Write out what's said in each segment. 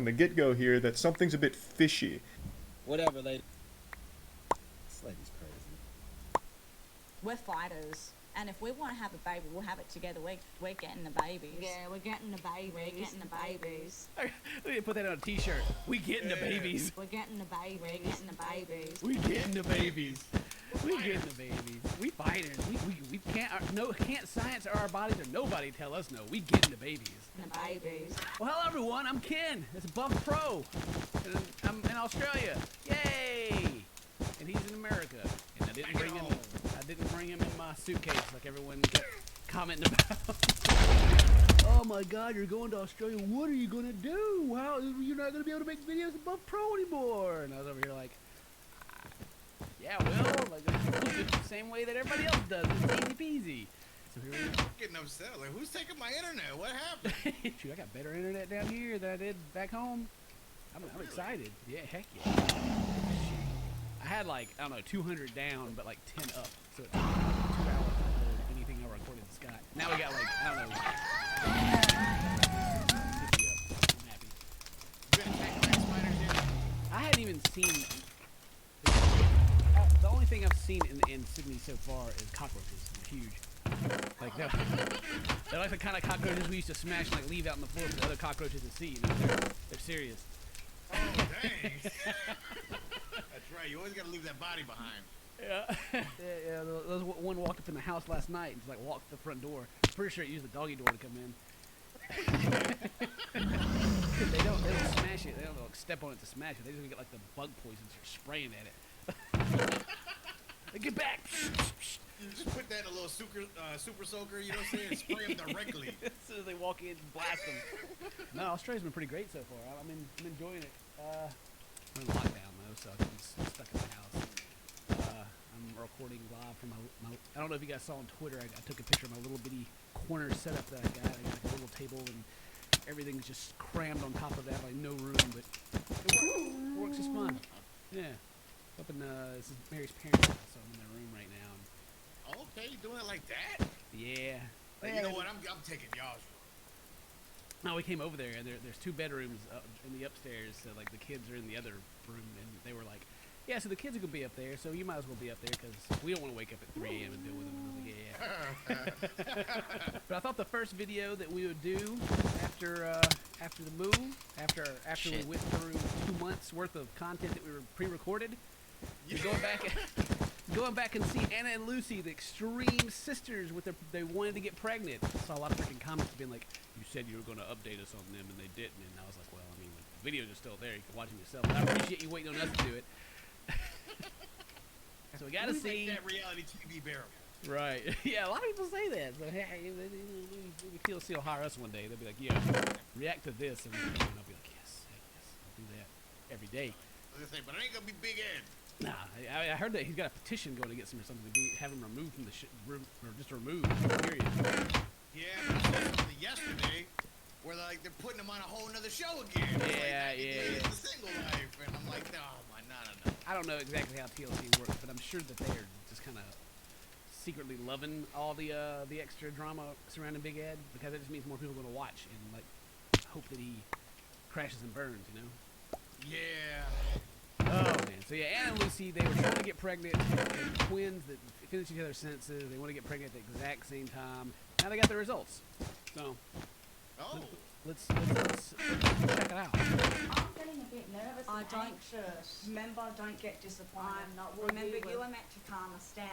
from the get-go here that something's a bit fishy. Whatever, lady. This lady's crazy. We're fighters. And if we want to have a baby, we'll have it together. We're getting the babies. Yeah, we're getting the babies. We're getting the babies. We need to put that on a t-shirt. We getting the babies. We're getting the babies. We're getting the babies. We getting the babies. We getting the babies. We fighters. We can't can't science or our bodies or nobody tell us no. We getting the babies. The babies. Well, hello everyone. I'm Ken. It's Buff Pro. And I'm in Australia. Yay! And he's in America. And I didn't bring him in my suitcase like everyone kept commenting about. Oh my God, you're going to Australia. What are you gonna do? Wow, you're not gonna be able to make videos of Buff Pro anymore. And I was over here like, yeah, well, like the same way that everybody else does. It's easy peasy. So here we are. Getting upset. Like, who's taking my internet? What happened? Shoot, I got better internet down here than I did back home. I'm excited. Yeah, heck yeah. I had like, I don't know, 200 down, but like 10 up. So it took 2 hours to upload anything I recorded to Scott. Now we got like, I don't know. 50 up. I'm happy. You been attacking like spiders yet? I hadn't even seen. The only thing I've seen in Sydney so far is cockroaches. They're huge. Like they're like the kind of cockroaches we used to smash and like leave out on the floor for the other cockroaches to see. You know, they're serious. Oh, dang. That's right. You always got to leave that body behind. Yeah. yeah. Those one walked up in the house last night and just like walked to the front door. Pretty sure it used the doggy door to come in. they don't smash it. They don't like step on it to smash it. They just get like the bug poison and start spraying at it. Like, get back! You just put that in a little super soaker, you know what I'm saying, and spray them directly. As soon as they walk in, blast them. No, Australia's been pretty great so far. I'm enjoying it. I'm in lockdown though, so I'm stuck in the house. I'm recording live from my I don't know if you guys saw on Twitter. I took a picture of my little bitty corner setup that I got. I got like a little table and everything's just crammed on top of that, like no room, but it works just fine. Yeah. Up in this is Mary's parents' house, so I'm in their room right now. Okay, you doing it like that? Yeah. Like, you know what? I'm taking y'all's room. No, we came over there, and there's 2 bedrooms in the upstairs, so like the kids are in the other room, and they were like, yeah, so the kids are gonna be up there, so you might as well be up there because we don't want to wake up at 3 a.m. and deal with them. And I was like, yeah. But I thought the first video that we would do after the move, after we went through 2 months worth of content that we were pre-recorded, going back and see Anna and Lucy, the extreme sisters, they wanted to get pregnant. I saw a lot of freaking comments being like, you said you were going to update us on them and they didn't. And I was like, well, I mean, the videos are still there. You can watch them yourself. But I appreciate you waiting on us to do it. So we got to see. That reality TV bearable. Right. Yeah, a lot of people say that. So, hey, we feel hire us one day. They'll be like, yeah, react to this. And I'll be like, yes, I'll do that every day. I was gonna say, but it ain't gonna be Big Ed. Nah, I heard that he's got a petition going against him or something to have him removed from the room, or just removed, period. Yeah, but I saw something yesterday where they're putting him on a whole nother show again. Yeah. It's the single life, and I'm like, no. I don't know exactly how TLC works, but I'm sure that they are just kind of secretly loving all the extra drama surrounding Big Ed, because it just means more people are going to watch and like hope that he crashes and burns, you know? Yeah. Oh man. So yeah, Anna and Lucy, they were trying to get pregnant. They're twins that finish each other's sentences. They want to get pregnant at the exact same time. Now they got the results. So let's check it out. I'm getting a bit nervous I and don't- anxious. Remember, don't get disappointed. I'm not. Remember, you were meant to calm us down.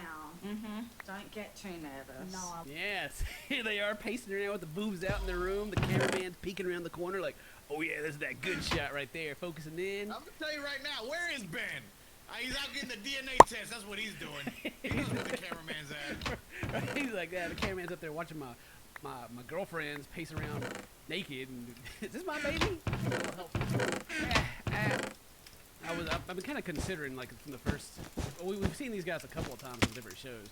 Mm-hmm. Don't get too nervous. No, I Yes, here they are pacing around with the boobs out in their room. The cameraman's peeking around the corner like, oh yeah, this is that good shot right there, focusing in. I'm gonna tell you right now, where is Ben? He's out getting the DNA test. That's what he's doing. He knows where the cameraman's at. Right? He's like, yeah, the cameraman's up there watching my girlfriend's pacing around naked. And, is this my baby? I've been kind of considering, like, from the first. We've seen these guys a couple of times on different shows,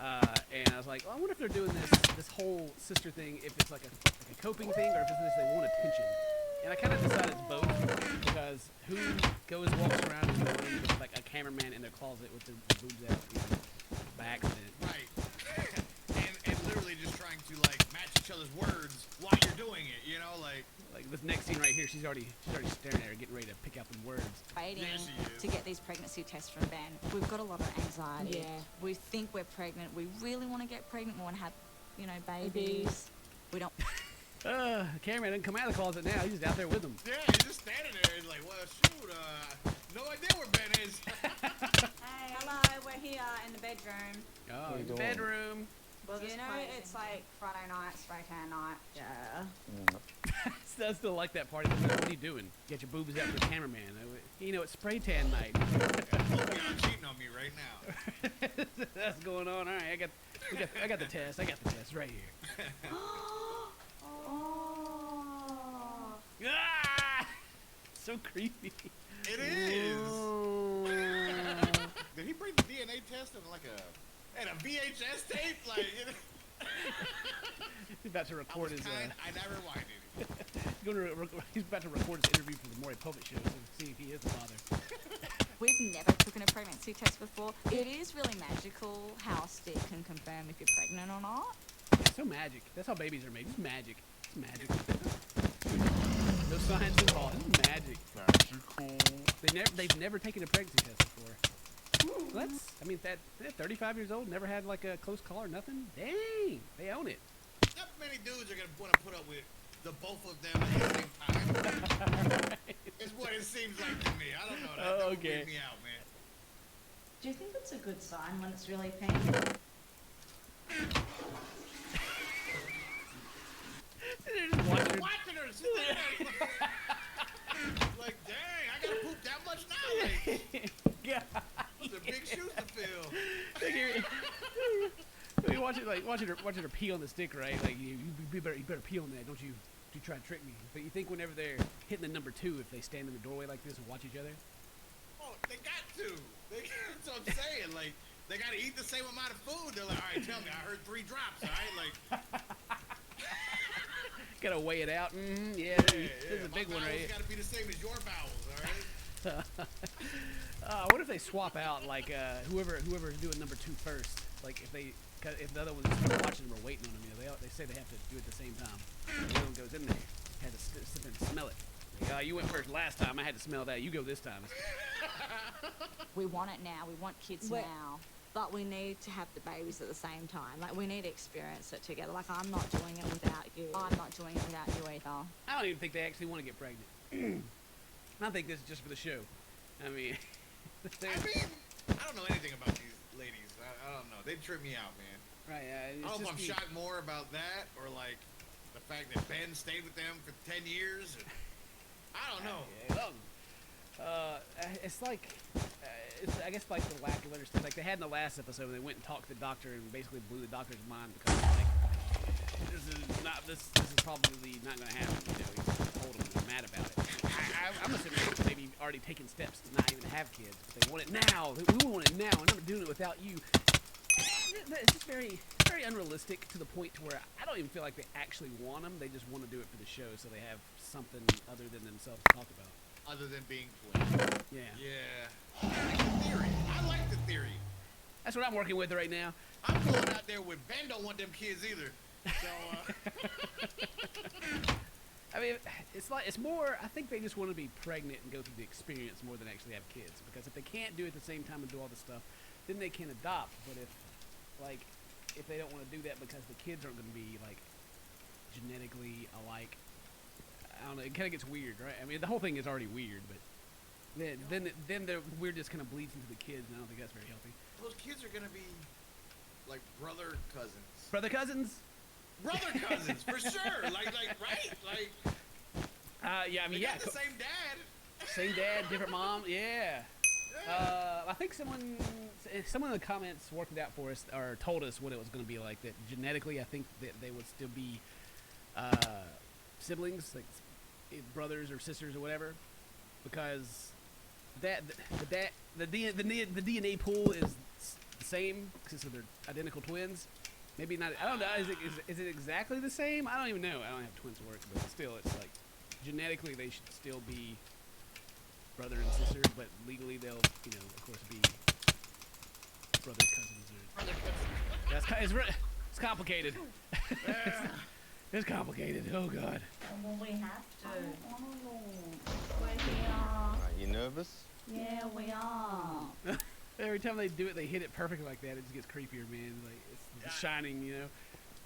and I was like, well, I wonder if they're doing this whole sister thing, if it's like a coping thing, or if it's just they want attention. And I kind of decided it's both, because who walks around in the room with like a cameraman in their closet with their boobs out, you know, by accident? Right. and literally just trying to like match each other's words while you're doing it, you know, like this next scene right here, She's already staring at her, getting ready to pick out the words. Waiting Yes, she is. to get these pregnancy tests from Ben. We've got a lot of anxiety. Yeah. We think we're pregnant. We really want to get pregnant. We want to have, you know, babies. We don't. Cameraman didn't come out of the closet now. He's just out there with them. Yeah, he's just standing there. He's like, well, shoot, no idea where Ben is. Hey, hello. We're here in the bedroom. Oh, you in the doing? bedroom. Well, you know, it's like Friday night, spray tan night. Yeah. I still like that part. What are you doing? Get your boobs out for the cameraman. You know, it's spray tan night. Look, y'all cheating on me right now. That's going on. All right, I got the test. I got the test right here. Oh. Ah! So creepy. It is. Oh. Did he bring the DNA test in like a VHS tape? Like, you know, He's about to I record was his. kind, I never rewinded. He's about to record his interview for the Maury Povich show to see if he is the father. We've never taken a pregnancy test before. It is really magical how a stick can confirm if you're pregnant or not. It's so magic. That's how babies are made. It's magic. It's magic. No science involved. It's magic. They've never taken a pregnancy test before. Well, I mean, they're 35 years old, never had like a close call or nothing. Dang, they own it. Not many dudes are gonna want to put up with the both of them at the same time. It's what it seems like to me. I don't know. That would Okay. freak me out, man. Do you think it's a good sign when it's really pink? They're just watching. Watching her sit there. Like, dang, I gotta poop that much now. Like, God. those are big shoes to fill. You watch it like watching her pee on the stick, right? Like you better pee on that, don't you? You try to trick me. But you think whenever they're hitting the number 2, if they stand in the doorway like this and watch each other? Oh, they got to. That's what I'm saying. Like, they gotta eat the same amount of food. They're like, all right, tell me, I heard 3 drops. All right, like, Gotta weigh it out. Yeah, this is a big one, my right? bowels gotta be the same as your bowels. All right. What if they swap out like whoever's doing number 2 first? Like if the other one's just watching them or waiting on them, you know, they say they have to do it at the same time. The other one goes in there, had to sit there and smell it. Like, you went first last time. I had to smell that. You go this time. We want it now. We want kids now. But we need to have the babies at the same time. Like, we need to experience it together. Like, I'm not doing it without you. I'm not doing it without you either. I don't even think they actually want to get pregnant. I think this is just for the show. I mean, I don't know anything about these ladies. I don't know. They trip me out, man. right? I don't know if I'm shocked more about that or like the fact that Ben stayed with them for 10 years. And, I don't know. It's like, I guess like the lack of understanding. Like they had in the last episode, they went and talked to the doctor and basically blew the doctor's mind because like this is probably not going to happen. You know, he told him he was mad about it. I'm assuming they've maybe already taken steps to not even have kids, but they want it now. We want it now, and I'm doing it without you. It's just very unrealistic to the point to where I don't even feel like they actually want them. They just want to do it for the show, so they have something other than themselves to talk about. Other than being twins. Yeah. Yeah. I like the theory. I like the theory. That's what I'm working with right now. I'm going out there with Ben don't want them kids either. So, I mean, it's more. I think they just want to be pregnant and go through the experience more than actually have kids. Because if they can't do it at the same time and do all this stuff, then they can adopt. But if they don't want to do that because the kids aren't going to be like genetically alike, I don't know. It kind of gets weird, right? I mean, the whole thing is already weird, but then the weirdness kind of bleeds into the kids, and I don't think that's very healthy. those kids are gonna be like brother cousins. Brother cousins? Brother cousins, for sure. Like, right? Like, Yeah, I mean, they yeah. got the same dad. Same dad, different mom. Yeah. I think someone in the comments worked it out for us or told us what it was going to be like. That genetically, I think that they would still be siblings, like brothers or sisters or whatever, because the DNA pool is the same since they're identical twins. Maybe not. I don't know. Is it exactly the same? I don't even know. I don't have twins to work, but still, it's like genetically they should still be brother and sister, but legally they'll, of course, be brother cousins. That's it's complicated. It's complicated. Oh God. Well, we have to. We're here. Are you nervous? Yeah, we are. Every time they do it, they hit it perfect like that. It just gets creepier, man. Like it's The Shining, you know.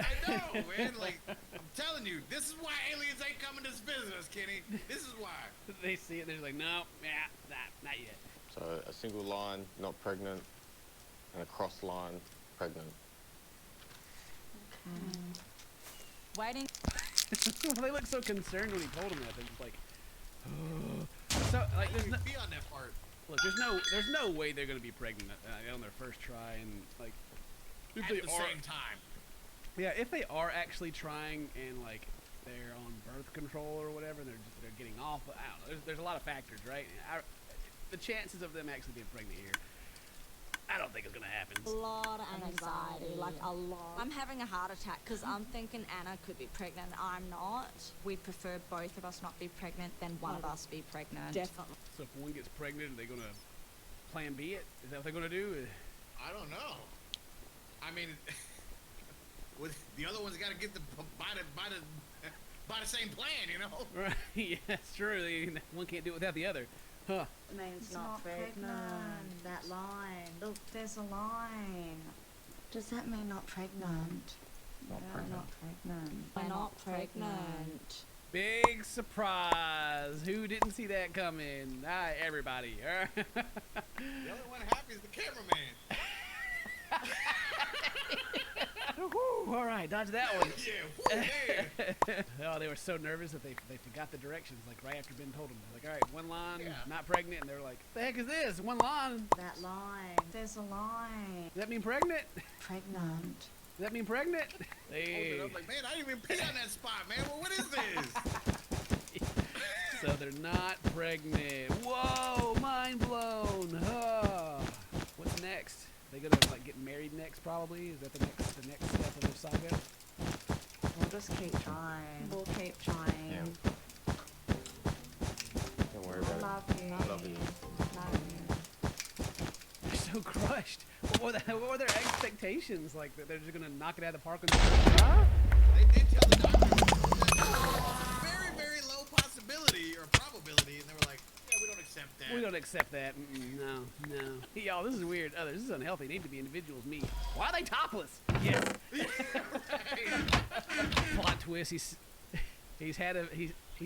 I know, man. Like, I'm telling you, this is why aliens ain't coming to visit us, Kenny. This is why. They see it, they're just like, no, yeah, not yet. So a single line, not pregnant, and a cross line, pregnant. Waiting. They look so concerned when he told them that. They're just like, oh. So like, there's no, Be on that part. look, there's no way they're gonna be pregnant on their first try, and like, if At they the are, same time. yeah, if they are actually trying and like they're on birth control or whatever, and they're getting off. I don't know. There's a lot of factors, right? The chances of them actually being pregnant here, I don't think it's gonna happen. A lot of anxiety, like a lot. I'm having a heart attack because I'm thinking Anna could be pregnant. I'm not. We'd prefer both of us not be pregnant than one of us be pregnant. Definitely. So if one gets pregnant, are they gonna plan B it? Is that what they're gonna do? I don't know. I mean, with the other one's got to get by the same plan, you know. Right? Yeah, that's true. One can't do it without the other. Huh? Means not pregnant. That line. Look, there's a line. Does that mean not pregnant? Not No, pregnant. not pregnant. We're not pregnant. Big surprise! Who didn't see that coming? Everybody. The only one happy is the cameraman. Whew, all right, dodge that one. Yeah, whoo, man. Oh, they were so nervous that they forgot the directions. Like right after Ben told them, like, all right, one line, Yeah. not pregnant, and they were like, the heck is this? One line. That line. There's a line. Does that mean pregnant? Does Pregnant. that mean pregnant? Hold it Hey. up like, man, I didn't even pee on that spot, man. Well, what is this? So they're not pregnant. Whoa, mind blown. What's next? They gonna like get married next? Probably. Is that the next step of their saga? We'll just keep trying. We'll keep trying. Don't worry I about love you. I love you. Love you. They're so crushed. What were their expectations? Like that they're just gonna knock it out of the park on the first try? They did tell the doctor very, very low possibility or probability, and they were like, yeah, we don't accept that. We don't accept that. No. Y'all, this is weird. This is unhealthy. They need to be individuals. Me. Why are they topless? Yes. Plot twist. He's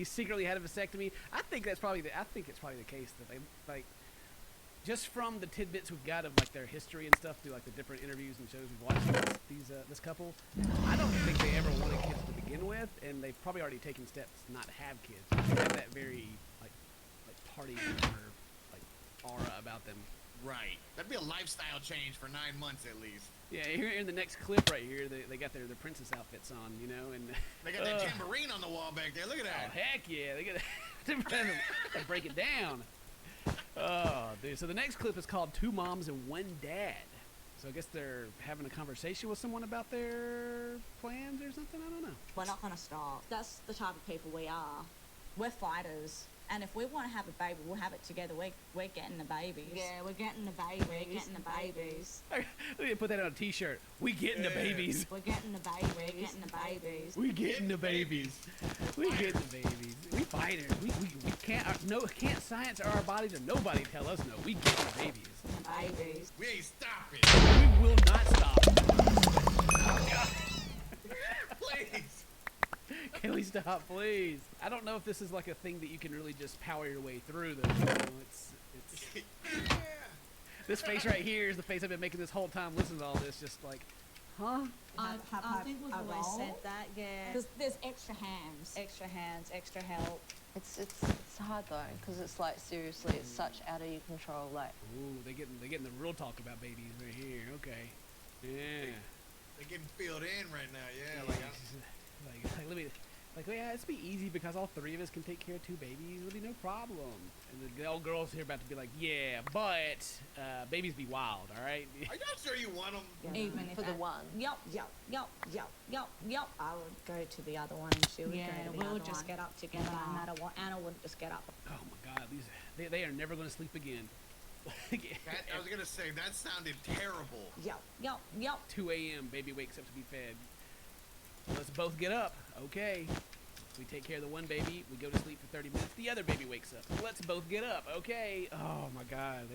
secretly had a vasectomy. I think it's probably the case that they like. Just from the tidbits we've got of like their history and stuff through like the different interviews and shows we've watched this couple, I don't think they ever wanted kids to begin with, and they've probably already taken steps not to have kids. They have that very like party or like aura about them. Right. That'd be a lifestyle change for 9 months at least. Yeah, here in the next clip right here, they got their princess outfits on, you know, and They got that tambourine on the wall back there. Look at oh that. heck yeah, they got they break it down. Oh, dude. So the next clip is called Two Moms and One Dad. So I guess they're having a conversation with someone about their plans or something. I don't know. We're not going to stop. That's the type of people we are. We're fighters. And if we want to have a baby, we'll have it together. We're getting the babies. Yeah, we're getting the babies. We're getting the babies. We need to put that on a t-shirt. We getting the babies. We're getting the babies. We're getting the babies. We getting the babies. We getting the babies. We fighters. We can't science or our bodies or nobody tell us no. We getting the babies. The babies. We ain't stopping. We will not stop. Please. Can we stop, please? I don't know if this is like a thing that you can really just power your way through, though. You know, it's Yeah. this face right here is the face I've been making this whole time listening to all this, just like, huh? I think we've always said that, yeah. Because there's extra hands. Extra hands, extra help. It's hard though, because it's like seriously, it's such out of your control. Like, Ooh, they getting the real talk about babies right here. Okay, yeah. They're getting filled in right now. Yeah. Let me. Yeah, it's be easy because all three of us can take care of two babies. It'll be no problem. And the old girls here about to be like, yeah, but babies be wild, all right? Are y'all sure you want them? Even if for the one. Yup. I would go to the other one and she would go to the other one. Just get up together no matter what. Anna wouldn't just get up. Oh my God, they are never going to sleep again. I was gonna say that sounded terrible. Yup. 2 a.m. baby wakes up to be fed. Let's both get up. Okay. We take care of the one baby. We go to sleep for 30 minutes. The other baby wakes up. Let's both get up. Okay. Oh my God.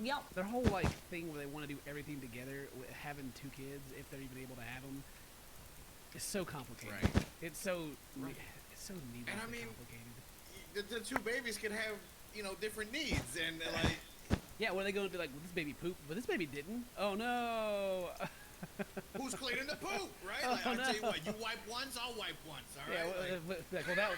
Yep. Their whole like thing where they want to do everything together, with having 2 kids, if they're even able to have them, is so complicated. Right. It's so Right. it's so needlessly And I mean, complicated. the 2 babies could have, you know, different needs, and like, Yeah, what are they going to be like? Well, this baby pooped, but this baby didn't. Oh no. who's cleaning the poop, right? Oh, Like, I'll tell you no. what, you wipe once, I'll wipe once, all Yeah, right? well,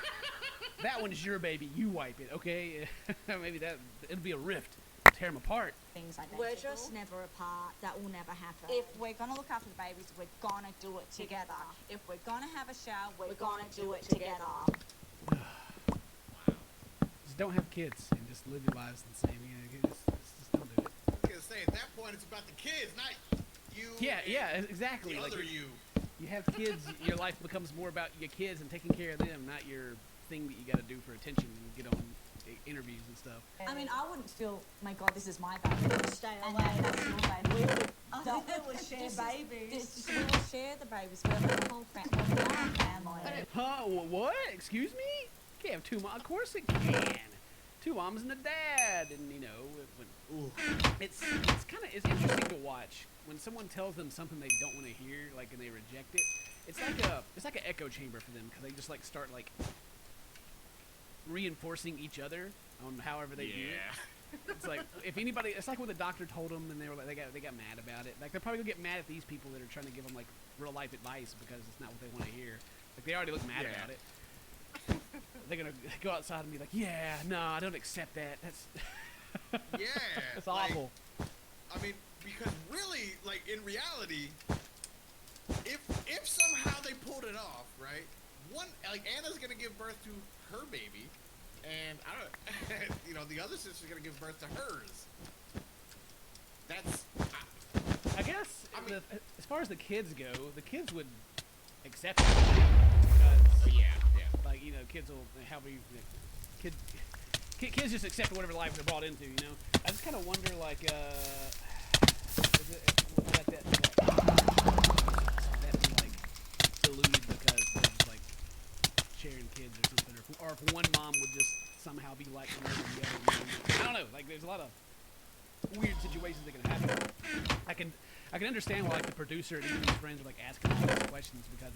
that one's your baby. You wipe it, okay? Maybe it'll be a rift. Tear them apart. Things like that. We're just never apart. That will never happen. If we're gonna look after the babies, we're gonna do it together. If we're gonna have a shower, we're gonna do it together. Just don't have kids and just live your lives the same. Just don't do it. I was gonna say, at that point, it's about the kids, not you. Yeah, and yeah, exactly. The Like, other you. you have kids, your life becomes more about your kids and taking care of them, not your thing that you got to do for attention and get on interviews and stuff. I mean, I wouldn't feel, my God, this is my baby. Stay And away. then that's your baby. We would, I don't- think we would share this is- babies. We will share the babies. We're like a whole family. Huh? What? Excuse me? Can't have 2 moms. Of course it can. 2 moms and a dad, and you know, it's kind of interesting to watch when someone tells them something they don't want to hear, like, and they reject it. It's like an echo chamber for them because they just like start like reinforcing each other on however they do it. It's like if anybody, it's like what the doctor told them, and they were like they got mad about it. Like they're probably gonna get mad at these people that are trying to give them like real life advice because it's not what they want to hear. Like they already look mad Yeah. about it. They're gonna go outside and be like, "Yeah, no, I don't accept that. That's Yeah. that's like, awful." I mean, because really, like in reality, if somehow they pulled it off, right? Like Anna's gonna give birth to her baby, and I don't, you know, the other sister's gonna give birth to hers. That's, I guess I mean- as far as the kids go, the kids would accept it because, yeah. like, you know, kids will however you kids just accept whatever life they're brought into. You know, I just kind of wonder, like, is it like that be like diluted because they're just like sharing kids or something, or if one mom would just somehow be like the other mom. I don't know. Like, there's a lot of weird situations that can happen. I can understand why like the producer and even his friends are like asking all these questions because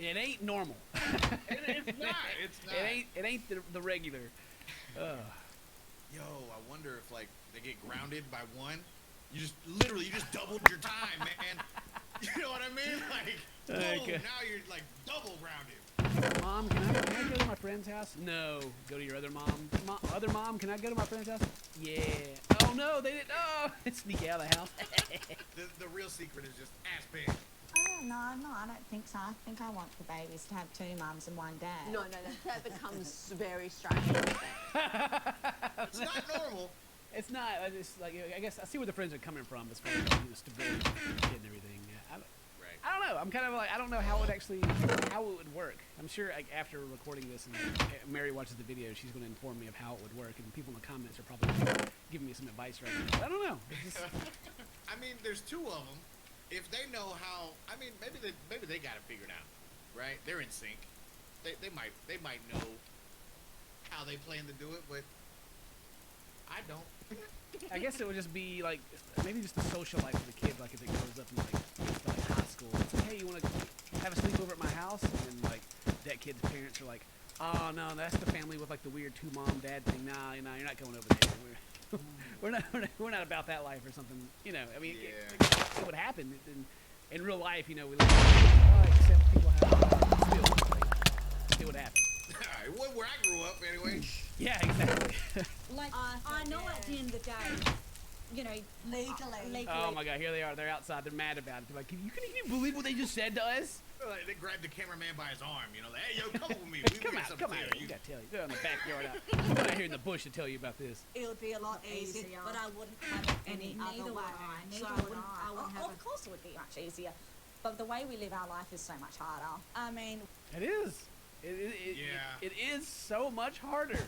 it ain't normal. It's not. It's not. It ain't the regular. Yo, I wonder if like they get grounded by one. You just literally doubled your time, man. You know what I mean? Like, boom, Okay. now you're like double grounded. Mom, can I go to my friend's house? No. Go to your other mom. Other mom, can I go to my friend's house? Yeah. Oh no, they didn't. Oh, sneak out of the house. The real secret is just ass big. No, I don't think so. I think I want the babies to have 2 mums and 1 dad. No, that becomes very strange. It's not normal. It's not. I just like. I guess I see where the friends are coming from as far as like, stability, kid and everything. Yeah, Right. I don't know. I'm kind of like I don't know how it would work. I'm sure like after recording this and Mary watches the video, she's going to inform me of how it would work, and people in the comments are probably giving me some advice right now. But I don't know. It's just, I mean, there's 2 of them. If they know how, I mean, maybe they got it figured out, right? They're in sync. They might know how they plan to do it, but I don't. I guess it would just be like maybe just a social life for the kid, like if it grows up in like high school. It's like, hey, you want to have a sleepover at my house? And then like that kid's parents are like, oh no, that's the family with like the weird 2 mom dad thing. Nah, you're not going over there. We're not about that life or something. You know, I mean, it would happen in real life. You know, we accept people have still like, it would happen. Where I grew up, anyway. Yeah, exactly. Like, I I know think, at the end of the day, you know, legally. Oh my God, here they are. They're outside. They're mad about it. They're like, can you believe what they just said to us? Like, they grabbed the cameraman by his arm, you know, like, hey, yo, come with me. We Come got out, something come to out. tell You you. gotta tell you. They're in the backyard. I'm out here in the bush to tell you about this. It would be a lot easier, Easier. but I wouldn't have it any Neither other would way. I. So Neither I would wouldn't, I. I wouldn't have Of course it would be much easier. But the way we live our life is so much harder. I mean, It is. Yeah. It is so much harder.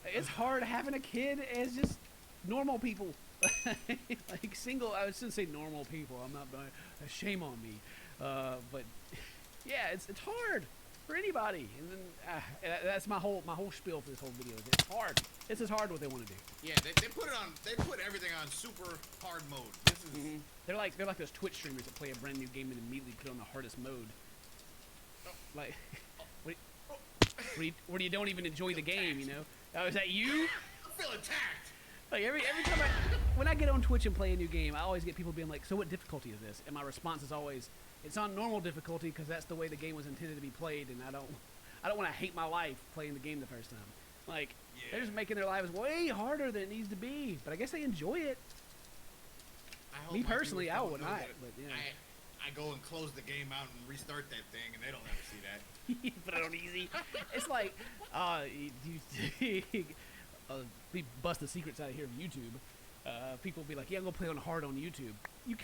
It's hard having a kid as just normal people. Like single, I shouldn't say normal people. I'm not, shame on me. But yeah, it's hard for anybody. And then that's my whole spiel for this whole video. It's hard. This is hard what they want to do. Yeah, they put it on. They put everything on super hard mode. This is. They're like those Twitch streamers that play a brand new game and immediately put it on the hardest mode. Like, where you don't even enjoy the game, you know? Oh, is that you? I feel attacked. Like every time when I get on Twitch and play a new game, I always get people being like, "So what difficulty is this?" And my response is always, "It's on normal difficulty because that's the way the game was intended to be played, and I don't want to hate my life playing the game the first time." Like they're just making their lives way harder than it needs to be. But I guess they enjoy it. Me personally, I would not. But yeah. I go and close the game out and restart that thing, and they don't ever see that. You put it on easy. It's like, we bust the secrets out of here of YouTube. People will be like, yeah, I'm gonna play on hard on YouTube. You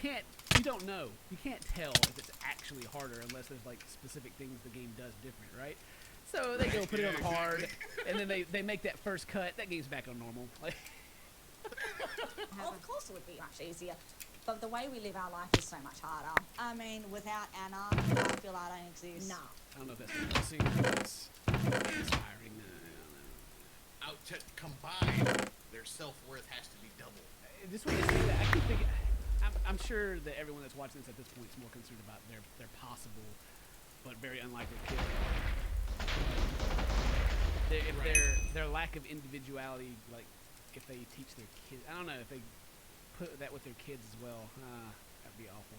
don't know. You can't tell if it's actually harder unless there's like specific things the game does different, right? So they go put it on hard, and then they make that first cut. That game's back on normal. Like, Of course it would be much easier. But the way we live our life is so much harder. I mean, without Anna, I feel I don't exist. No. I don't know if that's a blessing or it's inspiring. Out to combine, their self-worth has to be double. This way, I keep thinking. I'm sure that everyone that's watching this at this point is more concerned about their possible, but very unlikely kid. Their lack of individuality, like if they teach their kids, I don't know if they put that with their kids as well. That'd be awful.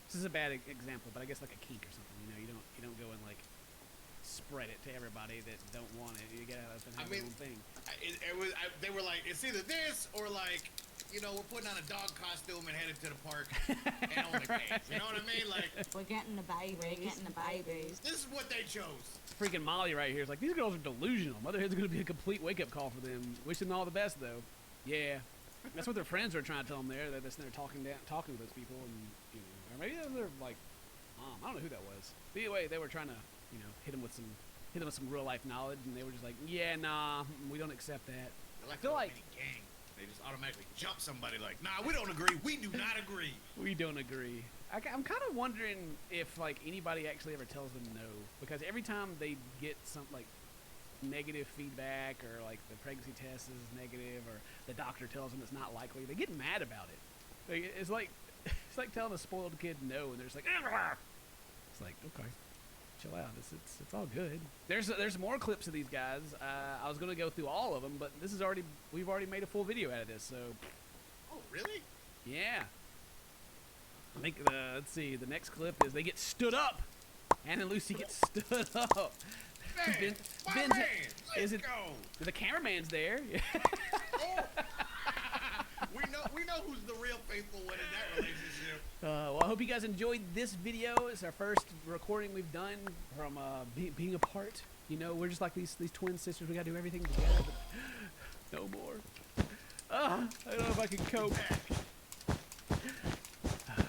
This is a bad example, but I guess like a kink or something. You know, you don't go and like spread it to everybody that don't want it. You gotta let them have their own thing. They were like, it's either this or like, you know, we're putting on a dog costume and headed to the park and OnlyFans. You know what I mean? Like, we're getting the babies. This is what they chose. Freaking Molly right here is like, these girls are delusional. Motherhood's gonna be a complete wake-up call for them. Wishing them all the best though. Yeah. That's what their friends are trying to tell them there. They're sitting there talking with those people, and you know, or maybe they're like, I don't know who that was. But either way, they were trying to, you know, hit them with some real life knowledge, and they were just like, yeah, nah, we don't accept that. They're like I feel like gang. They just automatically jump somebody like, nah, we don't agree. We do not agree. We don't agree. I'm kind of wondering if like anybody actually ever tells them no, because every time they get some like negative feedback, or like the pregnancy test is negative, or the doctor tells them it's not likely, they get mad about it. It's like telling a spoiled kid no, and they're just like, argh! It's like, okay, chill out. It's all good. There's more clips of these guys. I was gonna go through all of them, but we've already made a full video out of this. So. Oh really? Yeah. I think let's see. The next clip is they get stood up. Anna and Lucy get stood up. Man, let's go. The cameraman's there. Oh. we know who's the real faithful one in that relationship. Well, I hope you guys enjoyed this video. It's our first recording we've done from being apart. You know, we're just like these twin sisters. We gotta do everything together. But no more. I don't know if I can cope.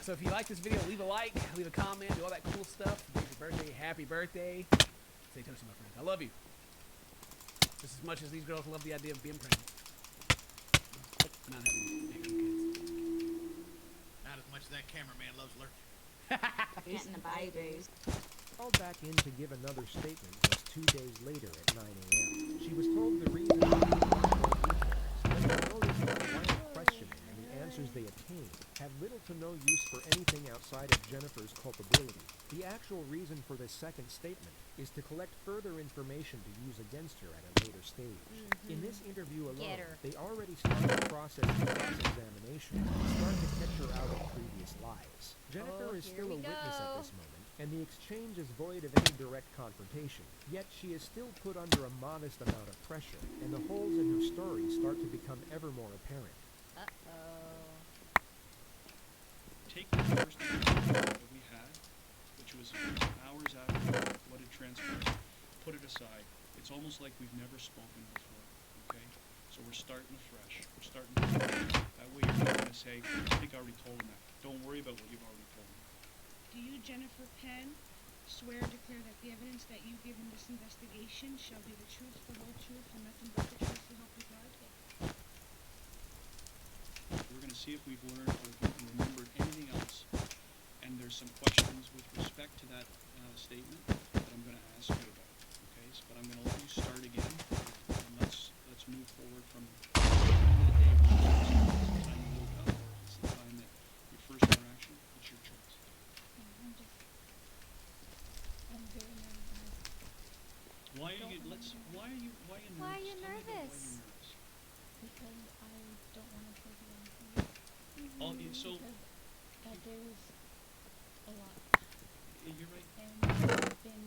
So if you like this video, leave a like, leave a comment, do all that cool stuff. Today's your birthday. Happy birthday. Stay toasty, my friends. I love you. Just as much as these girls love the idea of being pregnant. Not having actual kids. Not as much as that cameraman loves lurking. Getting the babies. Called back in to give another statement just 2 days later at 9 a.m. She was told the reason for the details, but the notice of the line of questioning and the answers they obtained had little to no use for anything outside of Jennifer's culpability. The actual reason for this second statement is to collect further information to use against her at a later stage. In this interview alone, they already started the process of cross-examination and start to catch her out of previous lies. Jennifer is still a witness at this moment, and the exchange is void of any direct confrontation. Yet she is still put under a modest amount of pressure, and the holes in her story start to become ever more apparent. Take the first interview that we had, which was hours after what had transpired, put it aside. It's almost like we've never spoken before, okay? So we're starting fresh. We're starting fresh. That way you're not going to say, I think I already told him that. Don't worry about what you've already told him. Do you, Jennifer Penn, swear and declare that the evidence that you give in this investigation shall be the truth, the whole truth, and nothing but the truth to help you God? We're going to see if we've learned or if we've remembered anything else. And there's some questions with respect to that statement that I'm going to ask you about. Okay, but I'm going to let you start again, and let's move forward from the time of the day when you first, the time you woke up, or if it's the time that your first interaction. It's your choice. I'm very nervous. Why are you? Why are you? Why are you nervous? Why are you Tell me about why nervous? you're nervous. Because I don't want to take it on Oh, so that there's a lot. you're right. And I've been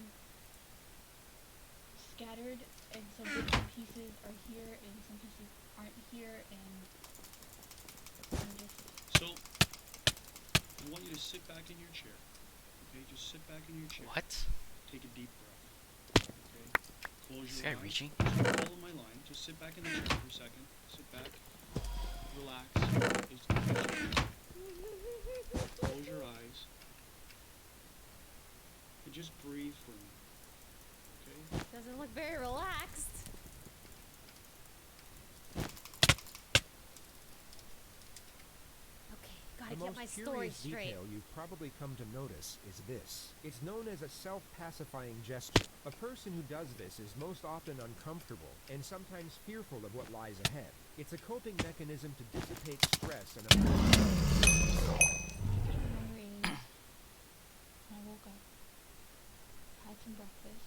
scattered, and some bits and pieces are here, and some pieces aren't here, and I'm just. So I want you to sit back in your chair. Okay, just sit back in your chair. What? Take a deep breath. Okay. Close Is your this guy eyes. reaching? Just follow my line. Just sit back in the chair for a second. Sit back. Relax. Close your eyes. And just breathe for me. Okay? Doesn't look very relaxed. Okay, gotta The get most my story curious straight. detail you've probably come to notice is this. It's known as a self-pacifying gesture. A person who does this is most often uncomfortable and sometimes fearful of what lies ahead. It's a coping mechanism to dissipate stress and Hungry. I woke up, had some breakfast.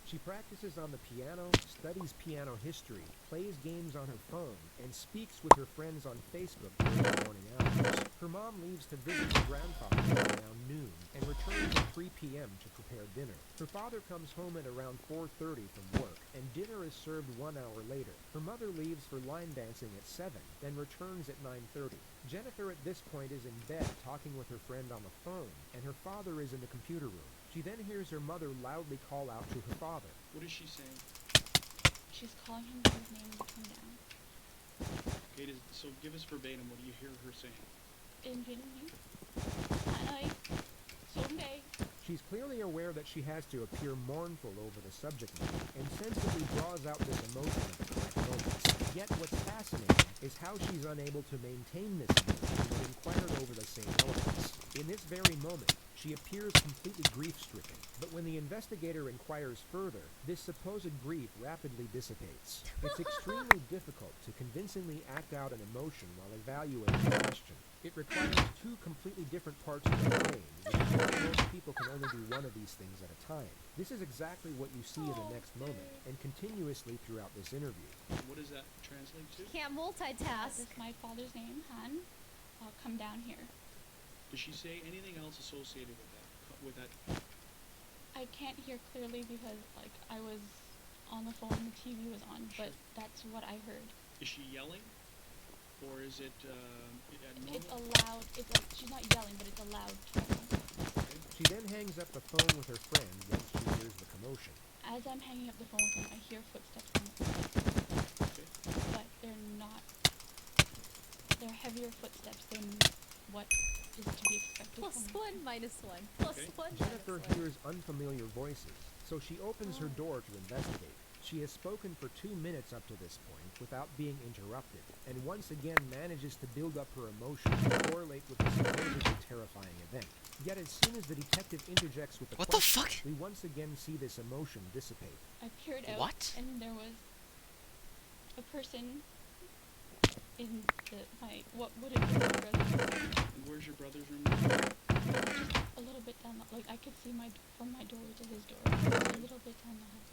She practices on the piano, studies piano history, plays games on her phone, and speaks with her friends on Facebook during the morning hours. Her mom leaves to visit her grandfather at around noon and returns at 3 p.m. to prepare dinner. Her father comes home at around 4:30 from work, and dinner is served 1 hour later. Her mother leaves for line dancing at 7, then returns at 9:30. Jennifer at this point is in bed talking with her friend on the phone, and her father is in the computer room. She then hears her mother loudly call out to her father. What is she saying? She's calling him by his name to come down. Okay, so give us verbatim. What do you hear her saying? Infinity. I someday. She's clearly aware that she has to appear mournful over the subject matter, and sensibly draws out this emotion at the correct moments. Yet what's fascinating is how she's unable to maintain this emotion when inquired over the same elements. In this very moment, she appears completely grief-stricken, but when the investigator inquires further, this supposed grief rapidly dissipates. It's extremely difficult to convincingly act out an emotion while evaluating the question. It requires two completely different parts of the brain, which is why most people can only do one of these things at a time. This is exactly what you see in the next moment, and continuously throughout this interview. What does that translate to? Can't multitask. This is my father's name, Han. Come down here. Does she say anything else associated with that? I can't hear clearly because, like, I was on the phone, the TV was on, but that's what I heard. Is she yelling, or is it normal? It's a loud. It's like she's not yelling, but it's a loud tone. She then hangs up the phone with her friend once she hears the commotion. As I'm hanging up the phone with him, I hear footsteps on the floor. Okay. But they're not. They're heavier footsteps than what is to be expected. Plus from one, minus one. Plus one, Jennifer minus one. hears unfamiliar voices, so she opens her door to investigate. She has spoken for 2 minutes up to this point without being interrupted, and once again manages to build up her emotions to correlate with the supposedly terrifying event. Yet as soon as the detective interjects with the What the question, fuck? we once again see this emotion dissipate. I peered out, What? and there was a person in what would have been my brother's room. And where's your brother's room? Just a little bit down the, like I could see from my doorway to his door. Just a little bit down the hall.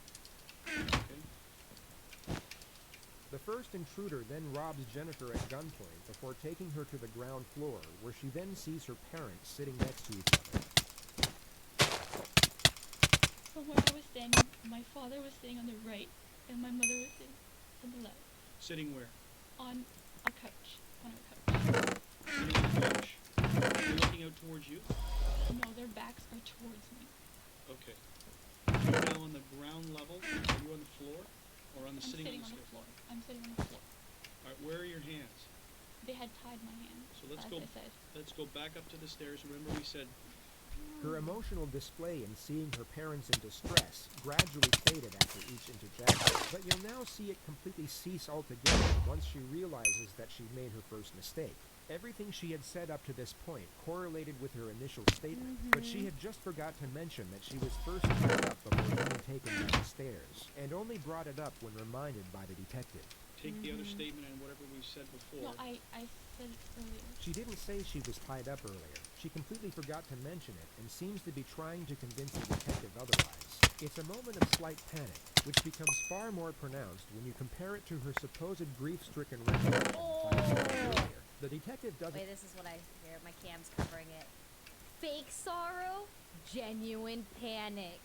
Okay. The first intruder then robs Jennifer at gunpoint before taking her to the ground floor, where she then sees her parents sitting next to each other. From where I was standing, my father was sitting on the right, and my mother was sitting on the left, Sitting where? on a couch, on our couch. Sitting on the couch. They're looking out towards you? No, their backs are towards me. Okay. You're now on the ground level. Are you on the floor? Or on the I'm sitting on the on the stairs? floor. I'm sitting on the floor. Alright, where are your hands? They had tied my hands, So let's as go I said. let's go back up to the stairs. Remember we said Her emotional display in seeing her parents in distress gradually faded after each interjection, but you'll now see it completely cease altogether once she realizes that she made her first mistake. Everything she had said up to this point correlated with her initial statement, but she had just forgot to mention that she was first tied up before being taken down the stairs, and only brought it up when reminded by the detective. Take the other statement and whatever we've said before. No, I said it earlier. She didn't say she was tied up earlier. She completely forgot to mention it and seems to be trying to convince the detective otherwise. It's a moment of slight panic, which becomes far more pronounced when you compare it to her supposed grief-stricken recollection 5 seconds earlier. The detective doesn't... Wait, this is what I hear. My cam's covering it. Fake sorrow, genuine panic.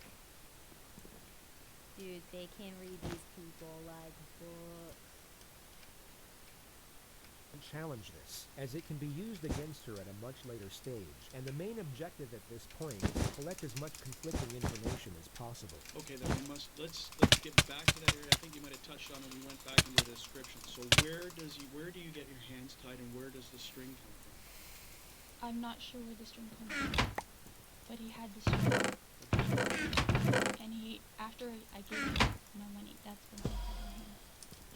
Dude, they can read these people like books. challenge this, as it can be used against her at a much later stage, and the main objective at this point is to collect as much conflicting information as possible. Okay, then let's get back to that area. I think you might have touched on it. We went back into the description. So where do you get your hands tied, and where does the string come from? I'm not sure where the string comes from, but he had the string, and after I gave him my money, that's when he had my hand.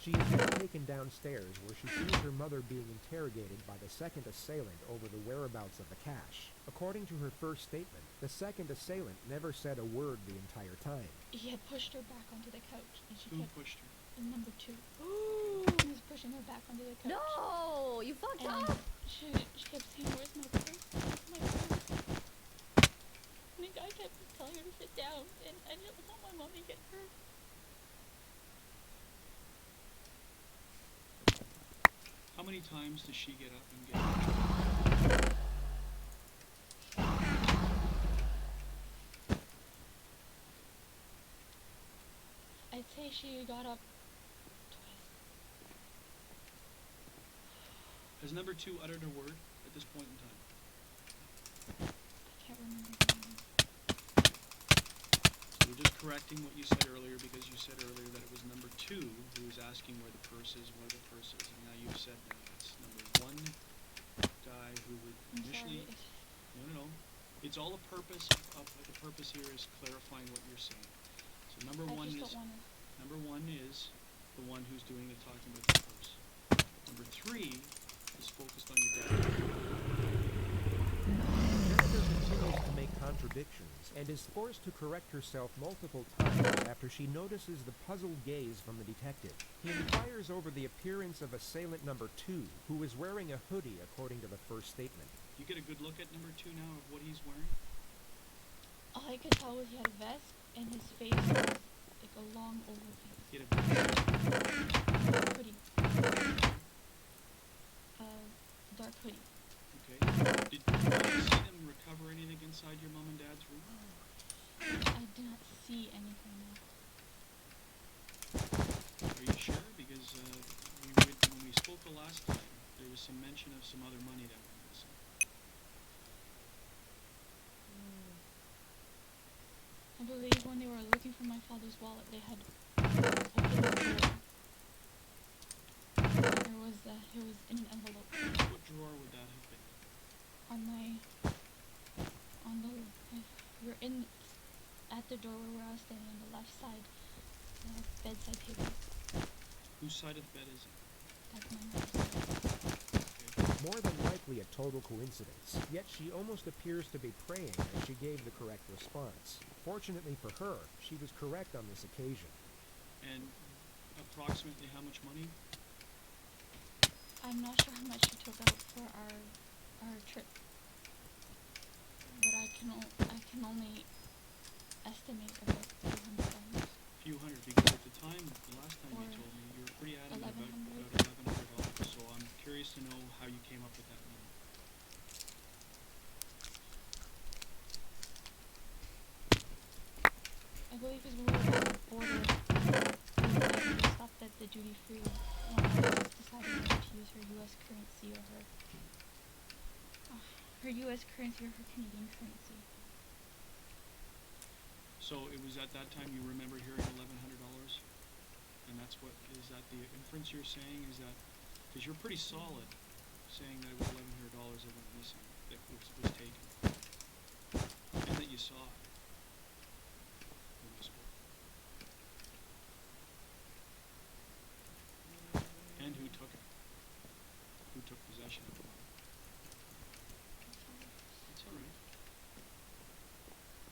She is then taken downstairs, where she sees her mother being interrogated by the second assailant over the whereabouts of the cash. According to her first statement, the second assailant never said a word the entire time. He had pushed her back onto the couch, and she Who kept pushed her? number 2. He was pushing her back onto the couch. No, you fucked And up. she kept saying, "Where's my purse? Where's my purse?" And the guy kept telling her to sit down, and I didn't want my mom to get hurt. How many times does she get up and get up? I'd say she got up twice. Has number 2 uttered a word at this point in time? I can't remember the name. So we're just correcting what you said earlier, because you said earlier that it was number 2 who was asking where the purse is, and now you've said that it's number 1 guy who would I'm initially... sorry. No. It's all a purpose of the purpose here is clarifying what you're saying. So number I 1 just is... don't wanna. Number 1 is the one who's doing the talking about the purse. Number 3 is focused on your dad. Jennifer continues to make contradictions and is forced to correct herself multiple times after she notices the puzzled gaze from the detective. He inquires over the appearance of assailant number 2, who is wearing a hoodie according to the first statement. You get a good look at number 2 now of what he's wearing? All I could tell was he had a vest, and his face was like a long oval face. He had a Hoodie. Dark hoodie. Okay. Did you see them recover anything inside your mom and dad's room? I did not see anything. Are you sure? Because when we spoke the last time, there was some mention of some other money that went missing. I believe when they were looking for my father's wallet, they had opened the drawer. It was in an envelope. What drawer would that have been? We're in, at the door where I was standing on the left side, bedside table. Whose side of the bed is it? That's my mom's side. More than likely a total coincidence, yet she almost appears to be praying that she gave the correct response. Fortunately for her, she was correct on this occasion. And approximately how much money? I'm not sure how much she took out for our trip, but I can only estimate about $200. A few hundred, because at the time, the last time you Or told me, you were pretty adamant about $1,100. $1,100. So I'm curious to know how you came up with that number. I believe because we were at the border, we stopped at the duty free. One of us decided to use her U.S. currency or her U.S. currency or her Canadian currency. So it was at that time you remember hearing $1,100, and that's what is that the inference you're saying is that because you're pretty solid saying that it was $1,100 that went missing that was taken, and that you saw it when we spoke, and who took it, who took possession of it.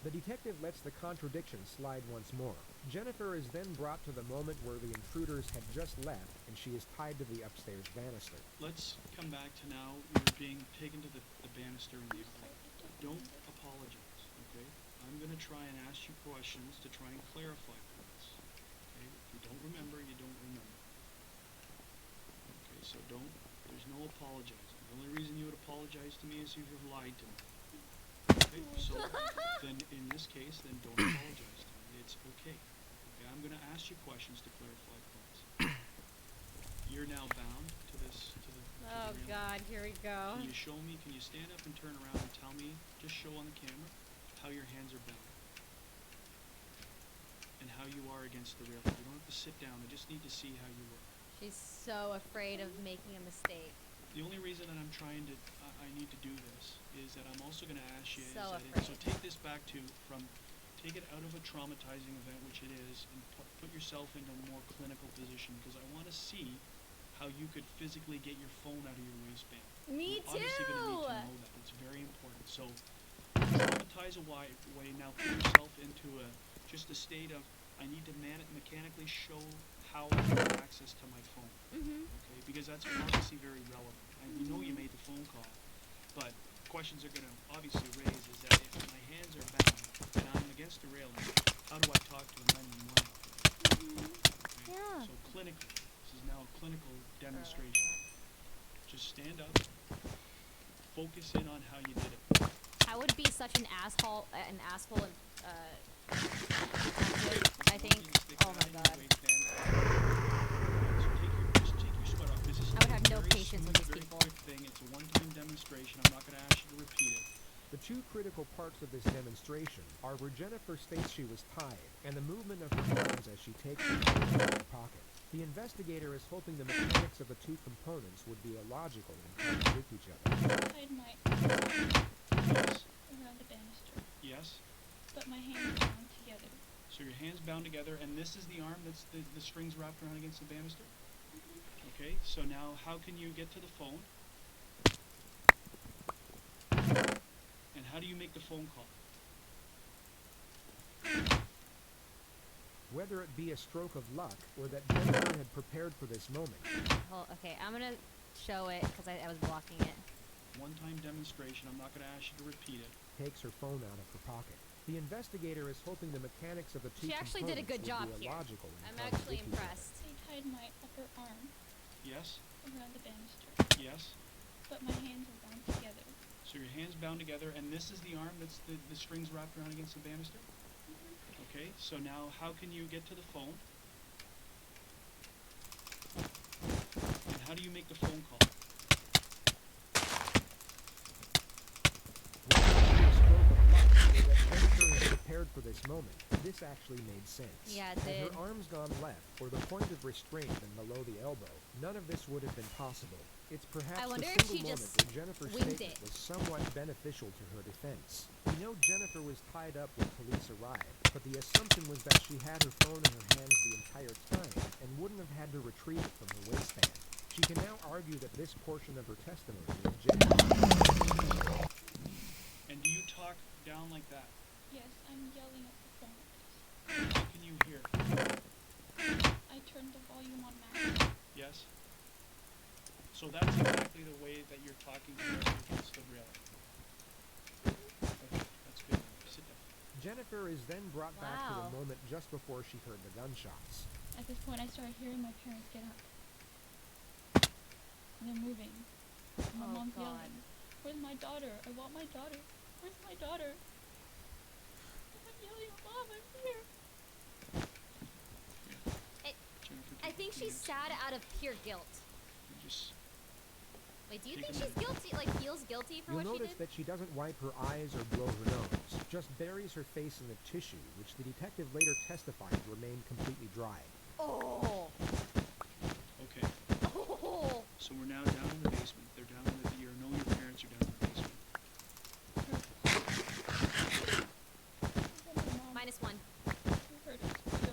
The detective lets the contradiction slide once more. Jennifer is then brought to the moment where the intruders had just left and she is tied to the upstairs banister. Let's come back to now. You're being taken to the banister in the apartment. Don't apologize, okay? I'm gonna try and ask you questions to try and clarify things. Okay? If you don't remember, you don't remember. Okay, so there's no apologizing. The only reason you would apologize to me is if you've lied to me. Okay, so then in this case, then don't apologize to me. It's okay. Okay, I'm gonna ask you questions to clarify things. You're now bound to this, to the Oh railing. God, here we go. Can you show me, can you stand up and turn around and tell me, just show on the camera, how your hands are bound? And how you are against the railing. You don't have to sit down, I just need to see how you work. She's so afraid of making a mistake. The only reason that I'm trying to, I need to do this, is that I'm also going to ask you, So so take this back to, take it out of a traumatizing event, which it is, and put yourself into a more clinical position, because I want to see how you could physically get your phone out of your waistband. Me You're obviously going to need too. to know that. It's very important. So, traumatize way. Now put yourself into just a state of, I need to mechanically show how I have access to my phone. Okay, because that's obviously very relevant. And we know you made the phone call, but questions are going to obviously raise is that if my hands are bound and I'm against the railing, how do I talk to a 911? Okay? Yeah. So clinically, this is now a clinical demonstration. Just stand up, focus in on how you did it. I would be such an asshole. I think. Oh my God. Just take your sweat off. This is I would have no very patience with smooth, these very people. quick thing. It's a one-time demonstration. I'm not going to ask you to repeat it. The two critical parts of this demonstration are where Jennifer states she was tied and the movement of her arms as she takes her phone out of her pocket. The investigator is hoping the mechanics of the two components would be illogical and contradict each other. Tied my Yes. around the banister, Yes. but my hands are bound together. So your hands bound together, and this is the arm that's the strings wrapped around against the banister? Okay, so now how can you get to the phone? And how do you make the phone call? Whether it be a stroke of luck or that Jennifer had prepared for this moment, Okay, I'm gonna show it because I was blocking it. One-time demonstration. I'm not going to ask you to repeat it. takes her phone out of her pocket. The investigator is hoping the mechanics of the two She actually did a good components job would be here. illogical and I'm actually contradict each other. impressed. They tied my upper arm Yes. around the banister, Yes. but my hands are bound together. So your hands bound together, and this is the arm that's the strings wrapped around against the banister? Okay, so now how can you get to the phone? And how do you make the phone call? Jennifer had prepared for this moment. This actually made sense. Yeah, it Had did. her arms gone left, or the point of restraint been below the elbow, none of this would have been possible. It's perhaps I wonder the if single she moment just where Jennifer's winged statement it. was somewhat beneficial to her defense. We know Jennifer was tied up when police arrived, but the assumption was that she had her phone in her hands the entire time and wouldn't have had to retrieve it from her waistband. She can now argue that this portion of her testimony is genuine. And do you talk down like that? Yes, I'm yelling at the phone. How can you hear? I turned the volume on max. Yes? So that's exactly the way that you're talking to her against the railing. Okay, that's good. Sit down. Jennifer is then brought back to Wow. the moment just before she heard the gunshots. At this point, I started hearing my parents get up. And they're moving. And my Oh, mom's God. yelling, "Where's my daughter? I want my daughter. Where's my daughter?" I'm yelling, "Mom, I'm here." Jennifer, I think she's sad out of pure guilt. you just Wait, do you Take think a she's guilty? Like feels guilty for You'll what she notice did? that she doesn't wipe her eyes or blow her nose, just buries her face in the tissue, which the detective later testified remained completely dry. Oh. okay. Oh. So we're now down in the basement. They're down in the your parents are down in the basement. -1. You heard us. So,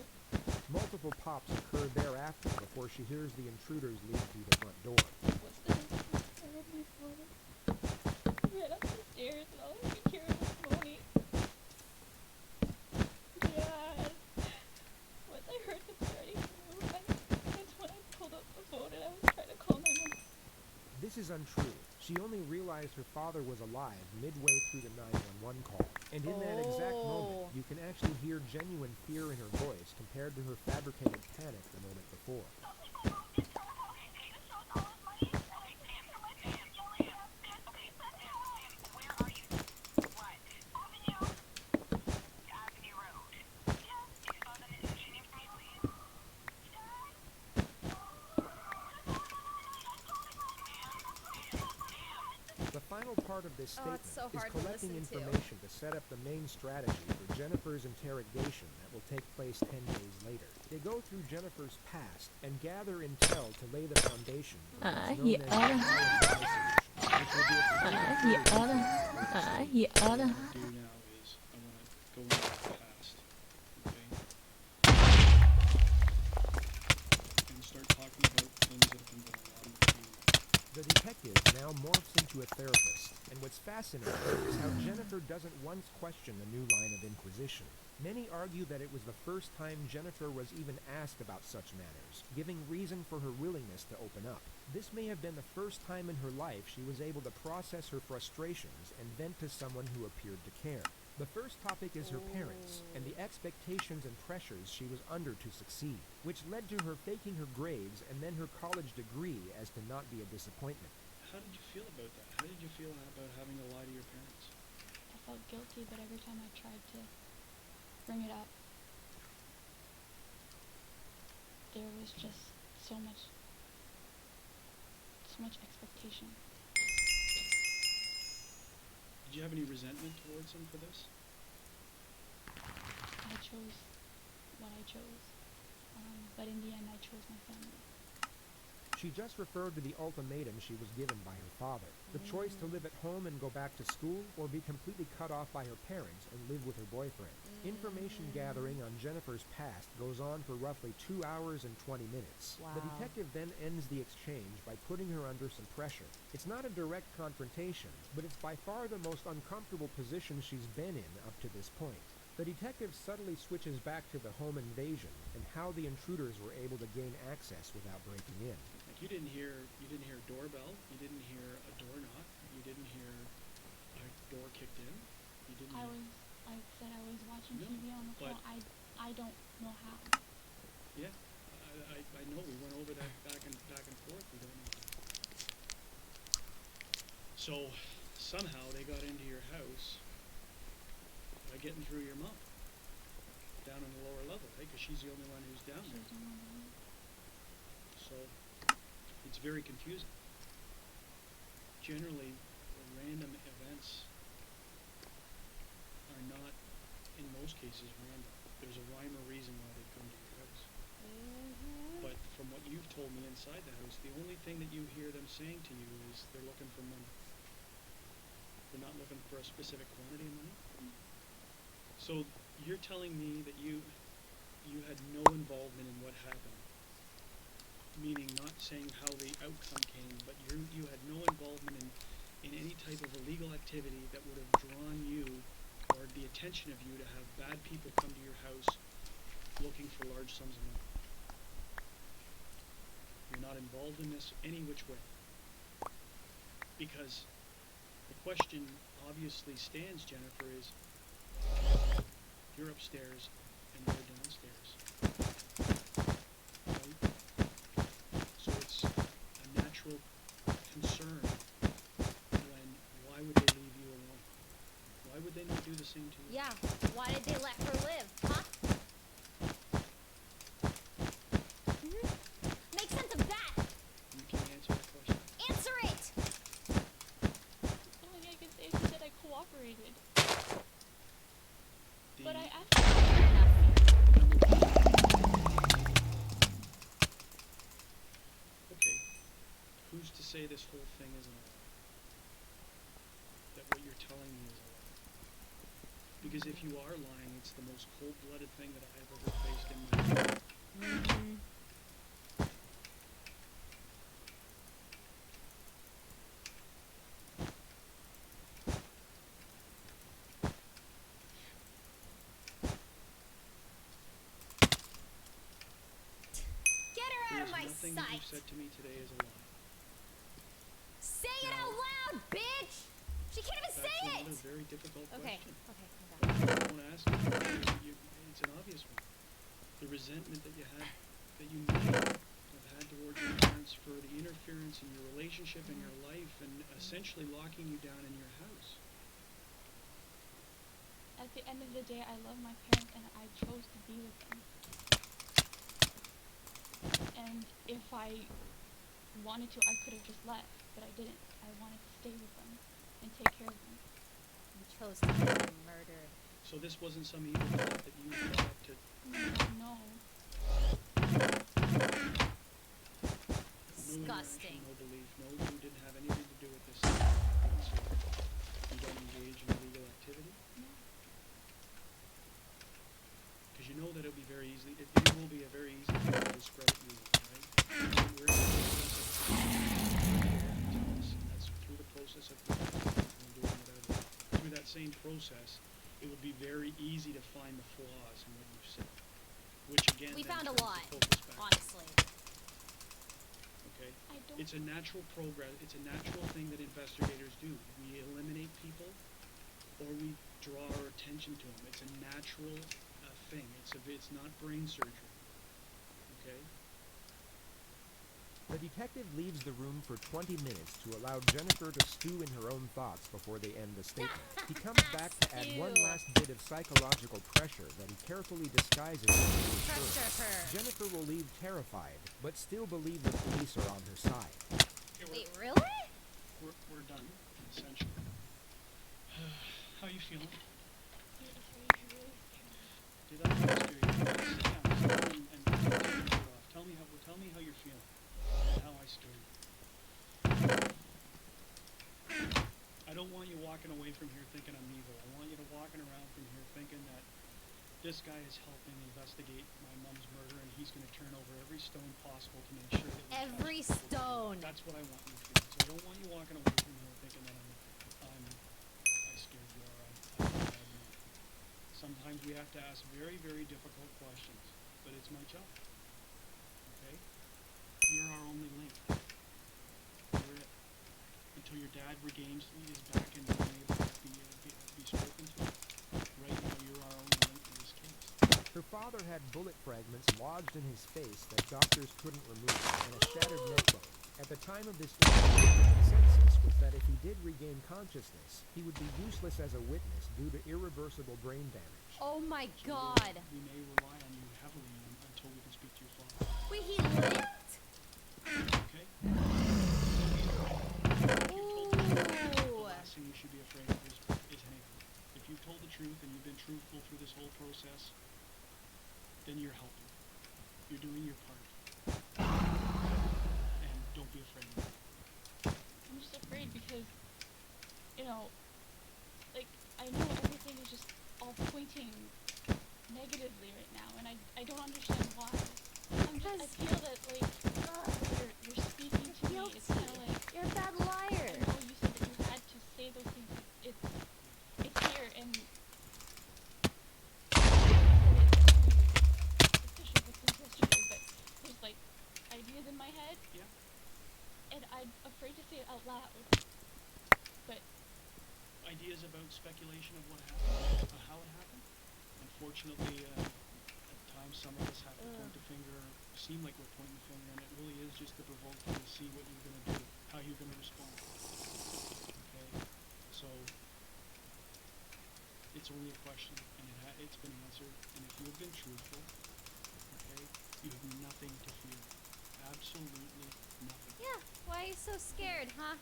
Multiple pops occur thereafter before she hears the intruders leave through the front door. what's the next thing? I heard my father. He ran up the stairs and all I could hear was moaning. This is untrue. She only realized her father was alive midway through the 911 call. And in that exact moment, you can actually hear genuine fear in her voice compared to her fabricated panic the moment before. The final part of this statement it's so is hard to collecting listen to. information to set up the main strategy for Jennifer's interrogation that will take place 10 days later. They go through Jennifer's past and gather intel to lay the foundation for what's known as the Allen Pie solution, which will be a What I want to do now is I want to go into the past, okay? And start talking about things that have been going on with you. The detective now morphs into a therapist, and what's fascinating is how Jennifer doesn't once question the new line of inquisition. Many argue that it was the first time Jennifer was even asked about such matters, giving reason for her willingness to open up. This may have been the first time in her life she was able to process her frustrations and vent to someone who appeared to care. The first topic is her parents, and the expectations and pressures she was under to succeed, which led to her faking her grades and then her college degree as to not be a disappointment. How did you feel about that? How did you feel about having to lie to your parents? I felt guilty, but every time I tried to bring it up, there was just so much expectation. Did you have any resentment towards them for this? I chose what I chose, but in the end I chose my family. She just referred to the ultimatum she was given by her father, the choice to live at home and go back to school, or be completely cut off by her parents and live with her boyfriend. Information gathering on Jennifer's past goes on for roughly 2 hours and 20 minutes. Wow. The detective then ends the exchange by putting her under some pressure. It's not a direct confrontation, but it's by far the most uncomfortable position she's been in up to this point. The detective subtly switches back to the home invasion and how the intruders were able to gain access without breaking in. Like you didn't hear a doorbell, you didn't hear a door knock, you didn't hear a door kicked in, you didn't. Like I said, I was watching No, TV on the but- phone. I don't know how. Yeah, I know. We went over that back and forth. We don't know. So somehow they got into your house by getting through your mom down on the lower level, right? Because she's the only one who's down there. So it's very confusing. Generally, random events are not, in most cases, random. There's a rhyme or reason why they come to your house. But from what you've told me inside the house, the only thing that you hear them saying to you is they're looking for money. They're not looking for a specific quantity of money. So you're telling me that you had no involvement in what happened, meaning not saying how the outcome came, but you had no involvement in any type of illegal activity that would have drawn you or the attention of you to have bad people come to your house looking for large sums of money. You're not involved in this any which way. Because the question obviously stands, Jennifer, is you're upstairs and they're downstairs. Right? So it's a natural concern when why would they leave you alone? Why would they not do the same to you? Yeah, why did they let her live, huh? Make sense of that! You can answer that question. Answer it! The only thing I can say is he said I cooperated. The- But I asked him. Okay, who's to say this whole thing isn't a lie? That what you're telling me is a lie? Because if you are lying, it's the most cold-blooded thing that I have ever faced in my life. Get her out There's of my nothing that sight! you've said to me today is a lie. She can't even That's say another it! very difficult Okay, question. okay, calm I down. won't ask you. It's an obvious one. The resentment that you had, that you may have had towards your parents for the interference in your relationship and your life and essentially locking you down in your house. At the end of the day, I love my parents and I chose to be with them. And if I wanted to, I could have just left, but I didn't. I wanted to stay with them and take care of them. You chose to get them murdered. So this wasn't some evil thought that you thought up to. No. No Disgusting. interaction, no belief. No, you didn't have anything to do with this. You don't engage in illegal activity. Because you know that it'll be very easily. It will be a very easy thing to discredit you, right? We're in the process of that's through the process of doing whatever. Through that same process, it would be very easy to find the flaws in what you've said. Which again, We then found a turns lot, the focus back. honestly. Okay? I don't. It's a natural progress. It's a natural thing that investigators do. We eliminate people, or we draw our attention to them. It's a natural thing. It's not brain surgery. Okay? The detective leaves the room for 20 minutes to allow Jennifer to stew in her own thoughts before they end the statement. He comes back to add one Stew. last bit of psychological pressure that he carefully disguises as reassurance. Pressure her. Jennifer will leave terrified, but still believe the police are on her side. Okay, Wait, really? we're done, essentially. How you feeling? Did I ask you? Sit down and take your shirt off. Tell me how you're feeling and how I scared you. I don't want you walking away from here thinking I'm evil. I want you to walking around from here thinking that this guy is helping investigate my mom's murder and he's going to turn over every stone possible to make sure that we catch Every the culprit. stone. That's what I want you feeling. So I don't want you walking away from here thinking that I scared you or sometimes we have to ask very, very difficult questions, but it's my job. Okay? You're our only link. You're it. Until your dad regains his back and being able to be spoken to. Right now, you're our only link in this case. Her father had bullet fragments lodged in his face that doctors couldn't remove, and a shattered neck bone. At the time of this interview, the consensus was that if he did regain consciousness, he would be useless as a witness due to irreversible brain damage. Oh my So god. We may rely on you heavily until we can speak to your father. Wait, he lived? Okay? The last thing you should be afraid of is anything. If you've told the truth and you've been truthful through this whole process, then you're helping. You're doing your part. And don't be afraid of it. I'm just afraid because, you know, like, I know everything is just all pointing negatively right now, and I don't understand why. I feel that, like, when you're speaking to me, it's kind of like, You're a bad liar. I know you said that you had to say those things, but it's here, and official since yesterday, but there's, like, ideas in my head, Yeah. and I'm afraid to say it out loud, but Ideas about speculation of what happened, how it happened. Unfortunately, at times some of us have to point the finger, seem like we're pointing the finger, and it really is just to provoke you to see what you're going to do, how you're going to respond. Okay? So, it's only a question, and it's been answered, and if you've been truthful, okay, you have nothing to fear. Absolutely nothing. Yeah, why are you so scared, huh?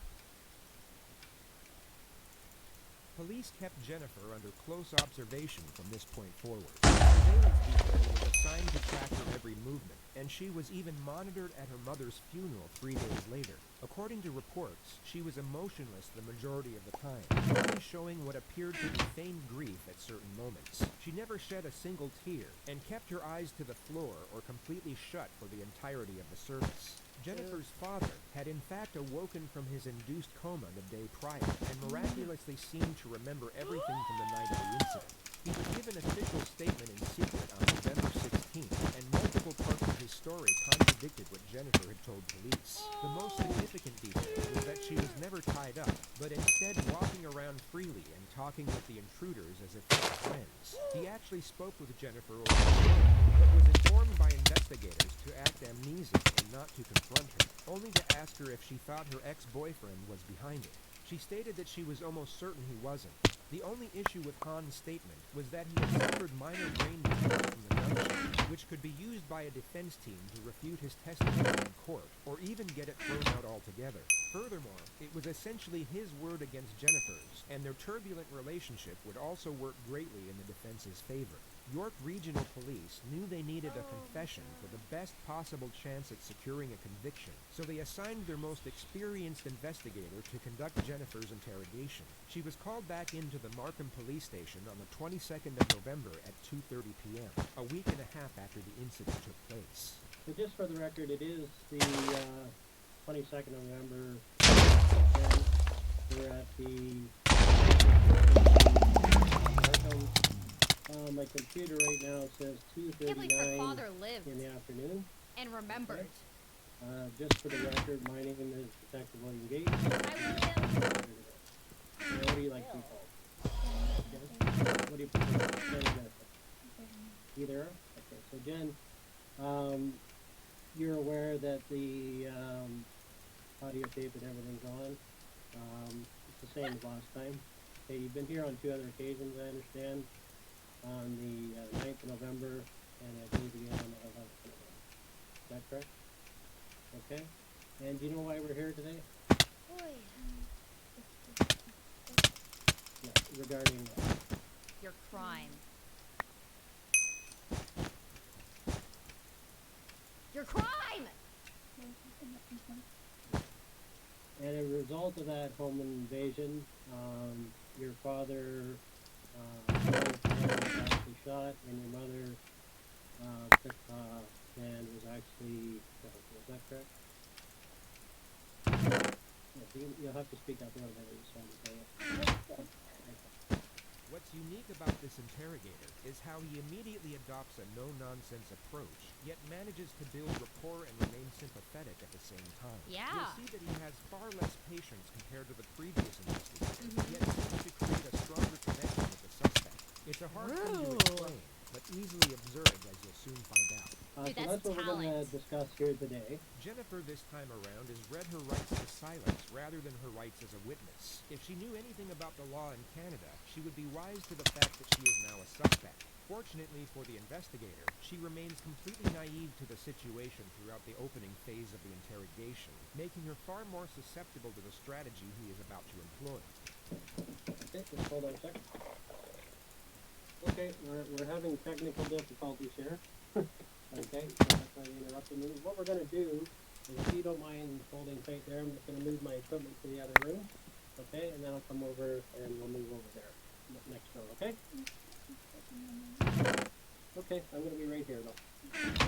Police kept Jennifer under close observation from this point forward. Surveillance detail was assigned to track her every movement, and she was even monitored at her mother's funeral 3 days later. According to reports, she was emotionless the majority of the time, only showing what appeared to be feigned grief at certain moments. She never shed a single tear, and kept her eyes to the floor or completely shut for the entirety of the service. Jennifer's father had in fact awoken from his induced coma the day prior, and miraculously seemed to remember everything from the night of the incident. He would give an official statement in secret on November 16th, and multiple parts of his story contradicted what Jennifer had told police. The most significant detail was that she was never tied up, but instead walking around freely and talking with the intruders as if they were friends. He actually spoke with Jennifer over the phone, but was informed by investigators to act amnesic and not to confront her, only to ask her if she thought her ex-boyfriend was behind it. She stated that she was almost certain he wasn't. The only issue with Han's statement was that he had suffered minor brain damage from the gunshot, which could be used by a defense team to refute his testimony in court, or even get it thrown out altogether. Furthermore, it was essentially his word against Jennifer's, and their turbulent relationship would also work greatly in the defense's favor. York Regional Police knew they needed a confession for the best possible chance at securing a conviction, so they assigned their most experienced investigator to conduct Jennifer's interrogation. She was called back into the Markham Police Station on the 22nd of November at 2:30 p.m., a week and a half after the incident took place. So just for the record, it is the 22nd of November. And we're at the Markham. My computer right now says Can't believe her 2:39 father lived in the afternoon. and remembered. Just for the record, my name is Detective William Gates. Hi, William. What do you like to be called? What do you prefer? Jen or Jennifer? Either? Okay, so Jen, you're aware that the audio tape and everything's on. It's the same as last time. Okay, you've been here on 2 other occasions, I understand. On the 9th of November, and I believe again on the 11th of November. Is that correct? Okay. And do you know why we're here today? Yeah, regarding Your crime. Your crime! and as a result of that home invasion, your father was actually shot, and your mother and was actually killed. Is that correct? Yes, you'll have to speak up a little bit. I just wanted to say it. What's unique about this interrogator is how he immediately adopts a no-nonsense approach, yet manages to build rapport and remain sympathetic at the same time. Yeah. You'll see that he has far less patience compared to the previous investigator, yet seems to create a stronger connection with the suspect. It's a hard thing to explain, but easily observed, as you'll soon find out. Dude, So that's that's what we're going to talent. discuss here today. Jennifer this time around has read her rights to silence rather than her rights as a witness. If she knew anything about the law in Canada, she would be wise to the fact that she is now a suspect. Fortunately for the investigator, she remains completely naive to the situation throughout the opening phase of the interrogation, making her far more susceptible to the strategy he is about to employ. Okay, just hold on a second. Okay, we're having technical difficulties here. Okay, so that's why I interrupted me. What we're going to do is, if you don't mind holding tight there, I'm just going to move my equipment to the other room. Okay, and then I'll come over and we'll move over there next door. Okay? Okay, I'm going to be right here though.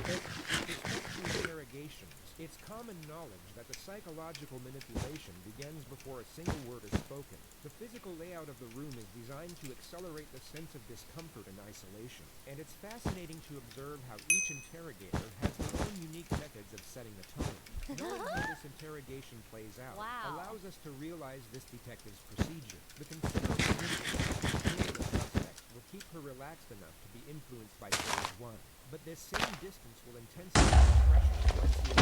Okay? With respect to interrogations, it's common knowledge that the psychological manipulation begins before a single word is spoken. The physical layout of the room is designed to accelerate the sense of discomfort and isolation, and it's fascinating to observe how each interrogator has their own unique methods of setting the tone. Knowing how this interrogation plays out allows us to realize this detective's procedure. The considerable distance between the suspect will keep her relaxed enough to be influenced by phase 1. But this same distance will intensify the pressure once the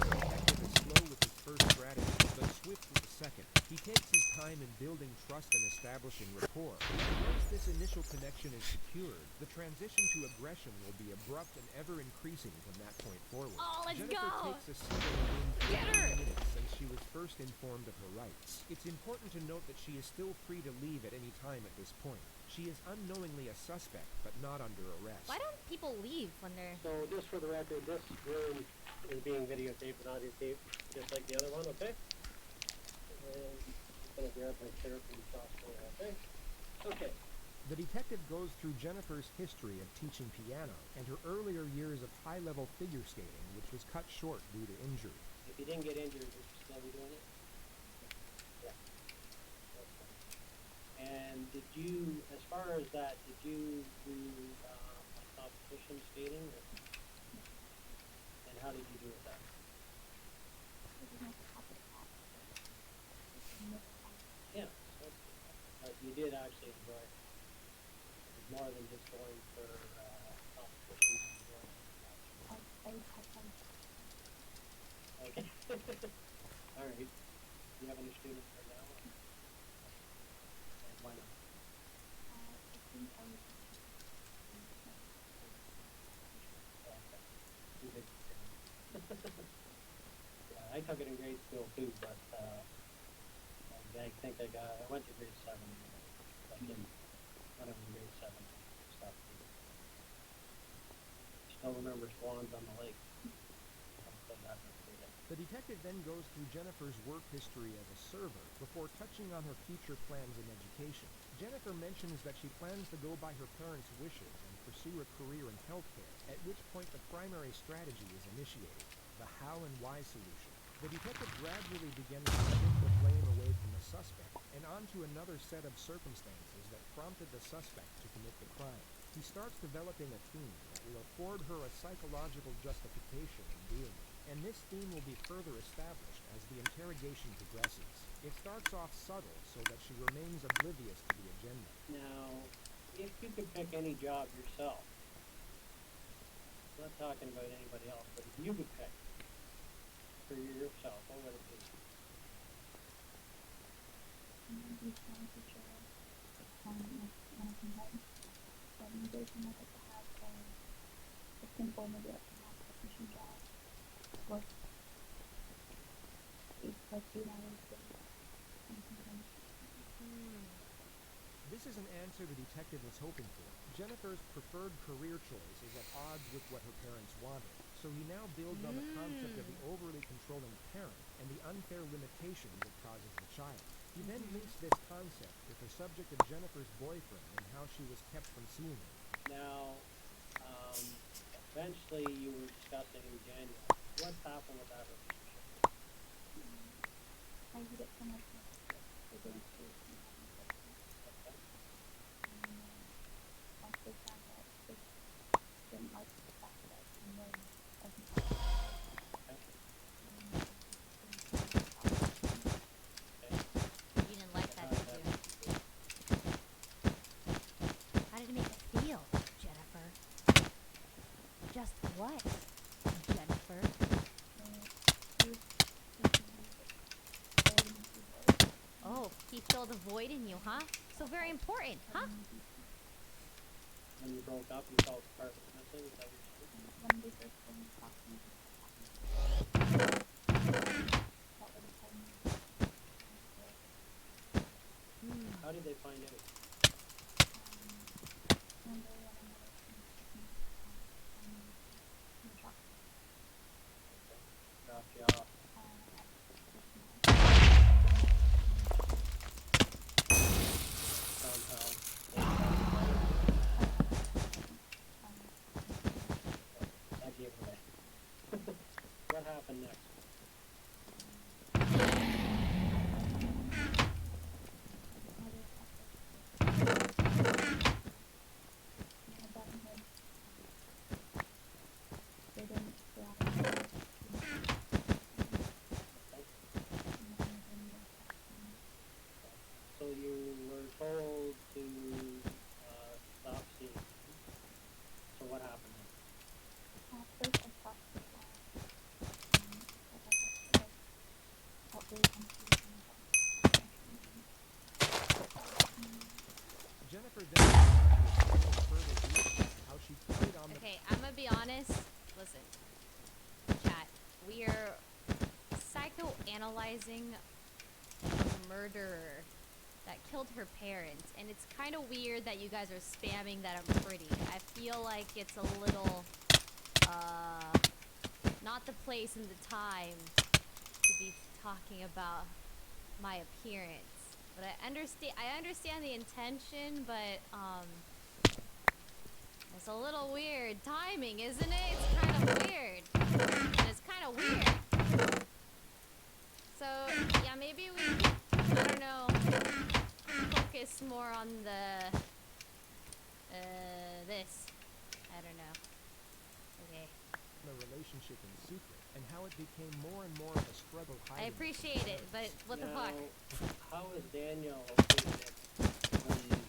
detective is slow with his first strategy, but swift with the second. He takes his time in building trust and establishing rapport. Once this initial connection is secured, the transition to aggression will be abrupt and ever increasing from that point forward. Oh, let's Jennifer go! takes a seat in Get her! minutes since she was first informed of her rights. It's important to note that she is still free to leave at any time at this point. She is unknowingly a suspect, but not under arrest. Why don't people leave when they're... So just for the record, this room is being videotaped and audio taped, just like the other one, okay? And I'm going to grab my chair from the software, okay? Okay. The detective goes through Jennifer's history of teaching piano and her earlier years of high-level figure skating, which was cut short due to injury. If you didn't get injured, would you still be doing it? Yeah. And did you, as far as that, did you do competition skating? And how did you do with that? actually enjoy it. It's more than just going for competitions and going I would have fun. Okay. All right. Do you have any students right now? And why not? I think I would. Okay. You did. Yeah, I took it in grade school too, but I think I went to grade 7. I didn't. When I was in grade 7, stopped. Still remember swans on the lake. The detective then goes through Jennifer's work history as a server before touching on her future plans in education. Jennifer mentions that she plans to go by her parents' wishes and pursue a career in healthcare, at which point the primary strategy is initiated, the how and why solution. The detective gradually begins to shift the blame away from the suspect and onto another set of circumstances that prompted the suspect to commit the crime. He starts developing a theme that will afford her a psychological justification in doing it. And this theme will be further established as the interrogation progresses. It starts off subtle so that she remains oblivious to the agenda. Now, if you could pick any job yourself, I'm not talking about anybody else, but if you could pick for yourself, what would it be? Maybe trying to show when I come home. So maybe I might like to have a simple, maybe like a math technician job. Work 8 hours a day. This is an answer the detective was hoping for. Jennifer's preferred career choice is at odds with what her parents wanted, so he now builds on the concept of the overly controlling parent and the unfair limitations it causes the child. He then links this concept with the subject of Jennifer's boyfriend and how she was kept from seeing him. Now, eventually you were discussing Daniel. What's happened with that relationship? I hate it so much. I didn't do it. Okay. Also found out they didn't like the fact that I wasn't. You didn't like that, did you? How did it make you feel, Jennifer? Just what, Jennifer? Oh, he filled a void in you, huh? So very important, huh? When you broke up, you felt part of missing. Is that what you're saying? When they first told me to talk to me, that would have told me. How did they find out? One day when I'm in the truck. Dropped you off. That gave it away. What happened next? So you were told to stop seeing. So what happened then? First I talked to felt really confused and Jennifer then goes further detail how she played on the Okay, I'm gonna be honest. Listen, chat. We are psychoanalyzing a murderer that killed her parents, and it's kind of weird that you guys are spamming that I'm pretty. I feel like it's a little, not the place and the time to be talking about my appearance. But I understand the intention, but, it's a little weird timing, isn't it? It's kind of weird. And it's kind of weird. So, yeah, maybe we, I don't know, focus more on the, this. I don't know. Okay. the relationship in secret and how it became more and more of a struggle hiding. I appreciate it, but what the fuck? How is Daniel okay with it when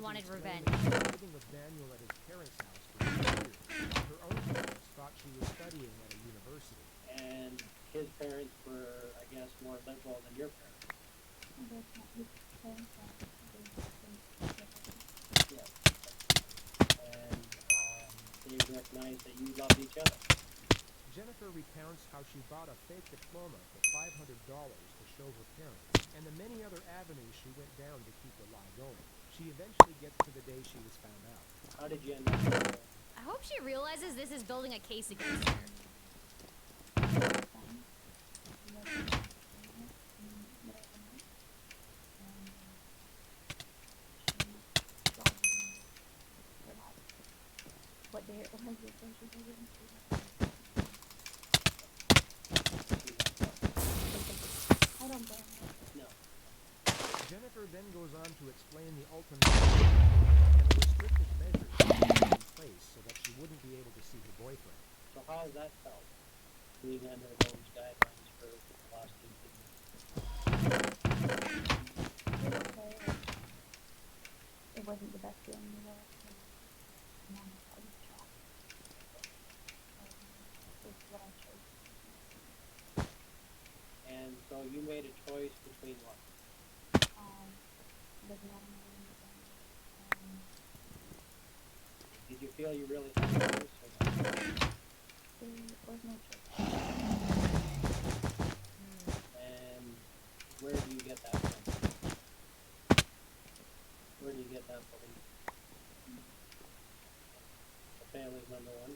wanted explained revenge. that she was living with Daniel at his parents' house for 2 years, while her own parents thought she was studying at a university. And his parents were, I guess, more liberal than your parents. Yes. And they recognized that you loved each other. Jennifer recounts how she bought a fake diploma for $500 to show her parents, and the many other avenues she went down to keep the lie going. She eventually gets to the day she was found out. How did you end up there? I hope she realizes this is building a case against her. What day it was, I don't blame her. No. Jennifer then goes on to explain the ultimate and the restrictive measures she put in place so that she wouldn't be able to see her boyfriend. So how has that felt, being under those guidelines for the last 18 months? It was okay. It wasn't the best feeling in the world. And I'm I was trapped. It's what I chose. And so you made a choice between what? Living on my own and Did you feel you really had a choice or not? there was no choice. And where do you get that from? Where do you get that belief? The family's number one.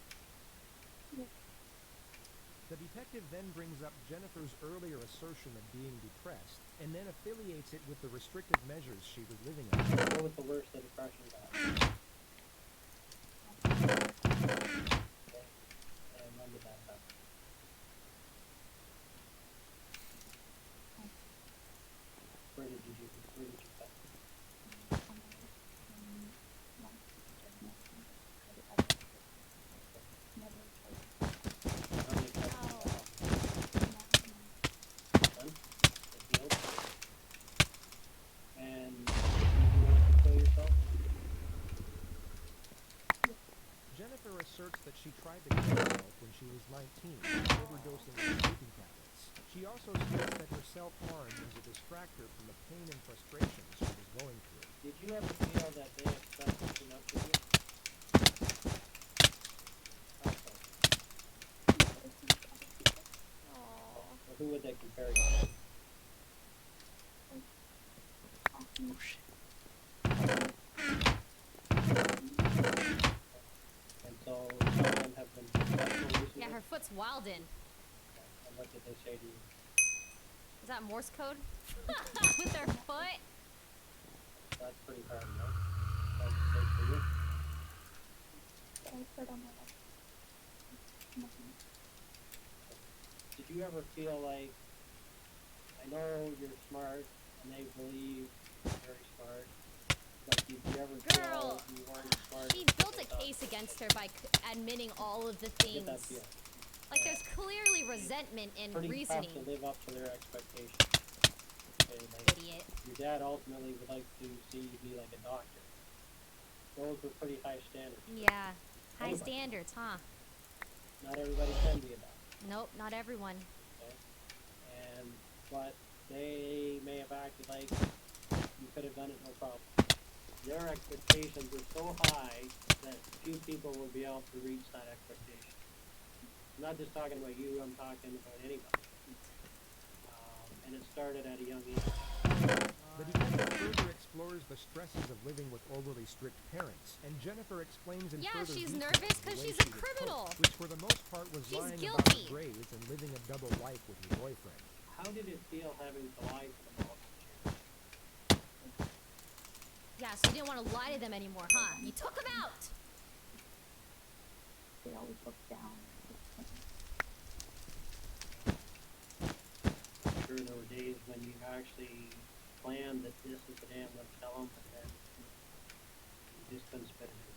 The detective then brings up Jennifer's earlier assertion of being depressed, and then affiliates it with the restrictive measures she was living under. What was the worst the depression got? Okay. And when did that happen? Where did you cut? How many cuts did you cut? None? It healed? And did you want to kill yourself? Jennifer asserts that she tried to kill herself when she was 19, overdosing on sleeping tablets. She also states that her self-harm was a distractor from the pain and frustration she was going through. Did you ever feel that they expected too much of you? How so? Well, who would they compare you to? And so some of them have been successful recently? Yeah, her foot's wildin'. And what did they say to you? Is that Morse code? With her foot? That's pretty hard, no? That's safe for you? I put on my life. Nothing. Did you ever feel like, I know you're smart, and they believe you're very smart, but did you ever Girl, feel you weren't as smart? she as built they a thought? case against her by admitting all of the Get that things. feel. Like there's clearly resentment and Pretty reasoning. tough to live up to their expectations. Okay, like, Idiot. your dad ultimately would like to see you be like a doctor. Those were pretty high standards. Yeah. High Anybody. standards, huh? Not everybody can be a doctor, Nope, not everyone. okay? But they may have acted like you could have done it no problem. Their expectations were so high that few people will be able to reach that expectation. I'm not just talking about you, I'm talking about anybody. And it started at a young age. The detective further explores the stresses of living with overly strict parents, and Jennifer explains in Yeah, further she's detail nervous the 'cause way she's she a would criminal. cope, which for the most part was She's lying about guilty. her grades and living a double life with her boyfriend. How did it feel having to lie to them all? Yeah, so you didn't want to lie to them anymore, huh? You took them out! They always look down. I'm sure there were days when you actually planned that this is the day I'm going to tell them, but then you just couldn't spit it out.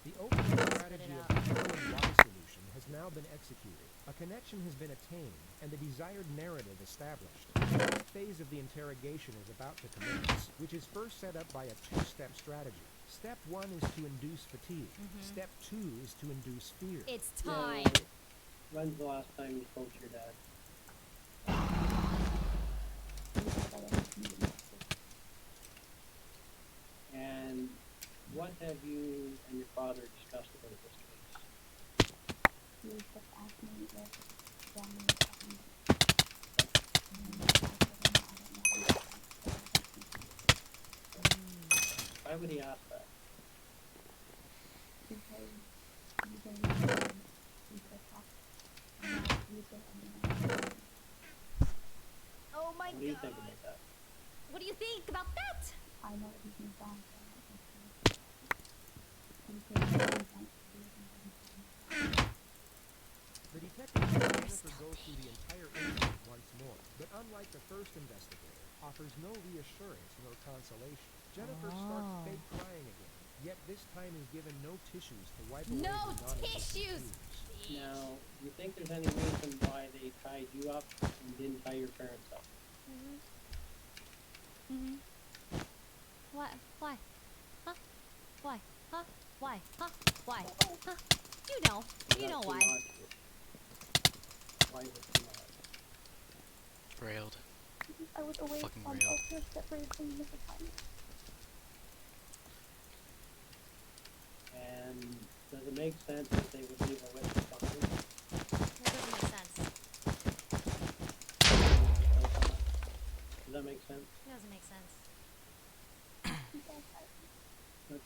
The open strategy of the Heroin Lie solution has now been executed. A connection has been attained, and the desired narrative established. The next phase of the interrogation is about to commence, which is first set up by a two-step strategy. Step 1 is to induce fatigue. Step 2 is to induce fear. It's Now, time. when's the last time you spoke to your dad? And what have you and your father discussed about this case? He just asked me if Danny Why would he ask that? because you guys talk about music and Oh my What do you god. think about that? What do you think about that? I know he's moved on. The detective and Jennifer go through the entire incident once more, but unlike the first investigator, offers no reassurance nor consolation. Jennifer starts fake crying again, yet this time is given no tissues to wipe away No the non-existent tissues! tears. Now, you think there's any reason why they tied you up and didn't tie your parents up? What? Why? Huh? Why? Huh? Why? Huh? Why? Huh? You know. You know why. Why would you not? Railed. I was away Fucking from real. Ultra separated from Mr. Time. And does it make sense that they would leave a witness behind? That doesn't make sense. Does that make sense? It doesn't make sense. But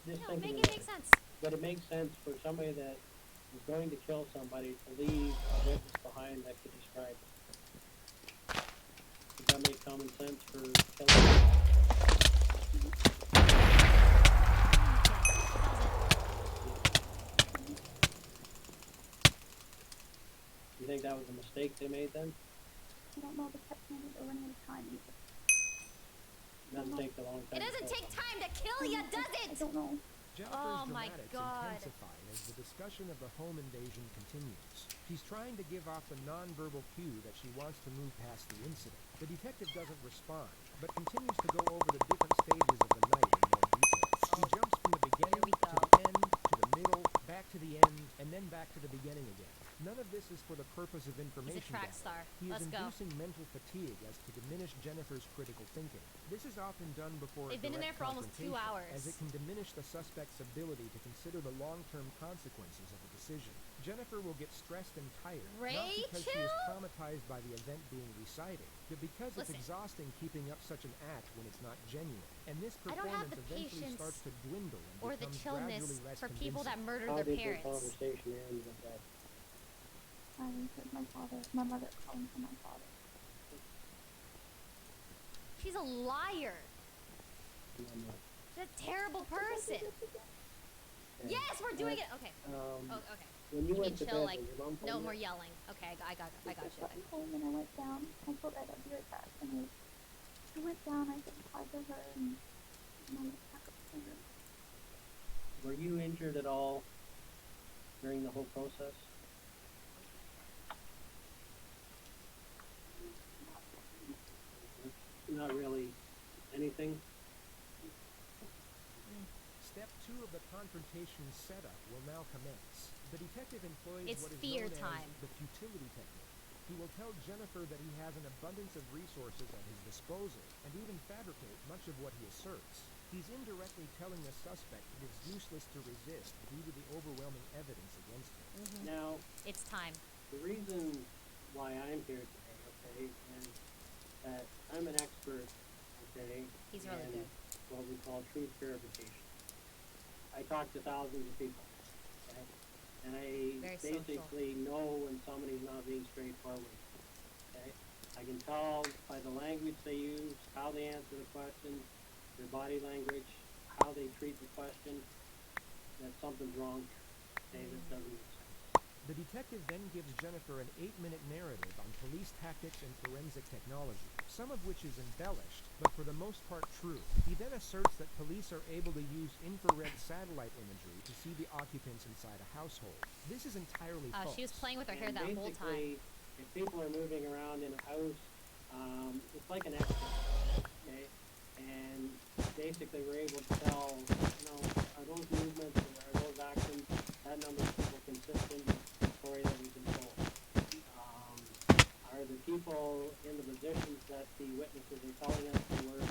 just No, think make of it make sense. But it makes sense for somebody that is going to kill somebody to leave a witness behind that could describe it. Does that make common sense for killing? You think that was a mistake they made then? I don't know, the text messages are running out of time. It doesn't take a long time. It doesn't take time to kill ya, does it? I don't know. Jennifer's Oh my dramatics God. intensify as the discussion of the home invasion continues. She's trying to give off the nonverbal cue that she wants to move past the incident. The detective doesn't respond, but continues to go over the different stages of the night in more detail. He jumps from the beginning to the end, to the middle, back to the end, and then back to the beginning again. None of this is for the purpose of information track gathering. star. He is Let's go. inducing mental fatigue as to diminish Jennifer's critical thinking. This is often done before They've a been in direct there for almost 2 confrontation, hours. as it can diminish the suspect's ability to consider the long-term consequences of a decision. Jennifer will get stressed and tired, not because she is Rachel? traumatized by the event being recited, but because it's Listen. exhausting keeping up such an act when it's not genuine. And this I don't have performance the eventually patience starts to dwindle and or the becomes chillness gradually less for people that convincing. murdered How their did the parents. conversation end with that? I heard my mother calling for my father. She's a liar. She's a terrible person. Yes, we're doing it. Okay. Oh, okay. When you You went mean to chill, bed, like, was your mom no home more yet? yelling. Okay, I got you. I home and I went down. I told her I'd be right back. And I went down. I said hi to her and I went back upstairs. Were you injured at all during the whole process? Not really anything? Step 2 of the confrontation setup will now commence. The detective employs It's what is fear known time. as the futility technique. He will tell Jennifer that he has an abundance of resources at his disposal, and even fabricate much of what he asserts. He's indirectly telling the suspect it is useless to resist due to the overwhelming evidence against him. Now, It's time. the reason why I'm here today, okay, is that I'm an expert, okay, He's really in good. what we call truth verification. I talk to thousands of people, okay, and I Very social. basically know when somebody's not being straightforward, okay. I can tell by the language they use, how they answer the question, their body language, how they treat the question, that something's wrong here, okay, this doesn't make sense. The detective then gives Jennifer an 8-minute narrative on police tactics and forensic technology, some of which is embellished, but for the most part true. He then asserts that police are able to use infrared satellite imagery to see the occupants inside a household. This is entirely false. She was playing with her hair And that whole time. basically, if people are moving around in a house, it's like an X-ray, okay? And basically we're able to tell, are those movements and are those actions, that number of people consistent with the story that we control? Are the people in the positions that the witnesses are telling us they were,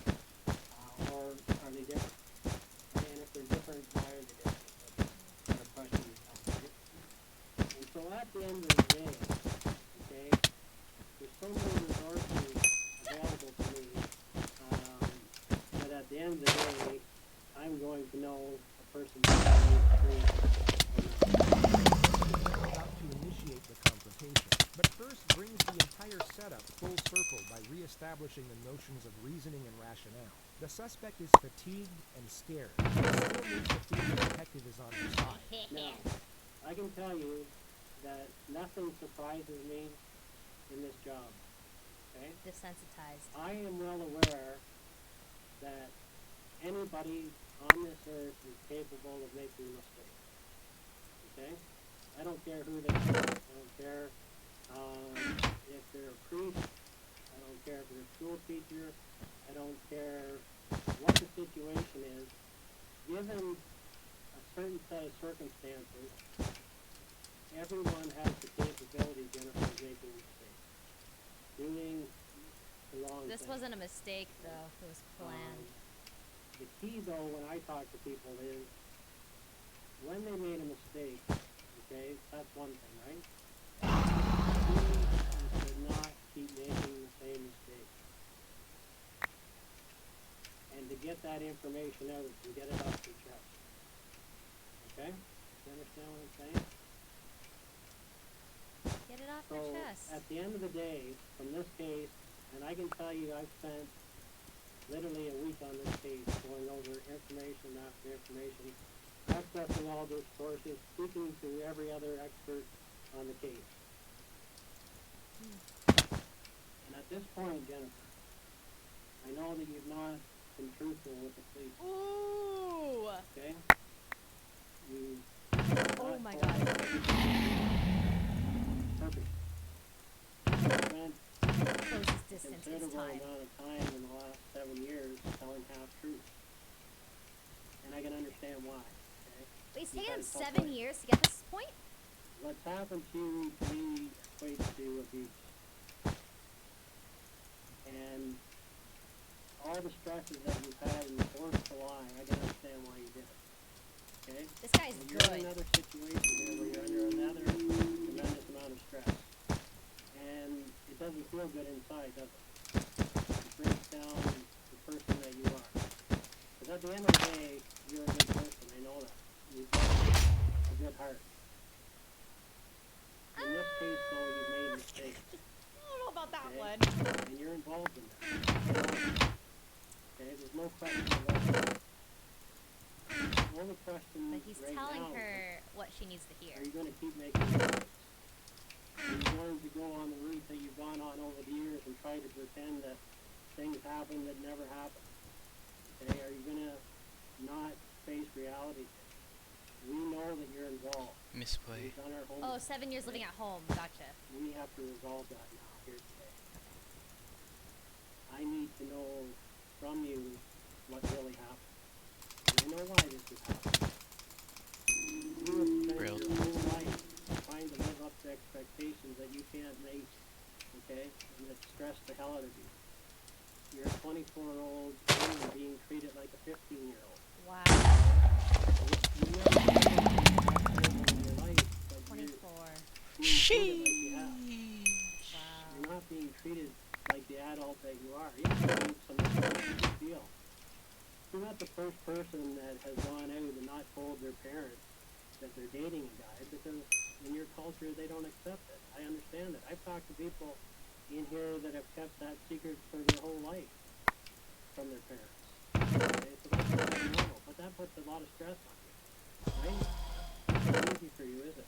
or are they different? And if they're different, why are they different? That's a question you have, right? And so at the end of the day, okay, there's so many resources available to me, that at the end of the day, I'm going to know a person's about to initiate the confrontation, but first brings the entire setup full circle by re-establishing the notions of reasoning and rationale. The suspect is fatigued and scared, but still needs to feel the detective is on her side. Now, I can tell you that nothing surprises me in this job, okay? Desensitized. I am well aware that anybody on this earth is capable of making a mistake, okay? I don't care who they are. I don't care if they're a priest. I don't care if they're a school teacher. I don't care what the situation is. Given a certain set of circumstances, everyone has the capability, Jennifer, of making mistakes. Doing the wrong This thing. wasn't a mistake, though. It was planned. The key, though, when I talk to people is when they made a mistake, okay, that's one thing, right? You should not keep making the same mistake. And to get that information out and get it off your chest. Okay? You understand what I'm saying? Get it off So, your chest. at the end of the day, from this case, and I can tell you I've spent literally a week on this case, going over information after information, accessing all those sources, speaking to every other expert on the case. And at this point, Jennifer, I know that you've not been truthful with the police. Ooh! Okay? You. Oh my god. Perfect. Spent Closest a distance is considerable time. amount of time in the last 7 years telling half truths. And I can understand why. Okay? Wait, it's You've taken had him a tough 7 life. years to get this point? What's happened to you, to me, equates to abuse. And all the stresses that you've had and the forced to lie, I can understand why you did it. Okay? This guy's And you're good. in another situation here where you're under another tremendous amount of stress. And it doesn't feel good inside, does it? It breaks down the person that you are. Because at the end of the day, you're a good person, I know that. You've got a good heart. In this case, though, you've made mistakes. I don't know about that Okay? one. And you're involved in that. Okay, there's no question about that. The only question But he's right telling now her what she needs to hear. is, are you going to keep making mistakes? Are you going to go on the route that you've gone on over the years and try to pretend that things happen that never happened? Okay, are you going to not face reality? We know that you're involved. Misplay. We've done our Oh, homework. 7 years living at home. Gotcha. We have to resolve that now, here today. I need to know from you what really happened. And I know why this has happened. You have spent Grilled. your whole life trying to live up to expectations that you can't make, okay? And that stress the hell out of you. You're a 24-year-old woman being treated like a 15-year-old. Wow. You never had a accident in your life, but 24. you're being treated like you have. Wow. You're not being treated like the adult that you are. You have to make some mistakes to feel. You're not the first person that has gone out and not told their parents that they're dating a guy, because in your culture they don't accept it. I understand it. I've talked to people in here that have kept that secret for their whole life from their parents. Okay, so that's not normal, but that puts a lot of stress on you, right? It's not easy for you, is it?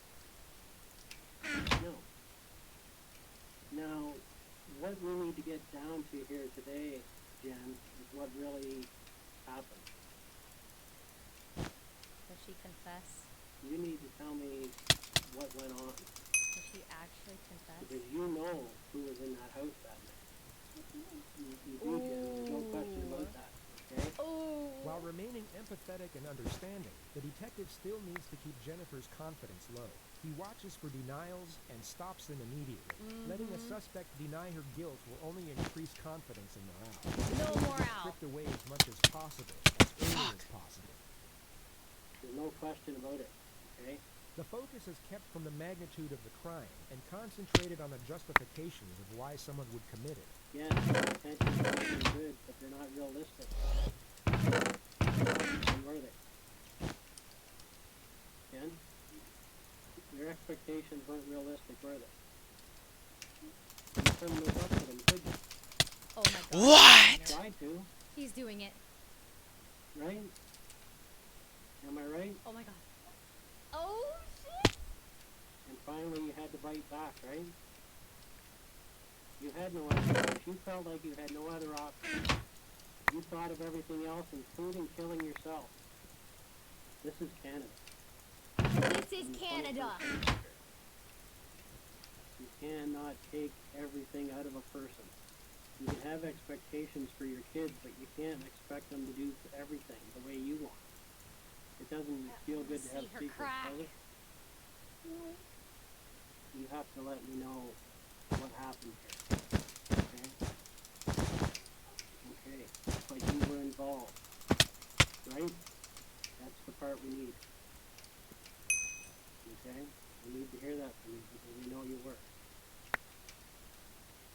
You need to tell me what went on. Did she actually confess? Because you know who was in that house that night. You do, Jen. There's no question about that. Okay? Oh. While remaining empathetic and understanding, the detective still needs to keep Jennifer's confidence low. He watches for denials and stops them immediately. Letting a suspect deny her guilt will only increase confidence and morale. No She needs to be morale. stripped away as much as possible, as early as possible. There's no question about it. Okay? The focus is kept from the magnitude of the crime and concentrated on the justifications of why someone would commit it. Yes, the intentions might be good, but they're not realistic. And were they? Jen? Your expectations weren't realistic, were they? You couldn't live up to them, could you? Oh my god. What? Tried to, He's doing it. right? Am I right? Oh my god. Oh shit. And finally you had to bite back, right? You had no other choice. You felt like you had no other option. You thought of everything else, including killing yourself. This is Canada. This is Canada. You cannot take everything out of a person. You can have expectations for your kids, but you can't expect them to do everything the way you want. It doesn't feel good to have See her secrets, crack. does it? You have to let me know what happened here. Okay? Okay. But you were involved. Right? That's the part we need. Okay? We need to hear that from you because we know you were.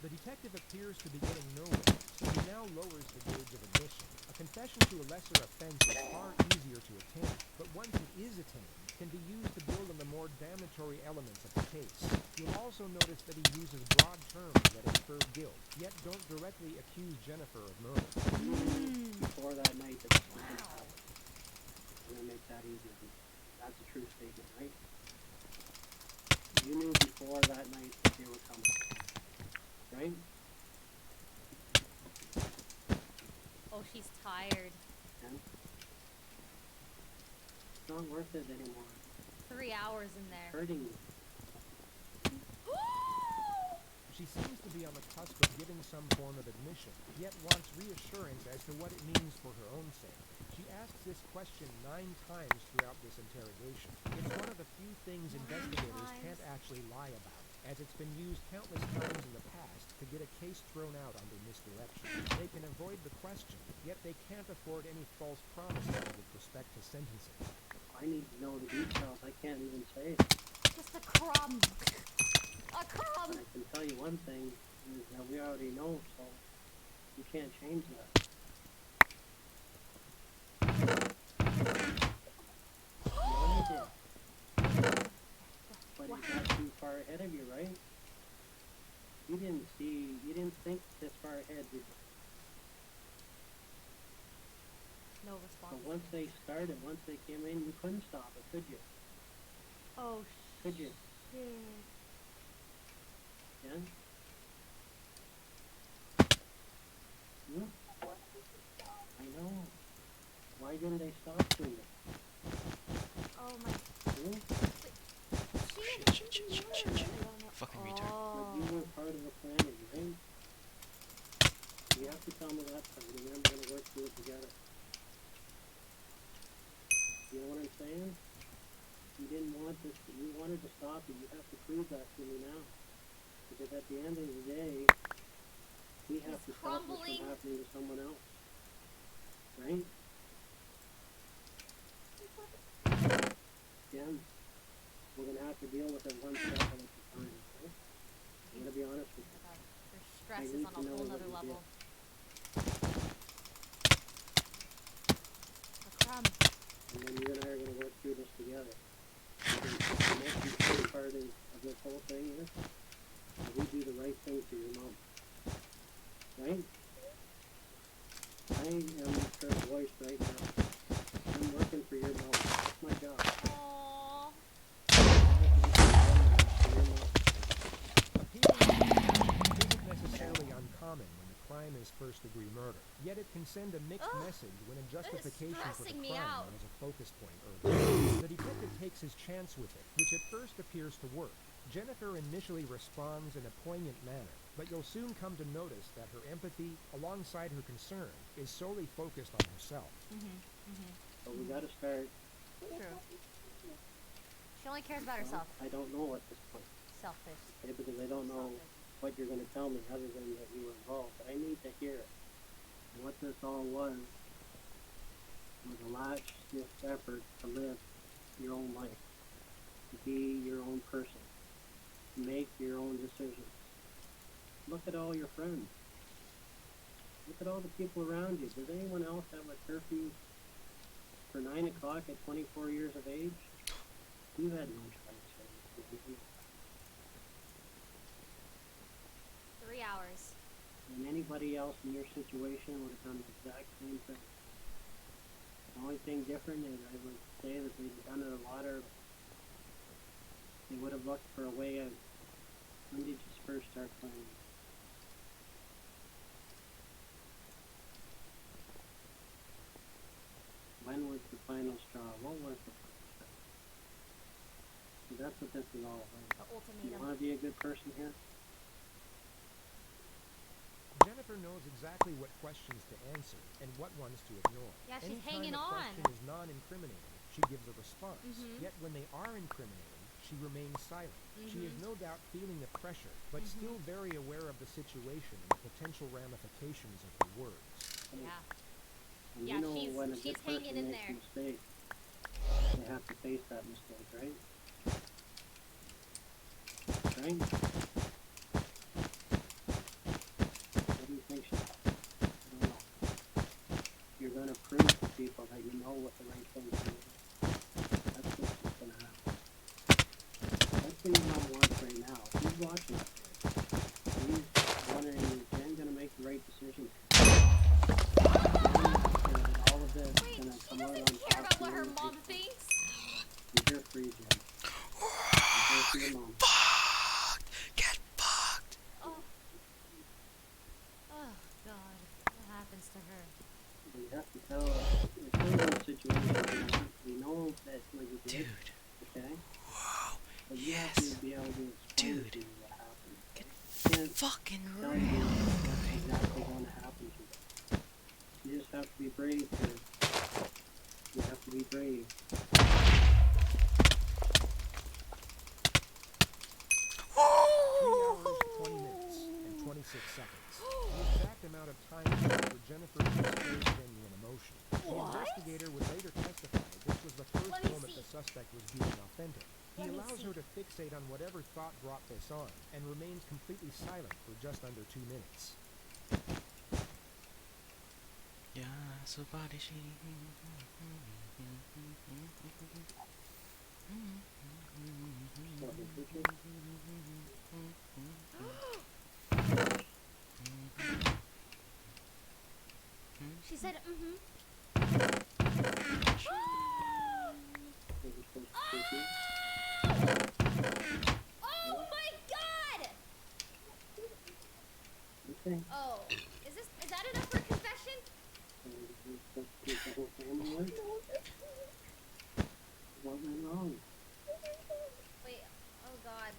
The detective appears to be getting nowhere, so he now lowers the gauge of admission. A confession to a lesser offense is far easier to attain, but once it is attained, can be used to build on the more damnatory elements of the case. You'll also notice that he uses broad terms that infer guilt, yet don't directly accuse Jennifer of murder. Before that night that this was going to happen. I'm going to make that easier. That's a true statement, right? You knew before that night that they were coming. Right? Oh, she's tired. And it's not worth it anymore. 3 hours in It's there. hurting you. She seems to be on the cusp of giving some form of admission, yet wants reassurance as to what it means for her own sake. She asks this question 9 times throughout this interrogation. It's one of the few things investigators can't actually lie about, as it's been used countless times in the past to get a case thrown out under misdirection. They can avoid the question, yet they can't afford any false promises with respect to sentencing. I need to know the details. I can't even say it. Just a crumb. A crumb. But I can tell you one thing is that we already know, so you can't change that. You did. But he got too far ahead of you, right? You didn't think this far ahead, did you? No But response. once they started, once they came in, you couldn't stop it, could you? Oh Could you? shit. Yeah? Hmm? I know. Why didn't they stop doing it? Oh my. Hmm? Shit. Fucking retard. But you were part of the planning, right? You have to tell me that part, and then we're gonna work through it together. You know what I'm saying? You didn't want this, you wanted to stop it, you have to prove that to me now. Because at the end of the day, we have to stop this crumbling. from happening to someone else. Right? Again, we're gonna have to deal with it one step at a time, right? I'm gonna be honest with you. Her stress is need on to a know whole what nother you level. A crumb. And then you and I are gonna work through this together. And the most important part of this whole thing is that we do the right thing for your mom. Right? I am her voice right now. I'm working for your mom. That's my job. Aww. Appealing to compassion isn't necessarily uncommon when the crime as first-degree murder. Yet it can send a mixed message when a justification for the stressing me crime out. was a focus point earlier. The detective takes his chance with it, which at first appears to work. Jennifer initially responds in a poignant manner, but you'll soon come to notice that her empathy, alongside her concern, is solely focused on herself. So we gotta start. True. She only cares about herself. I don't know at this point. Selfish. Okay, because I don't know what you're gonna tell me other than that you were involved. But I need to hear it. And what this all was a last-ditch effort to live your own life, to be your own person, to make your own decisions. Look at all your friends. Look at all the people around you. Does anyone else have a curfew for 9 o'clock at 24 years of age? You had no choice. 3 hours. And anybody else in your situation would have done the exact same thing. The only thing different is I would say that they've done it a lot earlier. They would have looked for a way out. When did you first start playing? When was the final straw? What was the final straw? So that's what this is all about. The ultimatum. You want to be a good person here? Jennifer knows exactly what questions to answer and what ones to ignore. Yeah, she's Anytime hanging a on. question is non-incriminating, she gives a response. Yet when they are incriminating, she remains silent. She is no doubt feeling the pressure, but still very aware of the situation and the potential ramifications of her words. Yeah. And Yeah, you know she's- when a she's good person hanging in makes there. a mistake, they have to face that mistake, right? Right? What do you think she I don't know. You're gonna prove to people that you know what the right thing to do is. That's what's gonna happen. That's what your mom wants right now. He's watching it. He's wondering, is Jen gonna make the right decision? All of this is gonna come out on Doesn't care top about what her really mom big. thinks. You're here free, Jen. You're here for your mom. Get fucked! Oh. Oh, God. What happens to her? You have to tell it's one of those situations we know that what you did, okay? But you have to be able to explain to you what happened. You can't fucking tell you what's exactly going to happen to you. You just have to be brave, kid. You have to be brave. 3 hours, 20 minutes, and 26 seconds. The exact amount of time for Jennifer to display genuine emotion. The investigator would later testify this was the first moment the suspect was being authentic. He allows her to fixate on whatever thought brought this on, and remains completely silent for just under 2 minutes. Yeah, so body she. She said, Oh my God! Okay. Oh, is that enough for a confession? What went wrong? Wait, oh God.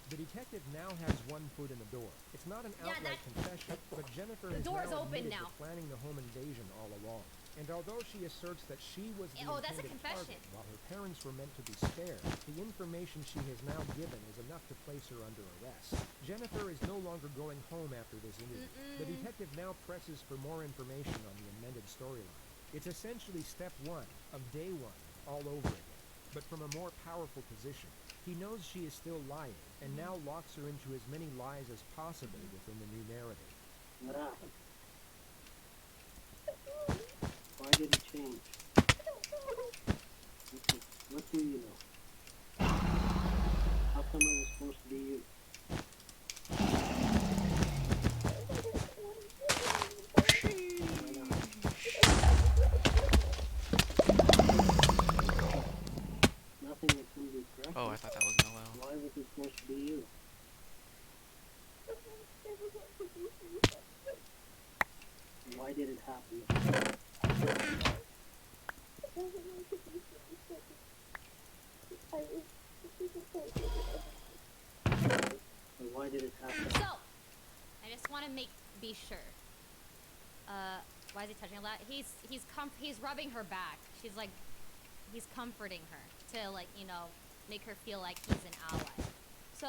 The detective now has one foot in the door. It's not an Yeah, outright confession, but Jennifer The has door's now open admitted now. to planning the home invasion all along. And although she asserts that she was the Oh, that's a intended confession. target, while her parents were meant to be spared, the information she has now given is enough to place her under arrest. Jennifer is no longer going home after this interview. The detective now presses for more information on the amended storyline. It's essentially step 1 of day 1 all over again, but from a more powerful position. He knows she is still lying, and now locks her into as many lies as possible within the new narrative. What happened? Why did it change? What do you know? How come it was supposed to be you? Nothing that can be corrected. Oh, I thought that was Noel. Why was it supposed to be you? Why did it happen this way? And why did it happen? So, I just want to be sure. Why is he touching her lap? He's rubbing her back. She's like, he's comforting her to, like, you know, make her feel like he's an ally. So,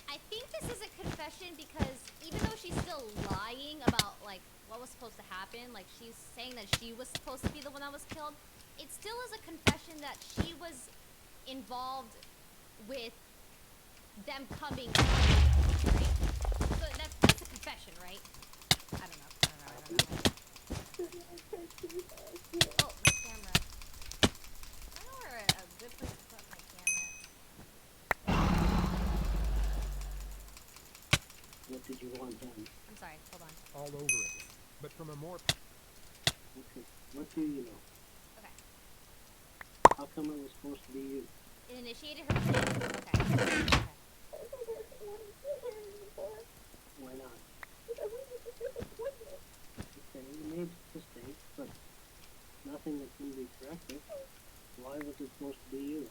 I think this is a confession because even though she's still lying about, like, what was supposed to happen, like, she's saying that she was supposed to be the one that was killed, it still is a confession that she was involved with them coming, right? So that's a confession, right? I don't know. Oh, my camera. I know where a good place to put my camera. What did you want done? I'm sorry, hold on. All over again, but from a more... Okay. What do you know? Okay. How come it was supposed to be you? It initiated her plan. Okay. Why not? Okay, you made mistakes, but nothing that can be corrected. Why was it supposed to be you?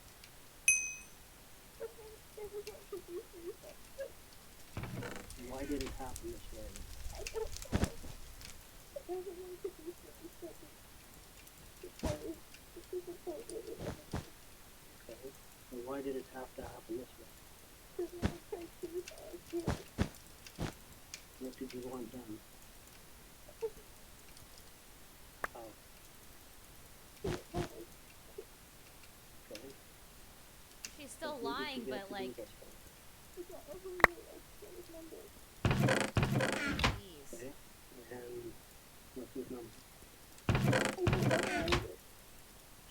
Why did it happen this way? Okay, so why did it have to happen this way? What did you want done? How? Okay. She's still What did you lying, get but to do like, this jeez. way? Okay, and what's his number?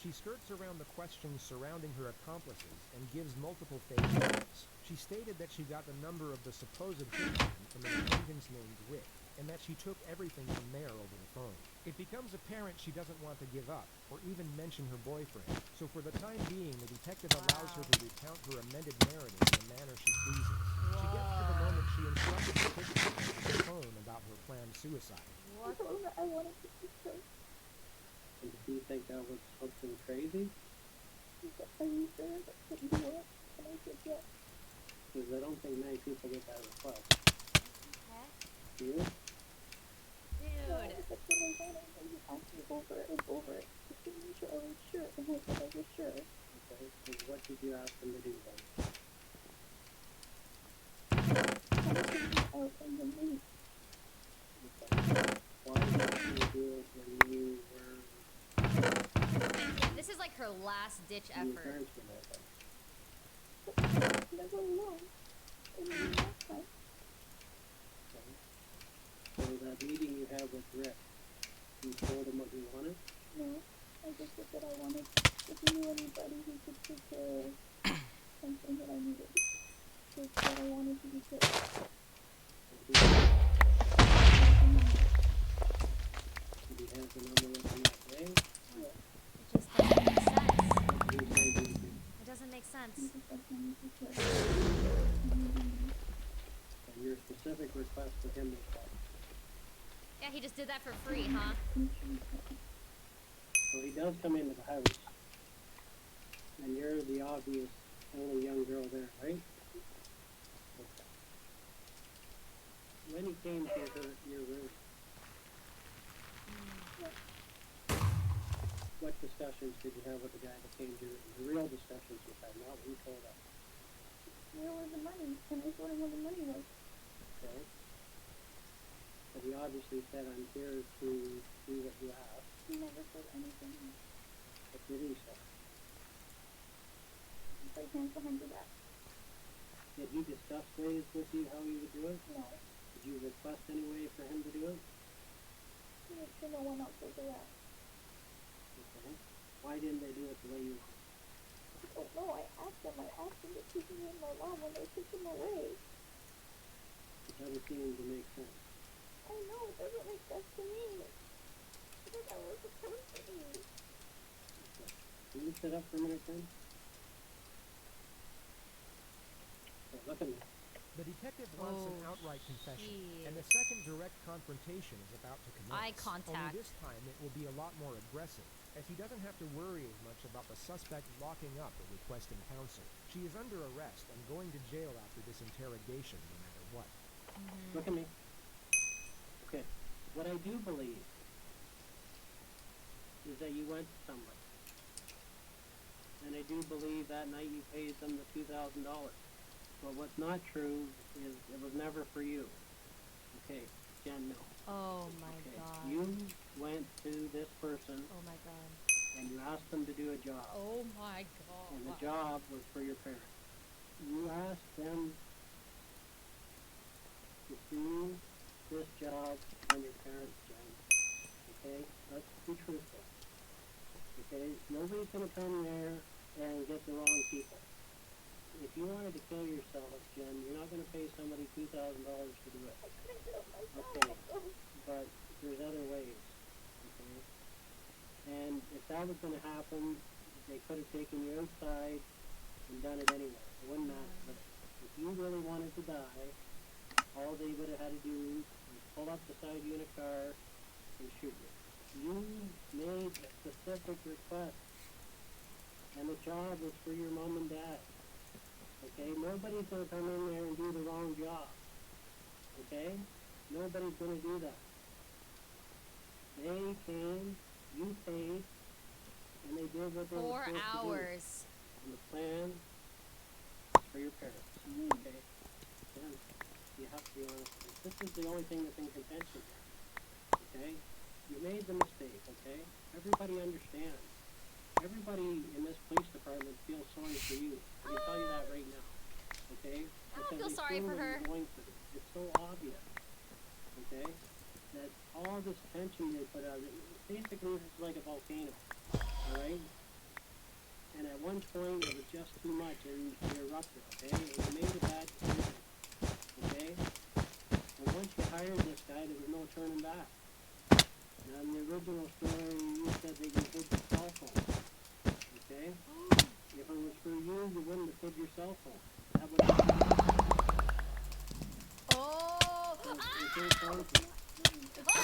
She skirts around the questions surrounding her accomplices and gives multiple fake names. She stated that she got the number of the supposed hitman from an acquaintance named Rick, and that she took everything from there over the phone. It becomes apparent she doesn't want to give up, or even mention her boyfriend, so for the time being, the detective allows her to recount her amended narrative in a manner she pleases. She gets to the moment she instructed the hitman on the phone about her planned suicide. I told her I wanted to be killed. And do you think that was something crazy? Are you sure that you do it? And I said yes. Because I don't think many people get that request. Okay. Do you? Dude. That's what I wanted. And he asked me over and over it. Just to make sure I was sure. And I said I was sure. Okay, so what did you ask them to do then? I was taking out and then leave. Okay. Why did you do it when you were... This is like her last ditch when your effort. parents were there then? Never alone. And then last time. Okay. So that meeting you had with Rick, you told him what you wanted? No. I just said that I wanted, if you knew anybody who could take care of something that I needed. Just that I wanted to be killed. Did you have the number with him that day? Yeah. It just doesn't make sense. What did he say to you? It doesn't make sense. He just asked me to be killed. And your specific request for him was what? Yeah, he just did that for free, huh? So he does come into the house, and you're the obvious only young girl there, right? Okay. When he came to your room, what discussions did you have with the guy that came to your room? The real discussions you had, not what you told us. Where was the money? And I told him where the money was. Okay? But he obviously said, I'm here to do what you asked. He never said anything. What did he say? He put hands behind your back. Did he discuss ways with you how he would do it? No. Did you request any way for him to do it? He went to no one else will do that. Okay. Why didn't they do it the way you wanted? I don't know. I asked them to keep me in my mom when they took him away. It doesn't seem to make sense. I know, it doesn't make sense to me. Because I was supposed to be. Okay. Can you sit up for a minute then? Okay, look at me. The detective wants an Oh, outright confession, shit. and the second direct confrontation is about to commence. Eye contact. Only this time it will be a lot more aggressive, as he doesn't have to worry as much about the suspect locking up or requesting counsel. She is under arrest and going to jail after this interrogation, no matter what. Look at me. Okay. What I do believe is that you went to somebody. And I do believe that night you paid them the $2,000. But what's not true is it was never for you. Okay, Jen, no. Oh my Okay, god. you went to this person Oh my god. and you asked them to do a job. Oh my god. And the job was for your parents. You asked them to do this job on your parents, Jen. Okay? Let's be truthful. Okay? Nobody's gonna come there and get the wrong people. If you wanted to kill yourself, Jen, you're not gonna pay somebody $2,000 to do it. Okay. But there's other ways. Okay? And if that was gonna happen, they could have taken you outside and done it anyway. It wouldn't matter. But if you really wanted to die, all they would have had to do was pull up beside you in a car and shoot you. You made a specific request, and the job was for your mom and dad. Okay? Nobody's going to come in there and do the wrong job. Okay? Nobody's going to do that. They came, you paid, and they did what they were 4 supposed hours. to do. And the plan is for your parents. Okay? Then you have to be honest with this. This is the only thing that's in contention here. Okay? You made the mistake, okay? Everybody understands. Everybody in this police department feels sorry for you. I can tell you that right now. Okay? I don't Because feel they sorry for what her. you're going through. It's so obvious. Okay? That all this tension they put out, basically it's like a volcano. Alright? And at one point it was just too much and you erupted, okay? And you made a bad decision. Okay? And once you hired this guy, there was no turning back. Now, in the original story, you said they can hid your cell phone. Okay? If it was for you, you wouldn't have hid your cell phone. That would have been Oh! okay, fine.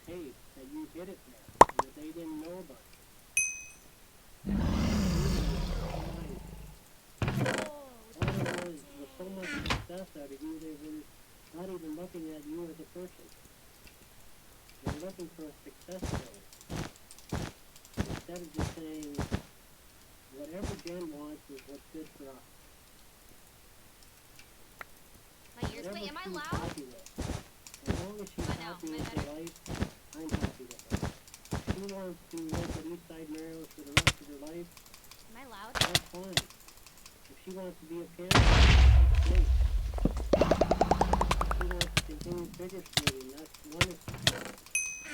Hey, that you hid it there, and that they didn't know about it. All it was so much success out of you, they were not even looking at you as a person. They were looking for a success story. Instead of just saying, whatever Jen wants is what's good for us. My ears. Whatever Wait, am I she's loud? happy with. As long as she's I know, happy am I with better? her life, I'm happy with her. She wants to work at Eastside Mario's for the rest of her life, Am I loud? that's fine. If she wants to be a pianist, that's great. If she wants to continue figure skating, that's wonderful.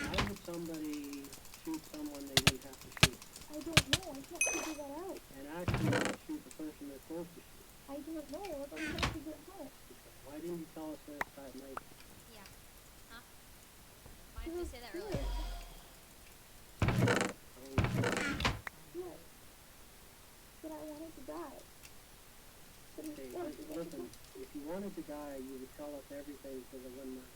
Why would somebody shoot someone they didn't have to shoot? I don't know. I can't figure that out. And actually not shoot the person they're supposed to shoot? I don't know. I'm trying to figure it out. Why didn't you tell us this that night? Yeah. Huh? Why did you say that earlier? Yes. But I wanted to die. But Okay, listen, if you wanted to die, you would tell us everything for the one night.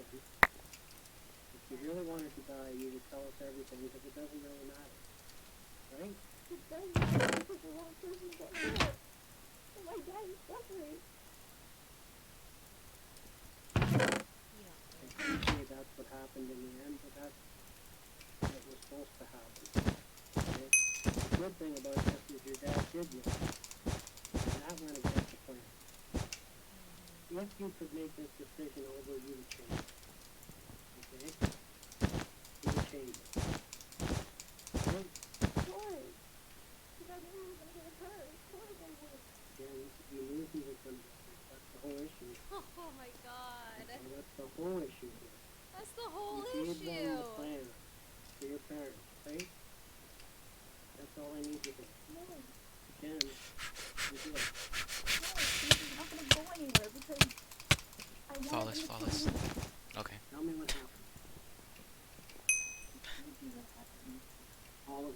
Okay? If you really wanted to die, you would tell us everything because it doesn't really matter. Right? it does matter because the wrong person got hurt. And my dad is suffering. I appreciate that's what happened in the end, but that's what was supposed to happen. Okay? The good thing about this is your dad did live. And that went against the plan. If you could make this decision over, you would change it. Okay? You would change it. Right? Why? Because I knew he was going to get hurt. Of course I would. Again, you knew he was going to get hurt. That's the whole issue. Oh my god. And that's the whole issue here. That's the whole You gave them issue. the plan for your parents, right? That's all I need to do. No. Jen, you do it. No, this is not going to go anywhere because I want Flawless, him to flawless. kill me. Okay. Tell me what happened. What happened? All of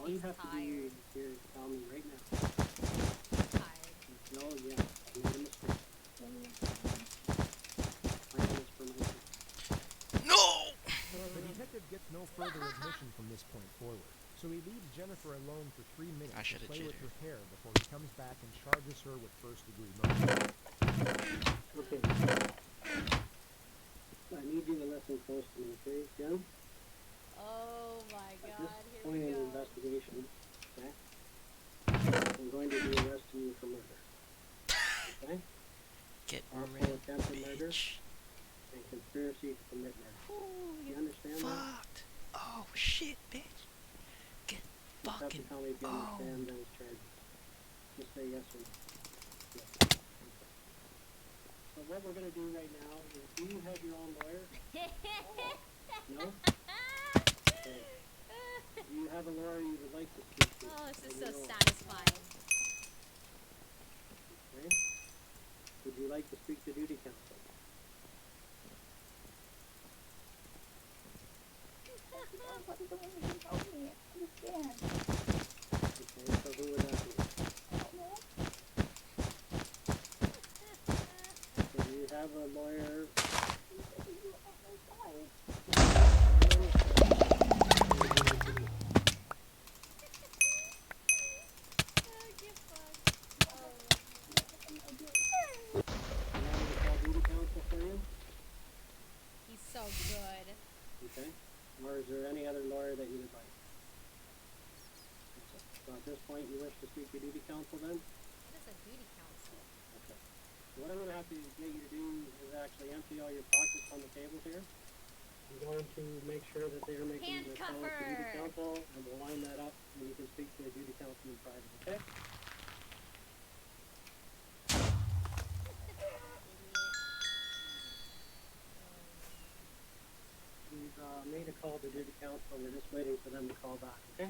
All you He's have to do tired. here is tell me right now. Tired. No, yeah, I made a mistake. I did this for my kids. No! The detective gets no further admission from this point forward, so he leaves Jennifer alone for 3 minutes I to should've play with cheated. her hair before he comes back and charges her with first-degree murder. Okay. I need you to listen close to me, okay, Jen? Oh my At god, this here point we in the go. investigation, okay, I'm going to be arresting you for murder. Okay? Get Artful real, attempted murder bitch. and conspiracy to commit murder. Ooh, You you understand that? Fucked. Oh, shit, bitch. Get You have to fucking. tell me if you Oh. understand those charges. Just say yes or no. Yes. Okay. So what we're gonna do right now is, do you have your own lawyer? No? Okay. Do you have a lawyer you would like to speak to? Oh, this is on so your own? satisfying. Okay. Would you like to speak to duty counsel? What is the one who can help me understand? Okay, so who would that be? I don't know. So do you have a lawyer? You said that you were on my side. Oh, get fucked. Oh. You want me to call duty counsel for you? He's so good. Okay. Or is there any other lawyer that you would like? So at this point, you wish to speak to duty counsel then? What is a duty council? Okay. So what I'm gonna have to get you to do is actually empty all your pockets on the table here. I'm going to make sure that they're making the call to duty Handcuffer! counsel, and we'll line that up, and you can speak to the duty counsel in private, okay? We've made a call to duty counsel, we're just waiting for them to call back, okay?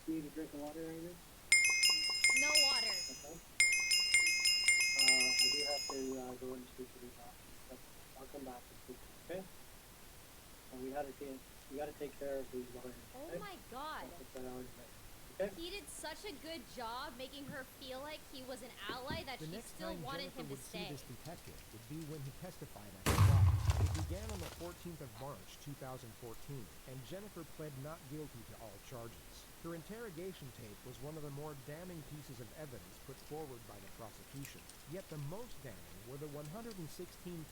Need a drink of water right now? No water. Okay. I do have to go and speak to these options, but I'll come back and speak, okay? So we gotta take care of these lawyers, Oh okay? my god. That's a priority right now, okay? He did such a good job making her feel like he was an ally that The she next still time wanted Jennifer him to would see stay. this detective would be when he testified at the trial. It began on the 14th of March, 2014, and Jennifer pled not guilty to all charges. Her interrogation tape was one of the more damning pieces of evidence put forward by the prosecution. Yet the most damning were the 116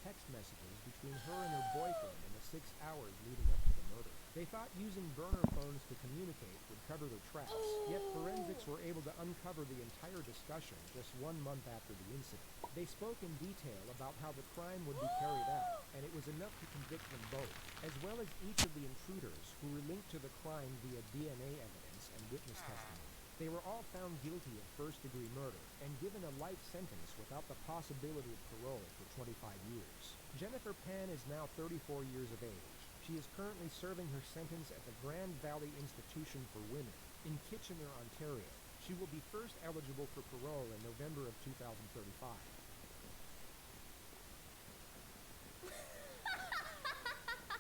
text messages between her and her boyfriend in the 6 hours leading up to the murder. They thought using burner phones to communicate would cover their tracks, yet forensics were able to uncover the entire discussion just 1 month after the incident. They spoke in detail about how the crime would be carried out, and it was enough to convict them both, as well as each of the intruders who were linked to the crime via DNA evidence and witness testimony. They were all found guilty of first-degree murder and given a life sentence without the possibility of parole for 25 years. Jennifer Pan is now 34 years of age. She is currently serving her sentence at the Grand Valley Institution for Women in Kitchener, Ontario. She will be first eligible for parole in November of 2035.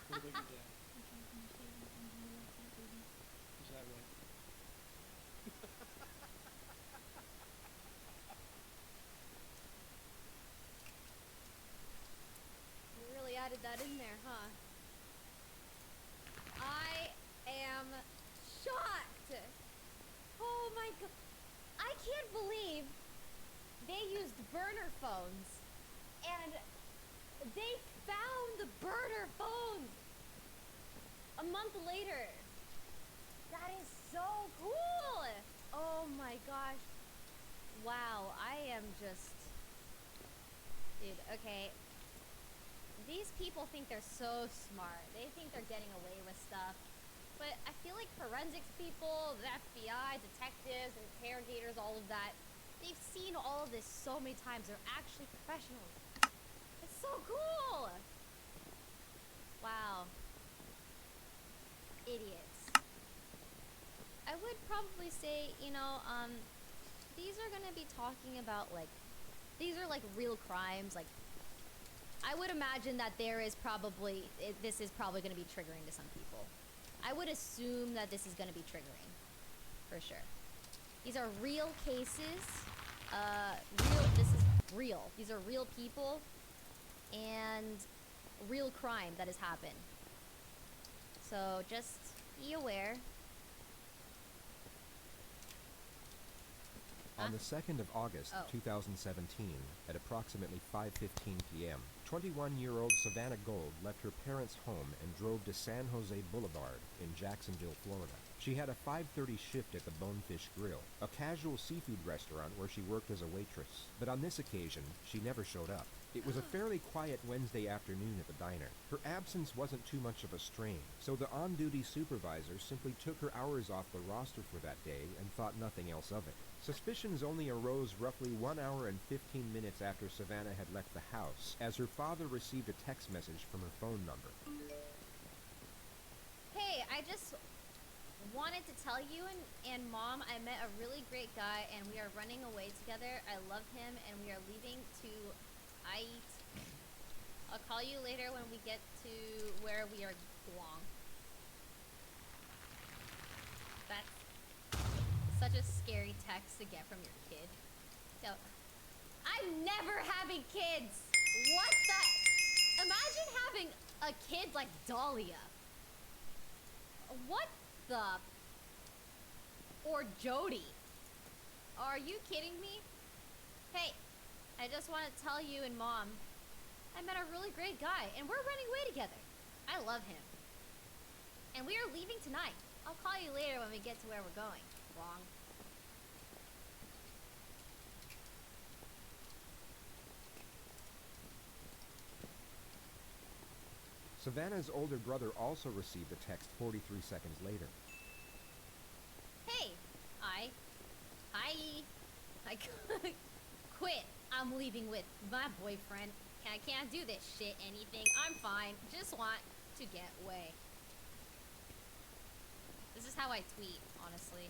What about your dad? Is that right? You really added that in there, huh? I am shocked. Oh my god. I can't believe they used burner phones and they found the burner phones a month later. That is so cool. Oh my gosh. Wow, I am just... Dude, okay. These people think they're so smart. They think they're getting away with stuff. But I feel like forensics people, the FBI, detectives, interrogators, all of that, they've seen all of this so many times. They're actually professionals. It's so cool! Wow. Idiots. I would probably say, you know, these are gonna be talking about, like, these are, like, real crimes, like, I would imagine that there is probably, this is probably going to be triggering to some people. I would assume that this is gonna be triggering, for sure. These are real cases. This is real. These are real people and real crime that has happened. So just be aware. On the 2nd of August, Oh. 2017, at approximately 5:15 p.m., 21-year-old Savannah Gold left her parents' home and drove to San Jose Boulevard in Jacksonville, Florida. She had a 5:30 shift at the Bonefish Grill, a casual seafood restaurant where she worked as a waitress. But on this occasion, she never showed up. It was a fairly quiet Wednesday afternoon at the diner. Her absence wasn't too much of a strain, so the on-duty supervisor simply took her hours off the roster for that day and thought nothing else of it. Suspicions only arose roughly 1 hour and 15 minutes after Savannah had left the house, as her father received a text message from her phone number. Hey, I just wanted to tell you and Mom, I met a really great guy and we are running away together. I love him and we are leaving to Ait. I'll call you later when we get to where we are belong. That's such a scary text to get from your kid. So, I'm never having kids! What the? Imagine having a kid like Dahlia. What the? Or Jody. Are you kidding me? Hey, I just want to tell you and Mom, I met a really great guy and we're running away together. I love him. And we are leaving tonight. I'll call you later when we get to where we're going. Wrong. Savannah's older brother also received a text 43 seconds later. Hey, I quit. I'm leaving with my boyfriend. I can't do this shit anything. I'm fine. Just want to get away. This is how I tweet, honestly.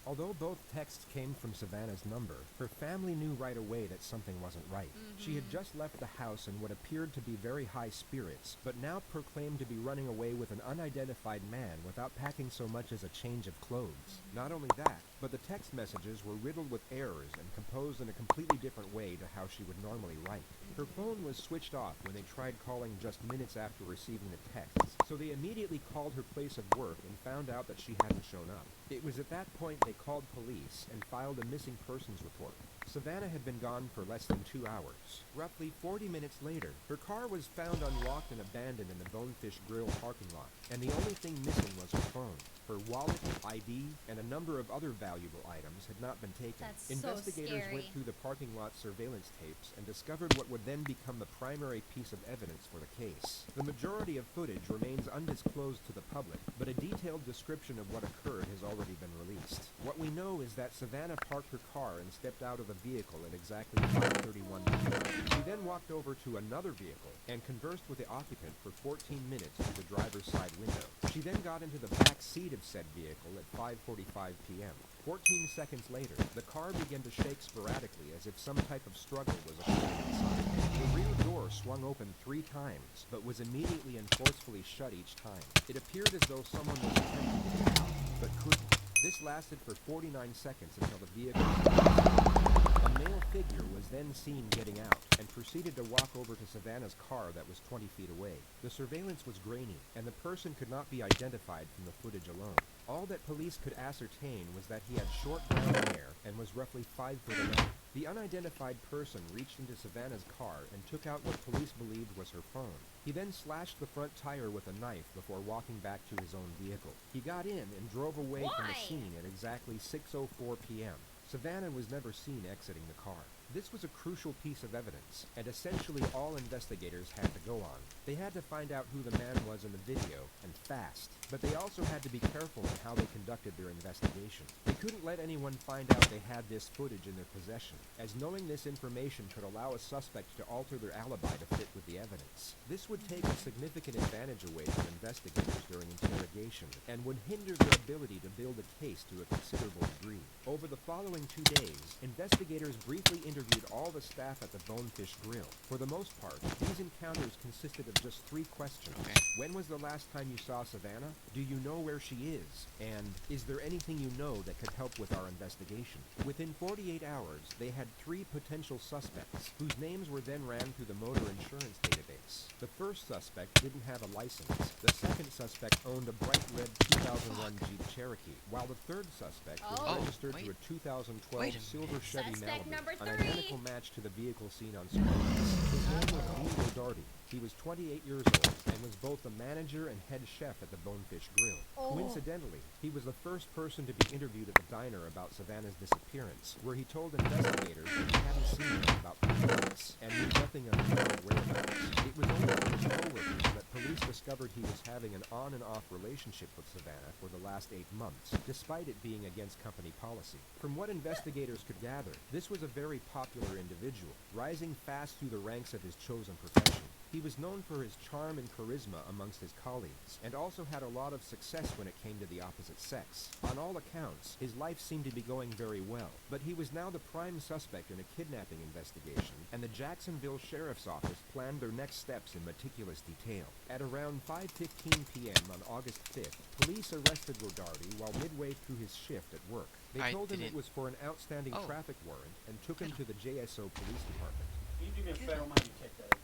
Although both texts came from Savannah's number, her family knew right away that something wasn't right. She had just left the house in what appeared to be very high spirits, but now proclaimed to be running away with an unidentified man without packing so much as a change of clothes. Not only that, but the text messages were riddled with errors and composed in a completely different way to how she would normally write. Her phone was switched off when they tried calling just minutes after receiving the texts, so they immediately called her place of work and found out that she hadn't shown up. It was at that point they called police and filed a missing persons report. Savannah had been gone for less than 2 hours. Roughly 40 minutes later, her car was found unlocked and abandoned in the Bonefish Grill parking lot, and the only thing missing was her phone. Her wallet, ID, and a number of other valuable items had not been taken. That's so Investigators scary. went through the parking lot surveillance tapes and discovered what would then become the primary piece of evidence for the case. The majority of footage remains undisclosed to the public, but a detailed description of what occurred has already been released. What we know is that Savannah parked her car and stepped out of the vehicle at exactly 5:31 p.m. She then walked over to another vehicle and conversed with the occupant for 14 minutes through the driver's side window. She then got into the back seat of said vehicle at 5:45 p.m. 14 seconds later, the car began to shake sporadically as if some type of struggle was occurring inside. The rear door swung open 3 times, but was immediately and forcefully shut each time. It appeared as though someone was attempting to get out, but couldn't. This lasted for 49 seconds until the vehicle stopped. A male figure was then seen getting out and proceeded to walk over to Savannah's car that was 20 feet away. The surveillance was grainy, and the person could not be identified from the footage alone. All that police could ascertain was that he had short brown hair and was roughly 5'11". The unidentified person reached into Savannah's car and took out what police believed was her phone. He then slashed the front tire with a knife before walking back to his own vehicle. He got in and drove away from the scene at exactly 6:04 p.m. Savannah was never seen exiting the car. This was a crucial piece of evidence, and essentially all investigators had to go on. They had to find out who the man was in the video, and fast. But they also had to be careful in how they conducted their investigation. They couldn't let anyone find out they had this footage in their possession, as knowing this information could allow a suspect to alter their alibi to fit with the evidence. This would take a significant advantage away from investigators during interrogation and would hinder their ability to build a case to a considerable degree. Over the following 2 days, investigators briefly interviewed all the staff at the Bonefish Grill. For the most part, these encounters consisted of just 3 questions. When was the last time you saw Savannah? Do you know where she is? And is there anything you know that could help with our investigation? Within 48 hours, they had 3 potential suspects, whose names were then ran through the motor insurance database. The first suspect didn't have a license. The second suspect owned a bright red 2001 Jeep Cherokee, while the third suspect was registered to a 2012 silver Chevy Suspect Malibu, number an 3. identical match to the vehicle seen on screen. His name was Lee O'Darty. He was 28 years old and was both the manager and head chef at the Bonefish Grill. Coincidentally, he was the first person to be interviewed at the diner about Savannah's disappearance, where he told investigators that he hadn't seen her in about 3 months and knew nothing of her current whereabouts. It was only from his coworkers that police discovered he was having an on and off relationship with Savannah for the last 8 months, despite it being against company policy. From what investigators could gather, this was a very popular individual, rising fast through the ranks of his chosen profession. He was known for his charm and charisma amongst his colleagues, and also had a lot of success when it came to the opposite sex. On all accounts, his life seemed to be going very well, but he was now the prime suspect in a kidnapping investigation, and the Jacksonville Sheriff's Office planned their next steps in meticulous detail. At around 5:15 p.m. on August 5th, police arrested Rodarty while midway through his shift at work. They told him it was for an outstanding traffic warrant and took him to the JSO Police Department. Can you do me a favor, mind you check that out?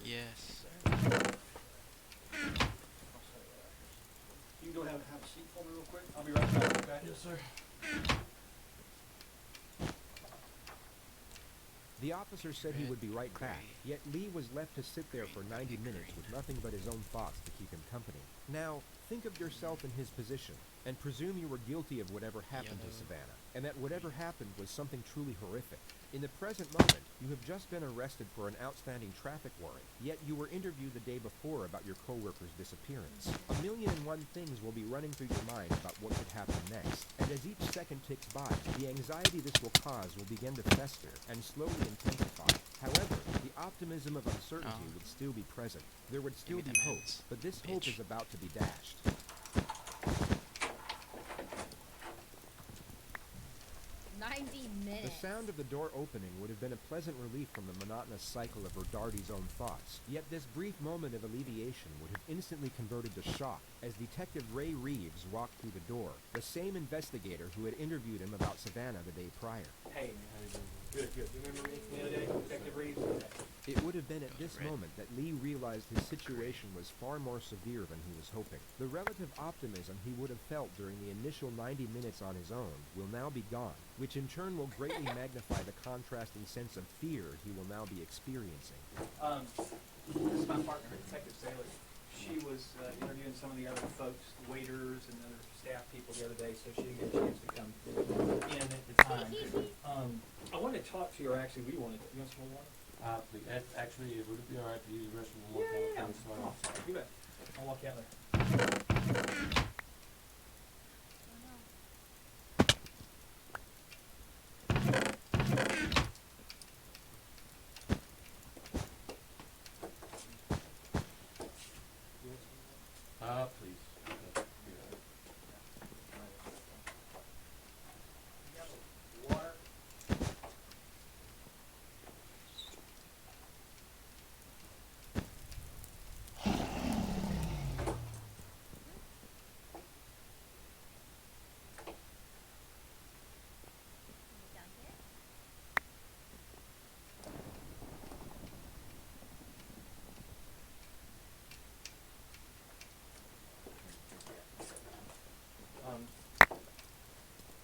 Yes. You can go have a seat for me real quick. I'll be right back, okay? Yes, sir. The officer said he would be right back, yet Lee was left to sit there for 90 minutes with nothing but his own thoughts to keep him company. Now, think of yourself in his position, and presume you were guilty of whatever happened to Savannah, and that whatever happened was something truly horrific. In the present moment, you have just been arrested for an outstanding traffic warrant, yet you were interviewed the day before about your coworker's disappearance. 1,000,001 things will be running through your mind about what could happen next, and as each second ticks by, the anxiety this will cause will begin to fester and slowly intensify. However, the optimism of uncertainty would still be present. There would still be hope, but this hope is about to be dashed. 90 minutes. The sound of the door opening would have been a pleasant relief from the monotonous cycle of Rodarty's own thoughts. Yet this brief moment of alleviation would have instantly converted to shock as Detective Ray Reeves walked through the door, the same investigator who had interviewed him about Savannah the day prior. Hey, man, how you doing? Good, good. You remember me the other day, Detective Reeves? It would have been at this moment that Lee realized his situation was far more severe than he was hoping. The relative optimism he would have felt during the initial 90 minutes on his own will now be gone, which in turn will greatly magnify the contrasting sense of fear he will now be experiencing. This is my partner, Detective Saylor. She was interviewing some of the other folks, the waiters and other staff people the other day, so she didn't get a chance to come in at the time. I wanted to talk to you, or actually, you want some more water? Actually, would it be alright to use the restroom one more time? Come on, you bet. I'll walk you out there. Please. Water.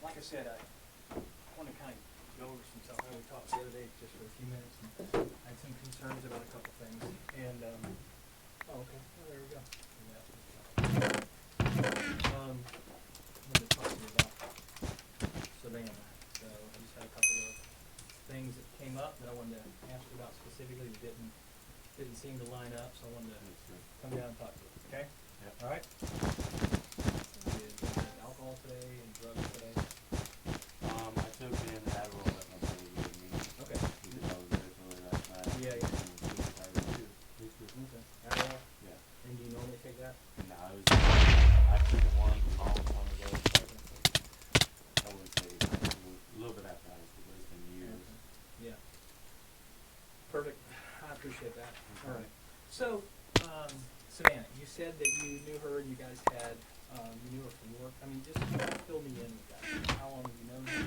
Like I said, I want to kind of go over some stuff. We talked the other day just for a few minutes, and I had some concerns about a couple things. And oh, okay, well, there we go. I wanted to talk to you about Savannah. So I just had a couple of things that came up that I wanted to ask you about specifically that didn't seem to line up. So I wanted to come down and talk to you. Okay? Yep. All right. Did you take alcohol today and drugs today? I took in Adderall that my brother gave me. Okay. Because I was there till late last night. Yeah, yeah. And I was too. Okay. Savannah, you said that you knew her and you guys had, you knew her from work. I mean, just fill me in with that. How long have you known her?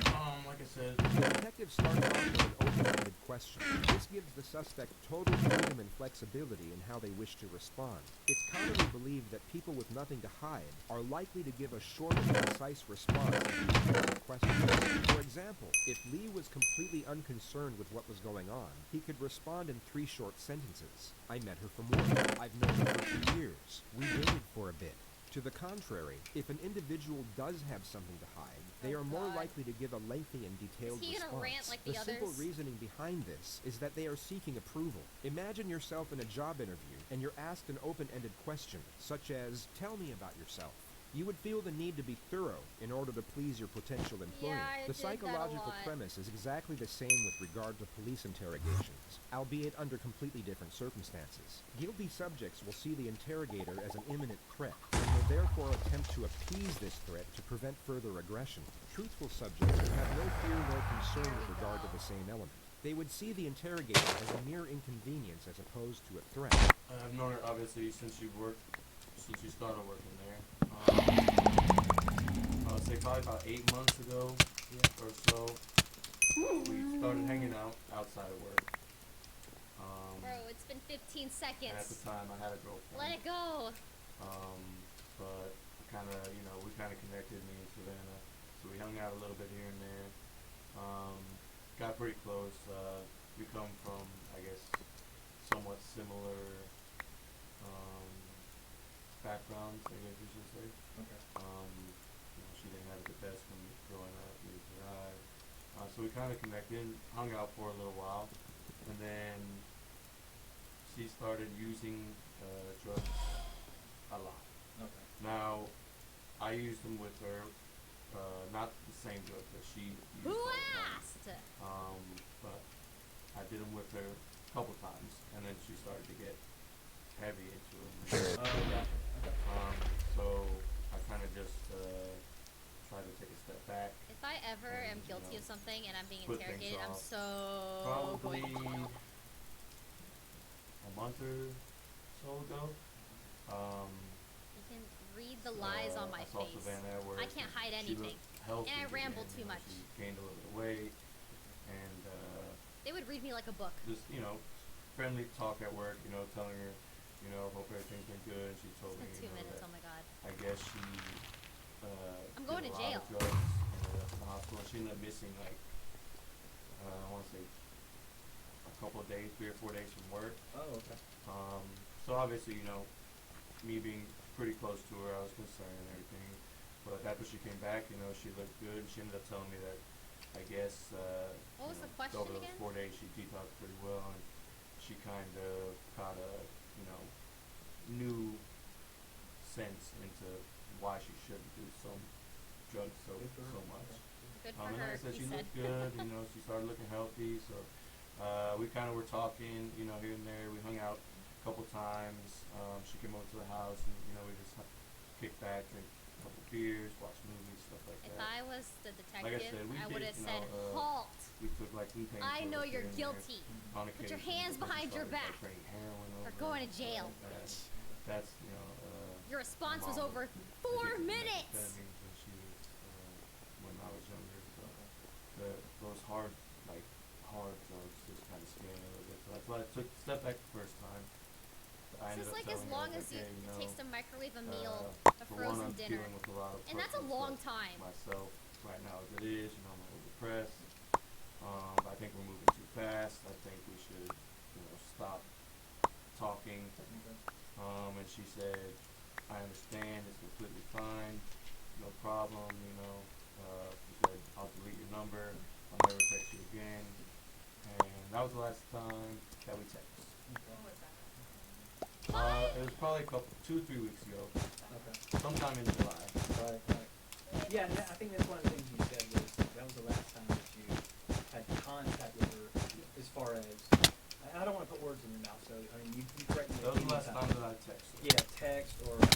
Like I said, The detective starts off with an open-ended question. This gives the suspect total freedom and flexibility in how they wish to respond. It's commonly believed that people with nothing to hide are likely to give a short and concise response to these questions. For example, if Lee was completely unconcerned with what was going on, he could respond in 3 short sentences. I met her from work. I've known her for 2 years. We dated for a bit. To the contrary, if an individual does have something to hide, they are more likely to give a lengthy and detailed Is he gonna response. rant like the simple others? reasoning behind this is that they are seeking approval. Imagine yourself in a job interview and you're asked an open-ended question, such as, "Tell me about yourself." You would feel the need to be thorough in order to please your potential employer. Yeah, I The did that a psychological lot. premise is exactly the same with regard to police interrogations, albeit under completely different circumstances. Guilty subjects will see the interrogator as an imminent threat, and will therefore attempt to appease this threat to prevent further aggression. Truthful subjects would have no fear nor concern with regard to the same element. They would see the interrogator as a mere inconvenience as opposed to a threat. I've known her obviously since she started working there. I would say probably about 8 months ago or so, we started hanging out outside of work. Bro, it's been 15 seconds. And at the time, I had a girlfriend. Let it go. But we kind of connected, me and Savannah. So we hung out a little bit here and there. Got pretty close. We come from, I guess, somewhat similar backgrounds, I guess you should say. Okay. She didn't have it the best when growing up, neither did I. So we kind of connected, hung out for a little while, and then she started using drugs a lot. Okay. Now, I used them with her, not the same drugs that she used. Who all the time. asked? But I did them with her a couple times, and then she started to get heavy into them. So I kind of just tried to take a step back. If I ever am and, guilty of something and I'm being put things interrogated, I'm off. so Probably going to jail. a month or so ago. You can read the lies on my I saw face. Savannah at work, I can't hide and she anything. looked healthy And I ramble again, too much. She gained a little bit of weight, and They would read me like a book. just friendly talk at work. Telling her, hope everything's been good. And she told It's me, been 2 minutes, that oh my god. I guess she I'm going did to a lot jail. of drugs in the hospital. She ended up missing like I want to say a couple of days, 3 or 4 days from work. Oh, okay. So obviously, me being pretty close to her, I was concerned and everything. But after she came back, she looked good. She ended up telling me that, I guess, What was the question over those again? 4 days, she detoxed pretty well, and she kind of caught a, new sense into why she shouldn't do drugs so much. Good for And her, like I said, he she said. looked good. She started looking healthy. So we kind of were talking, here and there. We hung out a couple times. She came over to the house, and we just kicked back, drink a couple beers, watch movies, stuff like If that. I was the Like I detective, said, we I would did, have said, you know, halt. We took like some I know painkillers you're here and there. guilty. On Put your occasion, hands we behind your started, back. like, bringing heroin Or over going to and jail. stuff like that. That's Your response was mom over was 4 addicted to minutes. methamphetamine when she was when I was younger. So those hard drugs just kind of scared me a little bit. So that's why I took a step back the first time. I ended It's just up like as telling her, long I as was you like, hey, taste a microwave a meal, a for frozen one, I'm dinner. dealing with a lot of And that's a personal long stuff time. myself right now as it is. I'm a little depressed. I think we're moving too fast. I think we should, stop talking. And she said, I understand. It's completely fine. No problem. She said, I'll delete your number. I'll never text you again. And that was the last time that we texted. It was probably 2-3 weeks ago. Okay. Sometime in July. Right. Yeah, and I think that's one of the things you said was that was the last time that you had contact with her as far as, I don't want to put words in your mouth, so, I mean, you correct me. That was the last time that I texted. Yeah, text or a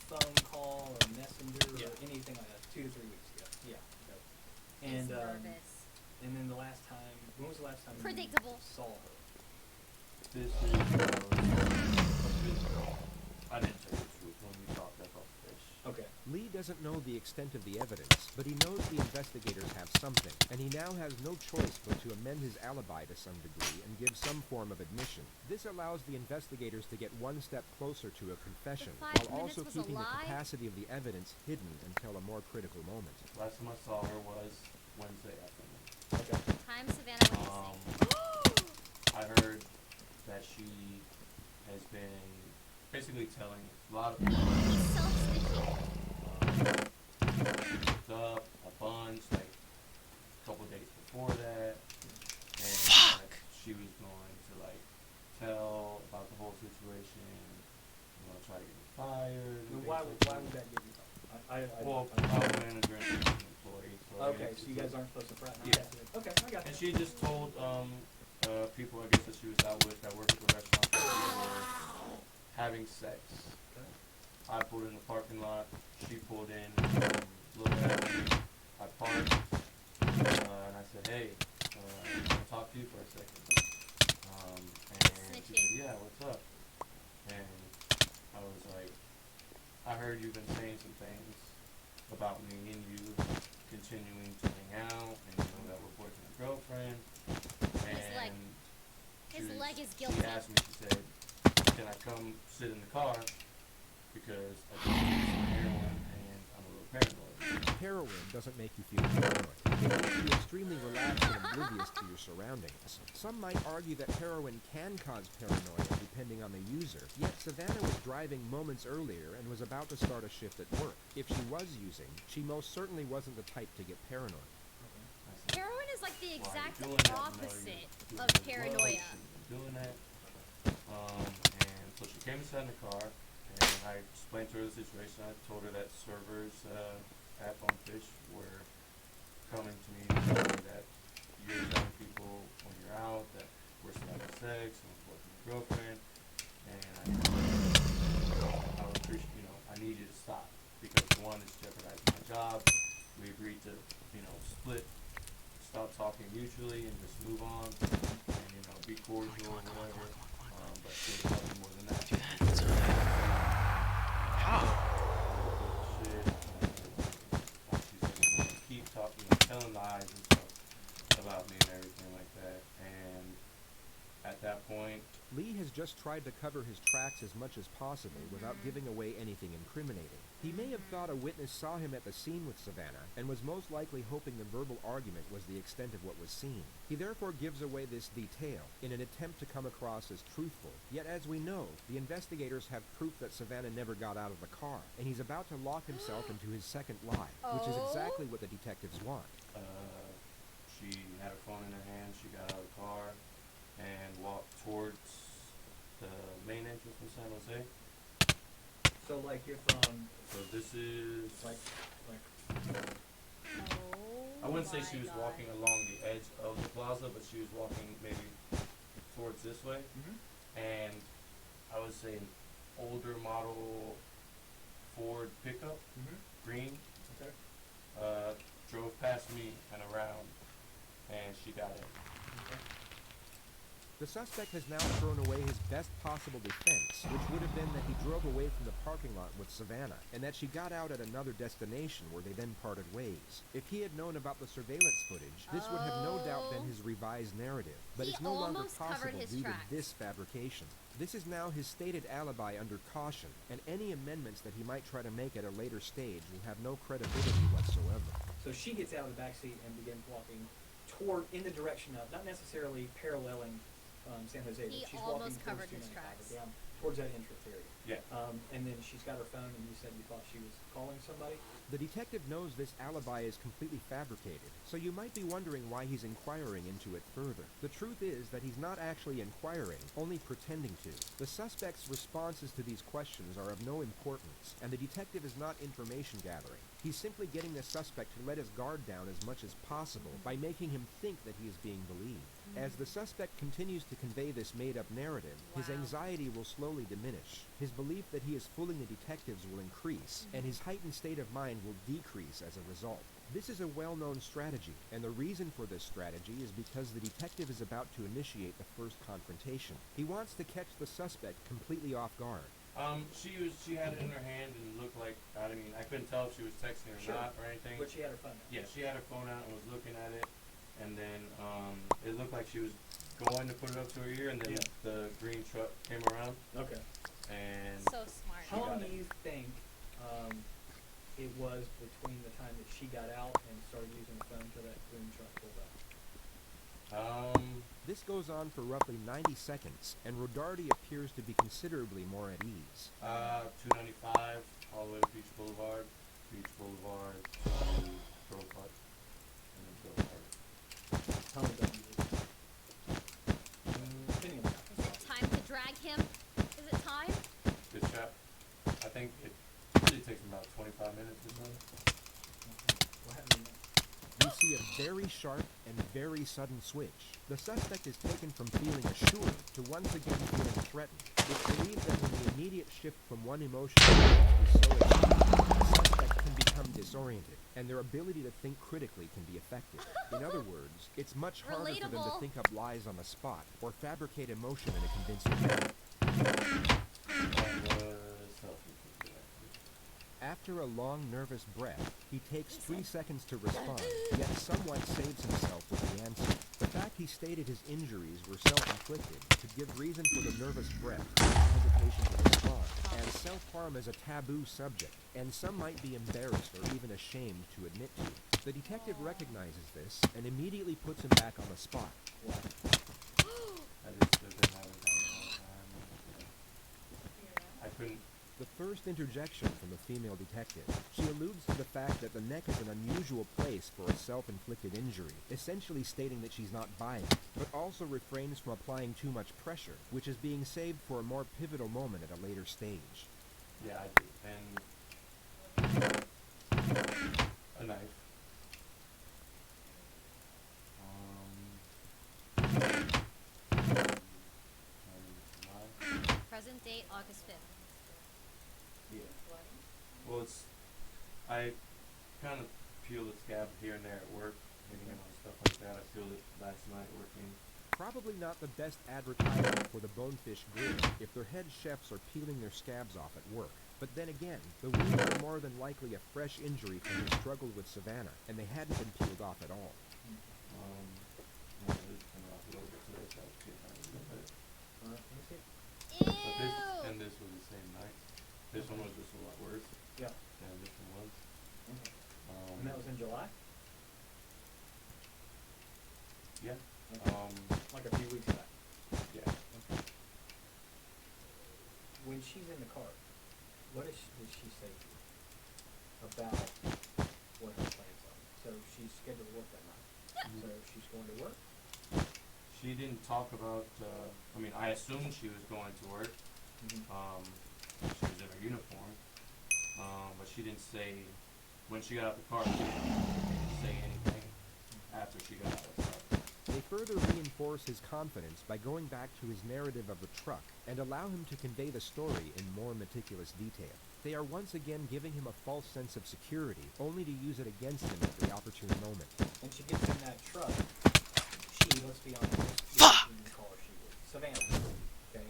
phone call or messenger or anything like that, 2 to 3 weeks ago. Yeah. And, nervous. and then the last time, when was the last time Predictable. you saw her? This is doesn't know the extent of the evidence, but he knows the investigators have something, and he now has no choice but to amend his alibi to some degree and give some form of admission. This allows the investigators to get one step closer to a confession, The 5 while also minutes was a keeping the lie? capacity of the evidence hidden until a more critical moment. Last time I saw her was Wednesday afternoon. Time, Savannah, what do you say? I heard that she has been basically telling a lot of people. He's self-snitching. Picked up a bunch, like a couple days before that, and that she was going to like tell about the whole situation, try to get me fired. Well, why would that get you fired? Well, I'm a manager and she's an employee. So Okay, so you guys aren't supposed to fraternize. Yeah. Okay, I got you. And she just told people, I guess, that she was out with that work at the restaurant that we were having sex. Okay. I pulled in the parking lot. She pulled in, looked at me. I parked, and I said, "Hey, I want to talk to you for a second." And she said, "Yeah, what's up?" And I was like, "I heard you've been saying some things about me and you continuing to hang out, and you know that we're boyfriend and girlfriend." His leg is She guilty. asked me, she said, "Can I come sit in the car? Because I just need some heroin and I'm a little paranoid." Heroin doesn't make you feel paranoid. It makes you extremely relaxed and oblivious to your surroundings. Some might argue that heroin can cause paranoia depending on the user, yet Savannah was driving moments earlier and was about to start a shift at work. If she was using, she most certainly wasn't the type to get paranoid. Heroin is like the exact doing that? opposite You of doing paranoia. doing that. And so she came inside in the car, and I explained to her the situation. I told her that servers at Bonefish were coming to me and telling me that you're telling people when you're out that we're still having sex and we're boyfriend and girlfriend, and I would appreciate, I need you to stop because one, it's jeopardizing my job. We agreed to, split, stop talking mutually, and just move on, and be cordial or whatever. But there's nothing more than that. How? Shit. She's like, keep talking, telling lies and stuff about me and everything like that. And at that point, Lee has just tried to cover his tracks as much as possible without giving away anything incriminating. He may have thought a witness saw him at the scene with Savannah, and was most likely hoping the verbal argument was the extent of what was seen. He therefore gives away this detail, in an attempt to come across as truthful. Yet as we know, the investigators have proof that Savannah never got out of the car, and he's about to lock himself into his second lie, which is exactly what the detectives want. she had her phone in her hand, she got out of the car, and walked towards the main entrance from San Jose. So like you're from. So this is like. I wouldn't say she was walking along the edge of the plaza, but she was walking maybe towards this way. And I would say an older model Ford pickup, green. Okay. Drove past me and around, and she got in. The suspect has now thrown away his best possible defense, which would have been that he drove away from the parking lot with Savannah, and that she got out at another destination where they then parted ways. If he had known about the surveillance footage, this would have no doubt been his revised narrative, but He it's no longer almost covered possible his due tracks. to this fabrication. This is now his stated alibi under caution, and any amendments that he might try to make at a later stage will have no credibility whatsoever. So she gets out of the back seat and begins walking in the direction of, not necessarily paralleling San Jose, but He she's almost walking covered towards his 295, tracks. down towards that entrance area. Yeah. And then she's got her phone, and you said you thought she was calling somebody. The detective knows this alibi is completely fabricated, so you might be wondering why he's inquiring into it further. The truth is that he's not actually inquiring, only pretending to. The suspect's responses to these questions are of no importance, and the detective is not information gathering. He's simply getting the suspect to let his guard down as much as possible by making him think that he is being believed. As the suspect continues to convey this made-up narrative, his anxiety will slowly diminish. His belief that he is fooling the detectives will increase, and his heightened state of mind will decrease as a result. This is a well-known strategy, and the reason for this strategy is because the detective is about to initiate the first confrontation. He wants to catch the suspect completely off guard. She had it in her hand and it looked like, I mean, I couldn't tell if she was texting or Sure. not or anything. But she had her phone out. Yeah, she had her phone out and was looking at it, and then it looked like she was going to put it up to her ear, and then Yeah. the green truck came around. Okay. And So smart. How long got do it. you think it was between the time that she got out and started using the phone till that green truck pulled up? This goes on for roughly 90 seconds, and Rodarty appears to be considerably more at ease. 295 all the way to Beach Boulevard to Pearl Park, and then Pearl Park. How long ago you depending on Is it time to drag him? Is it time? Good shot. I think it usually takes about 25 minutes or so. what happened next? We see a very sharp and very sudden switch. The suspect is taken from feeling assured to once again feeling threatened. It's believed that when the immediate shift from one emotion to the next is so extreme, the suspect can become disoriented, and their ability to think critically can be affected. In other words, it's much harder for them to Relatable. think up lies on the spot or fabricate emotion in a convincing manner. That was self-inflicted, actually. After a long, nervous breath, he takes 3 seconds to respond, yet somewhat saves himself with the answer. The fact he stated his injuries were self-inflicted could give reason for the nervous breath and hesitation to respond, and self-harm is a taboo subject, and some might be embarrassed or even ashamed to admit to. The detective recognizes this and immediately puts him back on the spot. I just stood there and I was having a hard time. I couldn't. The first interjection from the female detective. She alludes to the fact that the neck is an unusual place for a self-inflicted injury, essentially stating that she's not buying it, but also refrains from applying too much pressure, which is being saved for a more pivotal moment at a later stage. Yeah, I did. And a knife. Present date, August 5th. Yeah. Well, I kind of peeled the scab here and there at work, and stuff like that. I peeled it last night working. Probably not the best advertisement for the Bonefish Grill if their head chefs are peeling their scabs off at work. But then again, the wounds are more than likely a fresh injury from his struggle with Savannah, and they hadn't been peeled off at all. No, it is coming off a little bit today, so I was getting out a little bit. Let me see. But this and this was the same night. This one was just a lot worse. Yeah. than this one was. Okay. And that was in July? Yeah. Okay. Like a few weeks back. Yeah. Okay. When she's in the car, what did she say to you about what her plans are? So she's scheduled to work that night. So she's going to work? She didn't talk about, I mean, I assumed she was going to work. Mhm. She was in her uniform. But she didn't say, when she got out the car, she didn't say anything after she got out of the car. They further reinforce his confidence by going back to his narrative of the truck and allow him to convey the story in more meticulous detail. They are once again giving him a false sense of security, only to use it against him at the opportune moment. When she gets in that truck, let's be honest, in the car she was. Savannah, okay?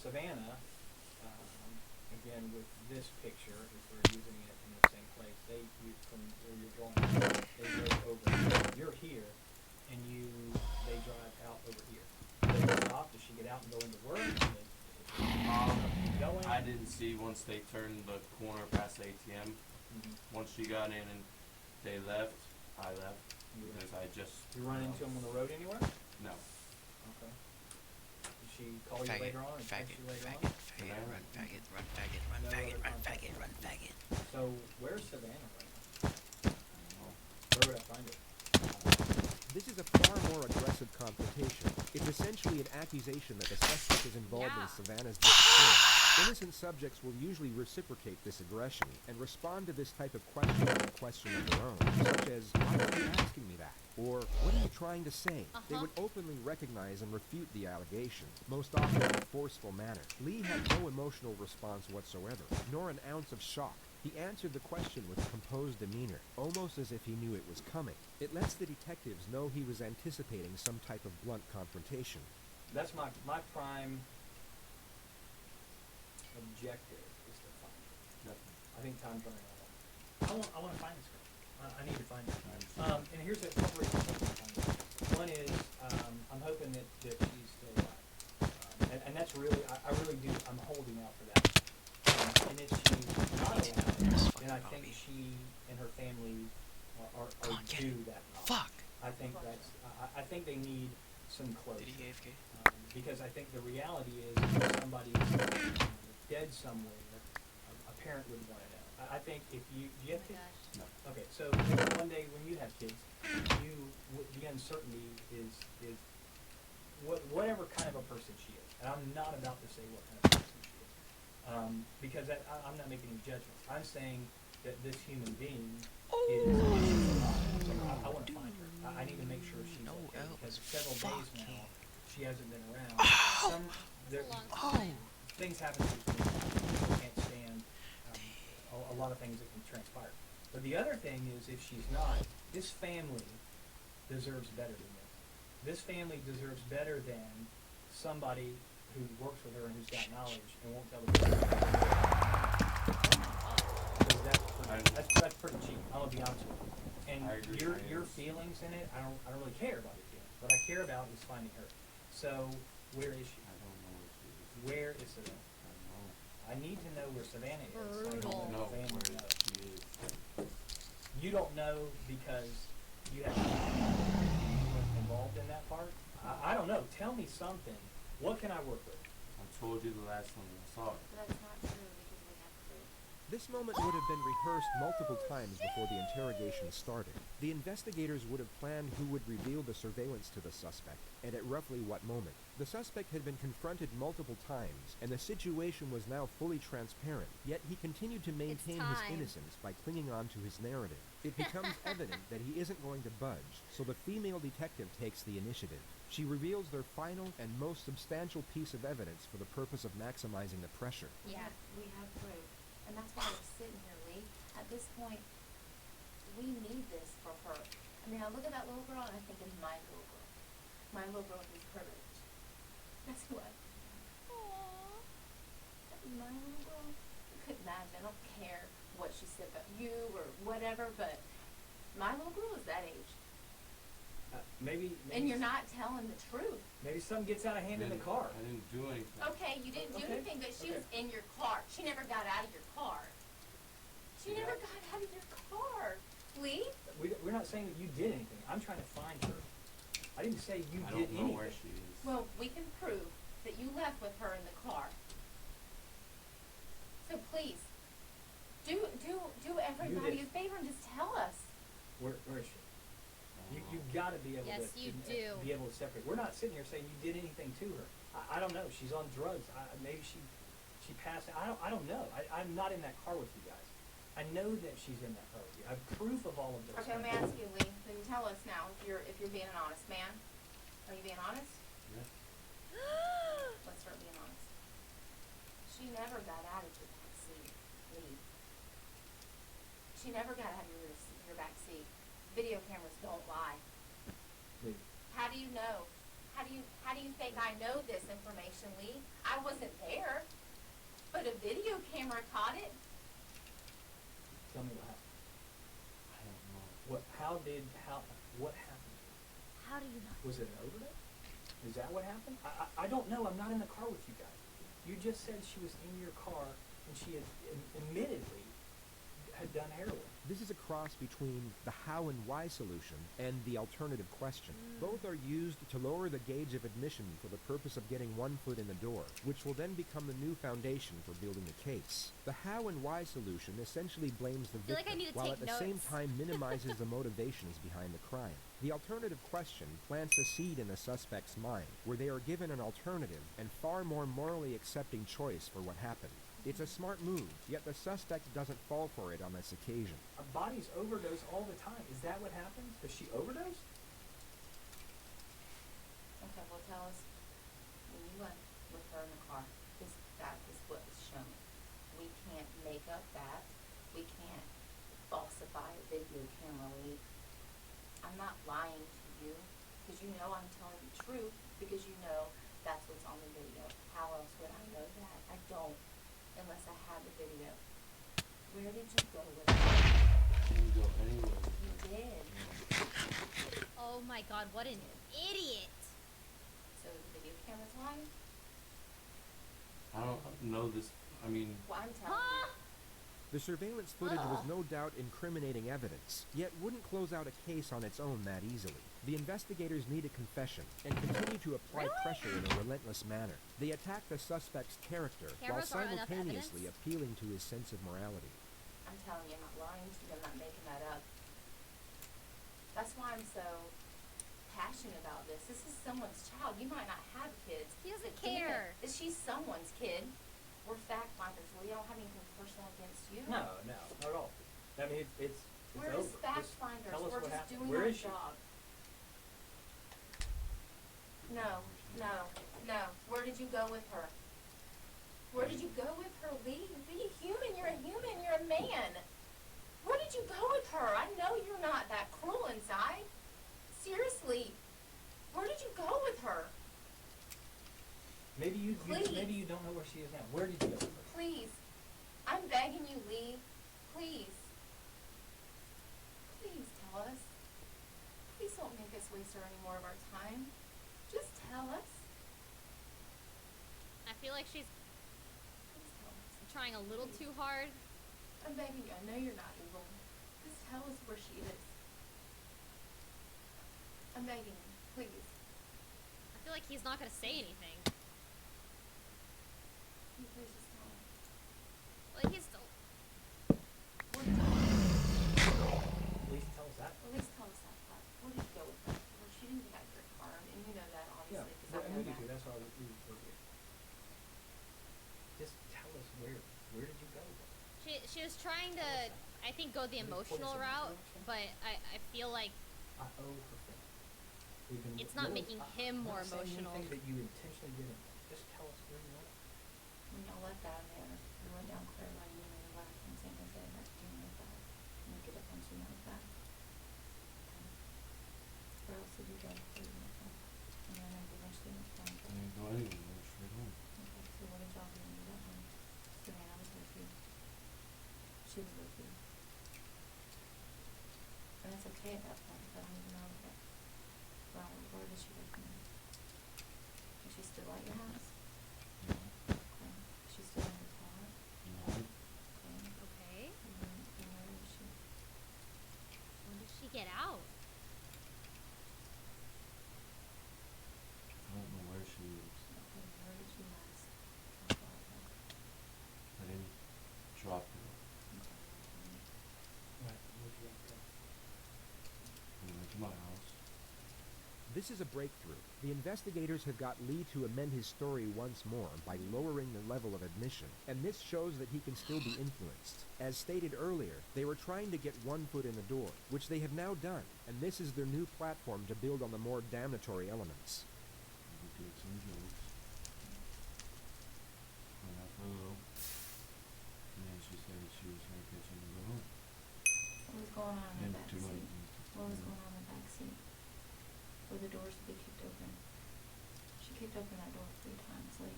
Savannah, again, with this picture, if we're using it in the same place, from where you're going, they go over here. You're here, and they drive out over here. Does they stop? Does she get out and go into work? Keep going? I didn't see once they turned the corner past the ATM. Once she got in and they left, I left. Because I just... You run into them on the road anywhere? No. Okay. Did she call you later on and text you later on? Run faggot, run faggot, run No faggot, other run contact? faggot, run faggot. So, where's Savannah right now? Where would I find her? This is a far more aggressive confrontation. It's essentially an accusation that the suspect is involved in Savannah's disappearance. Innocent subjects will usually reciprocate this aggression and respond to this type of question with a question of their own, such as, why are you asking me that? Or, what are you trying to say? They would openly recognize and refute the allegation, most often in a forceful manner. Lee had no emotional response whatsoever, nor an ounce of shock. He answered the question with a composed demeanor, almost as if he knew it was coming. It lets the detectives know he was anticipating some type of blunt confrontation. That's my prime objective is to find her. Definitely. I think time's running out. I want to find this girl. I need to find her. And here's a couple reasons I want to find her. One is I'm hoping that she's still alive. And that's really, I really do, I'm holding out for that. And if she's not alive, then I think she and her family are due that knowledge. Fuck. I think that's, I think they need some closure. Did he AFK? Because I think the reality is if somebody's dead somewhere, a parent would want to know. I think if do you have kids? No. Okay, so one day when you have kids, the uncertainty is whatever kind of a person she is. And I'm not about to say what kind of person she is. Because I'm not making any judgments. I'm saying that this human being is alive. I want to find her. I need to make sure she's okay. Because several days now, she hasn't been around. Things happen to people. People can't stand a lot of things that can transpire. But the other thing is, if she's not, this family deserves better than this. This family deserves better than somebody who works with her and who's got knowledge and won't tell the truth. That's pretty cheap. I'm gonna be honest with you. And your feelings in it, I don't really care about your feelings. What I care about is finding her. So where is she? I don't know where she is. Where is Savannah? I don't know. I need to know where Savannah is. I don't know where she is. You don't know because you have involved in that part? I don't know. Tell me something. What can I work with? I told you the last time I saw her. That's not true because we have proof. This moment would have been rehearsed multiple times before the interrogation started. The investigators would have planned who would reveal the surveillance to the suspect, and at roughly what moment. The suspect had been confronted multiple times, and the situation was now fully transparent, yet he continued to maintain his innocence by clinging on to his narrative. It becomes evident that he isn't going to budge, so the female detective takes the initiative. She reveals their final and most substantial piece of evidence for the purpose of maximizing the pressure. Yeah, we have proof. And that's why we're sitting here, Lee. At this point, we need this for her. I mean, I look at that little girl and I think of my little girl. My little girl who's her age. That's who I think of. Aww. That's my little girl. You couldn't imagine. I don't care what she said about you or whatever, but my little girl is that age. Maybe and you're not telling the truth. Maybe something gets out of hand in the car. I didn't do anything. Okay, you didn't do anything, but she was in your car. She never got out of your car. She never got out of your car. Lee? We're not saying that you did anything. I'm trying to find her. I didn't say you did anything. I don't know where she is. Well, we can prove that you left with her in the car. So please, do everybody a favor and just tell us. Where is she? You've got to be able to be able to separate. We're not sitting here saying you did anything to her. I don't know. She's on drugs. Maybe she passed. I don't know. I'm not in that car with you guys. I know that she's in that car with you. I have proof of all of this. Okay, let me ask you, Lee. Then tell us now if you're being an honest man. Are you being honest? Yes. Let's start being honest. She never got out of your back seat, Lee. She never got out of your back seat. Video cameras don't lie. Lee. How do you know? How do you think I know this information, Lee? I wasn't there, but a video camera caught it. Tell me what happened. I don't know. What happened? How do you know? Was it an overdose? Is that what happened? I don't know. I'm not in the car with you guys. You just said she was in your car and she had admittedly had done heroin. This is a cross between the how and why solution and the alternative question. Both are used to lower the gauge of admission for the purpose of getting one foot in the door, which will then become the new foundation for building the case. The how and why solution essentially blames the victim, while at the same time minimizes the motivations behind the crime. The alternative question plants a seed in the suspect's mind, where they are given an alternative and far more morally accepting choice for what happened. It's a smart move, yet the suspect doesn't fall for it on this occasion. Bodies overdose all the time. Is that what happens? Does she overdose? Okay, well tell us, when you went with her in the car, that is what was shown. We can't make up that. We can't falsify a video camera leak. I'm not lying to you, because you know I'm telling the truth, because you know that's what's on the video. How else would I know that? I don't. unless I had the video. Where did you go with it? Didn't go anywhere. You did. Oh my god, what an idiot! So the video camera's lying? I don't know this. I mean, Well, I'm telling you. The surveillance footage was no doubt incriminating evidence, yet wouldn't close out a case on its own that easily. The investigators need a confession and continue to apply pressure in a relentless manner. They attack the suspect's character while Cameras aren't enough simultaneously evidence? appealing to his sense of morality. I'm telling you, I'm not lying to you. I'm not making that up. That's why I'm so passionate about this. This is someone's child. You might not have kids. He doesn't but damn it, care. she's someone's kid. We're fact finders. We don't have anything personal against you. No, not at all. I mean, it's We're over. just fact Just finders. tell us We're what just happened. doing Where our is she? job. No. Where did you go with her? Where did you go with her, Lee? Be a human. You're a human. You're a man. Where did you go with her? I know you're not that cruel inside. Seriously. Where did you go with her? Maybe you Please. maybe you don't know where she is now. Where did you go with her? Please. I'm begging you, Lee. Please. Please tell us. Please don't make us waste any more of our time. Just tell us. I feel like she's Please tell us. trying a little too hard. I'm begging you. I know you're not evil. Just tell us where she is. I'm begging you. Please. I feel like he's not gonna say anything. Can you please just tell us? Like he's still. At least tell us that. At least tell us that part. Where did you go with her? Well, she didn't get hurt harm, and you know that Yeah, obviously because well, I and know we do that. too. That's why we're here. Just tell us where. Where did you go? She was trying to, I think, go the emotional route, but I feel like I owe her thing. We've been It's not making him more I'm not saying emotional. anything that you intentionally didn't. Just tell us where you went. When y'all left out of there, we went down Clear Lane and we left from San Jose back to North and we get up on 295. Where else did you go before you went home? And then I eventually went to I didn't go anywhere. I went straight home. Okay, so what did y'all do when you got home? Savannah was with you. She was with you. And it's okay at that point, but I don't even know that. Well, where did she go from there? Is she still at your house? Okay. Is she still in your car? No. Okay. okay. And where is she? When did she get out? I don't know where she is. Okay, where did you last drop her off at? I didn't drop her. Okay. Right. Where'd you go? I went to my house. This is a breakthrough. The investigators have got Lee to amend his story once more by lowering the level of admission, and this shows that he can still be influenced. As stated earlier, they were trying to get one foot in the door, which they have now done, and this is their new platform to build on the more damnatory elements. We did some jokes. Went out for a little. And then she said she was gonna catch him and go home. What was going on in And the back too late. seat? What was going on in the back seat? Where the doors would be kicked open. She kicked open that door 3 times, Lee.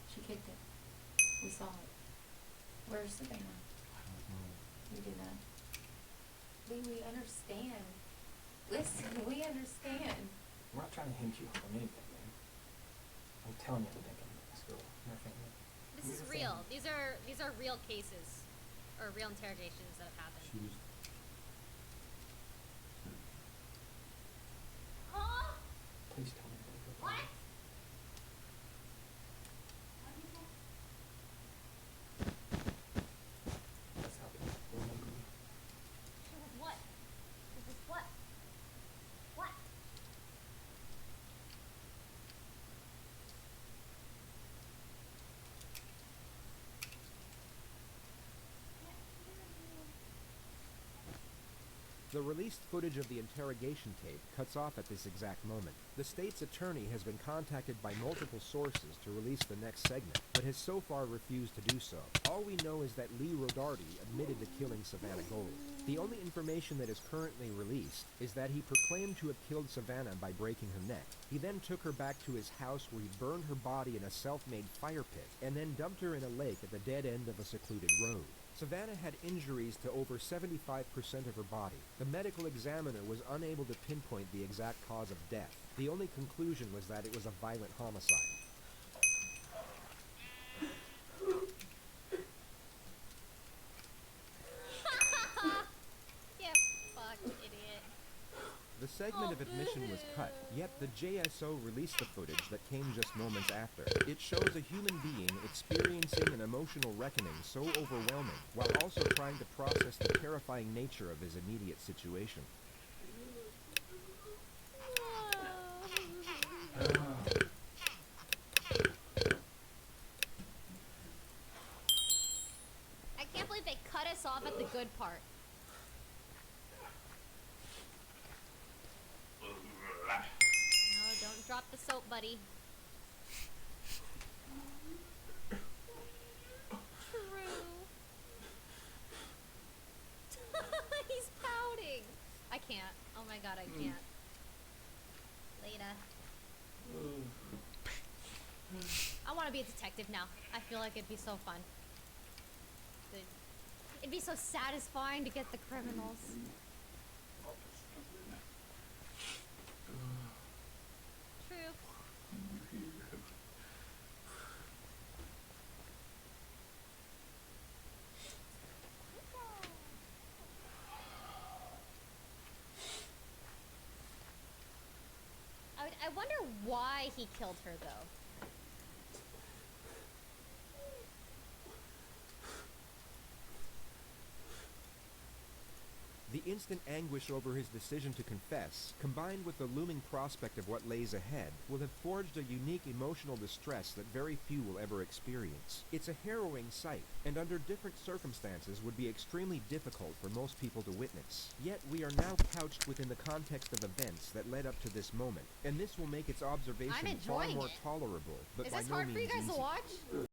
She kicked it. We saw it. Where's Savannah? I don't know. You do that. Lee, we understand. Listen, we understand. We're not trying to hinge you on anything, man. I'm telling you, I'm thinking of this girl and her family. This is real. These are real cases, or real interrogations that have happened. She was. Huh? Please tell me where you go. What? That's how people remember me. She was what? This is what? What? The released footage of the interrogation tape cuts off at this exact moment. The state's attorney has been contacted by multiple sources to release the next segment, but has so far refused to do so. All we know is that Lee Rodarty admitted to killing Savannah Gold. The only information that is currently released is that he proclaimed to have killed Savannah by breaking her neck. He then took her back to his house where he burned her body in a self-made fire pit, and then dumped her in a lake at the dead end of a secluded road. Savannah had injuries to over 75% of her body. The medical examiner was unable to pinpoint the exact cause of death. The only conclusion was that it was a violent homicide. Yeah, fuck, idiot. The segment of admission was cut, yet the JSO released the footage that came just moments after. It shows a human being experiencing an emotional reckoning so overwhelming, while also trying to process the terrifying nature of his immediate situation. I can't believe they cut us off at the good part. No, don't drop the soap, buddy. True. He's pouting. I can't. Oh my god, I can't. Later. I want to be a detective now. I feel like it'd be so fun. It'd be so satisfying to get the criminals. True. I wonder why he killed her, though. The instant anguish over his decision to confess, combined with the looming prospect of what lays ahead, will have forged a unique emotional distress that very few will ever experience. It's a harrowing sight, and under different circumstances would be extremely difficult for most people to witness. Yet we are now couched within the context of events that led up to this moment, and this will make its observation far more tolerable, but Is by this no hard for you means guys to easy. watch?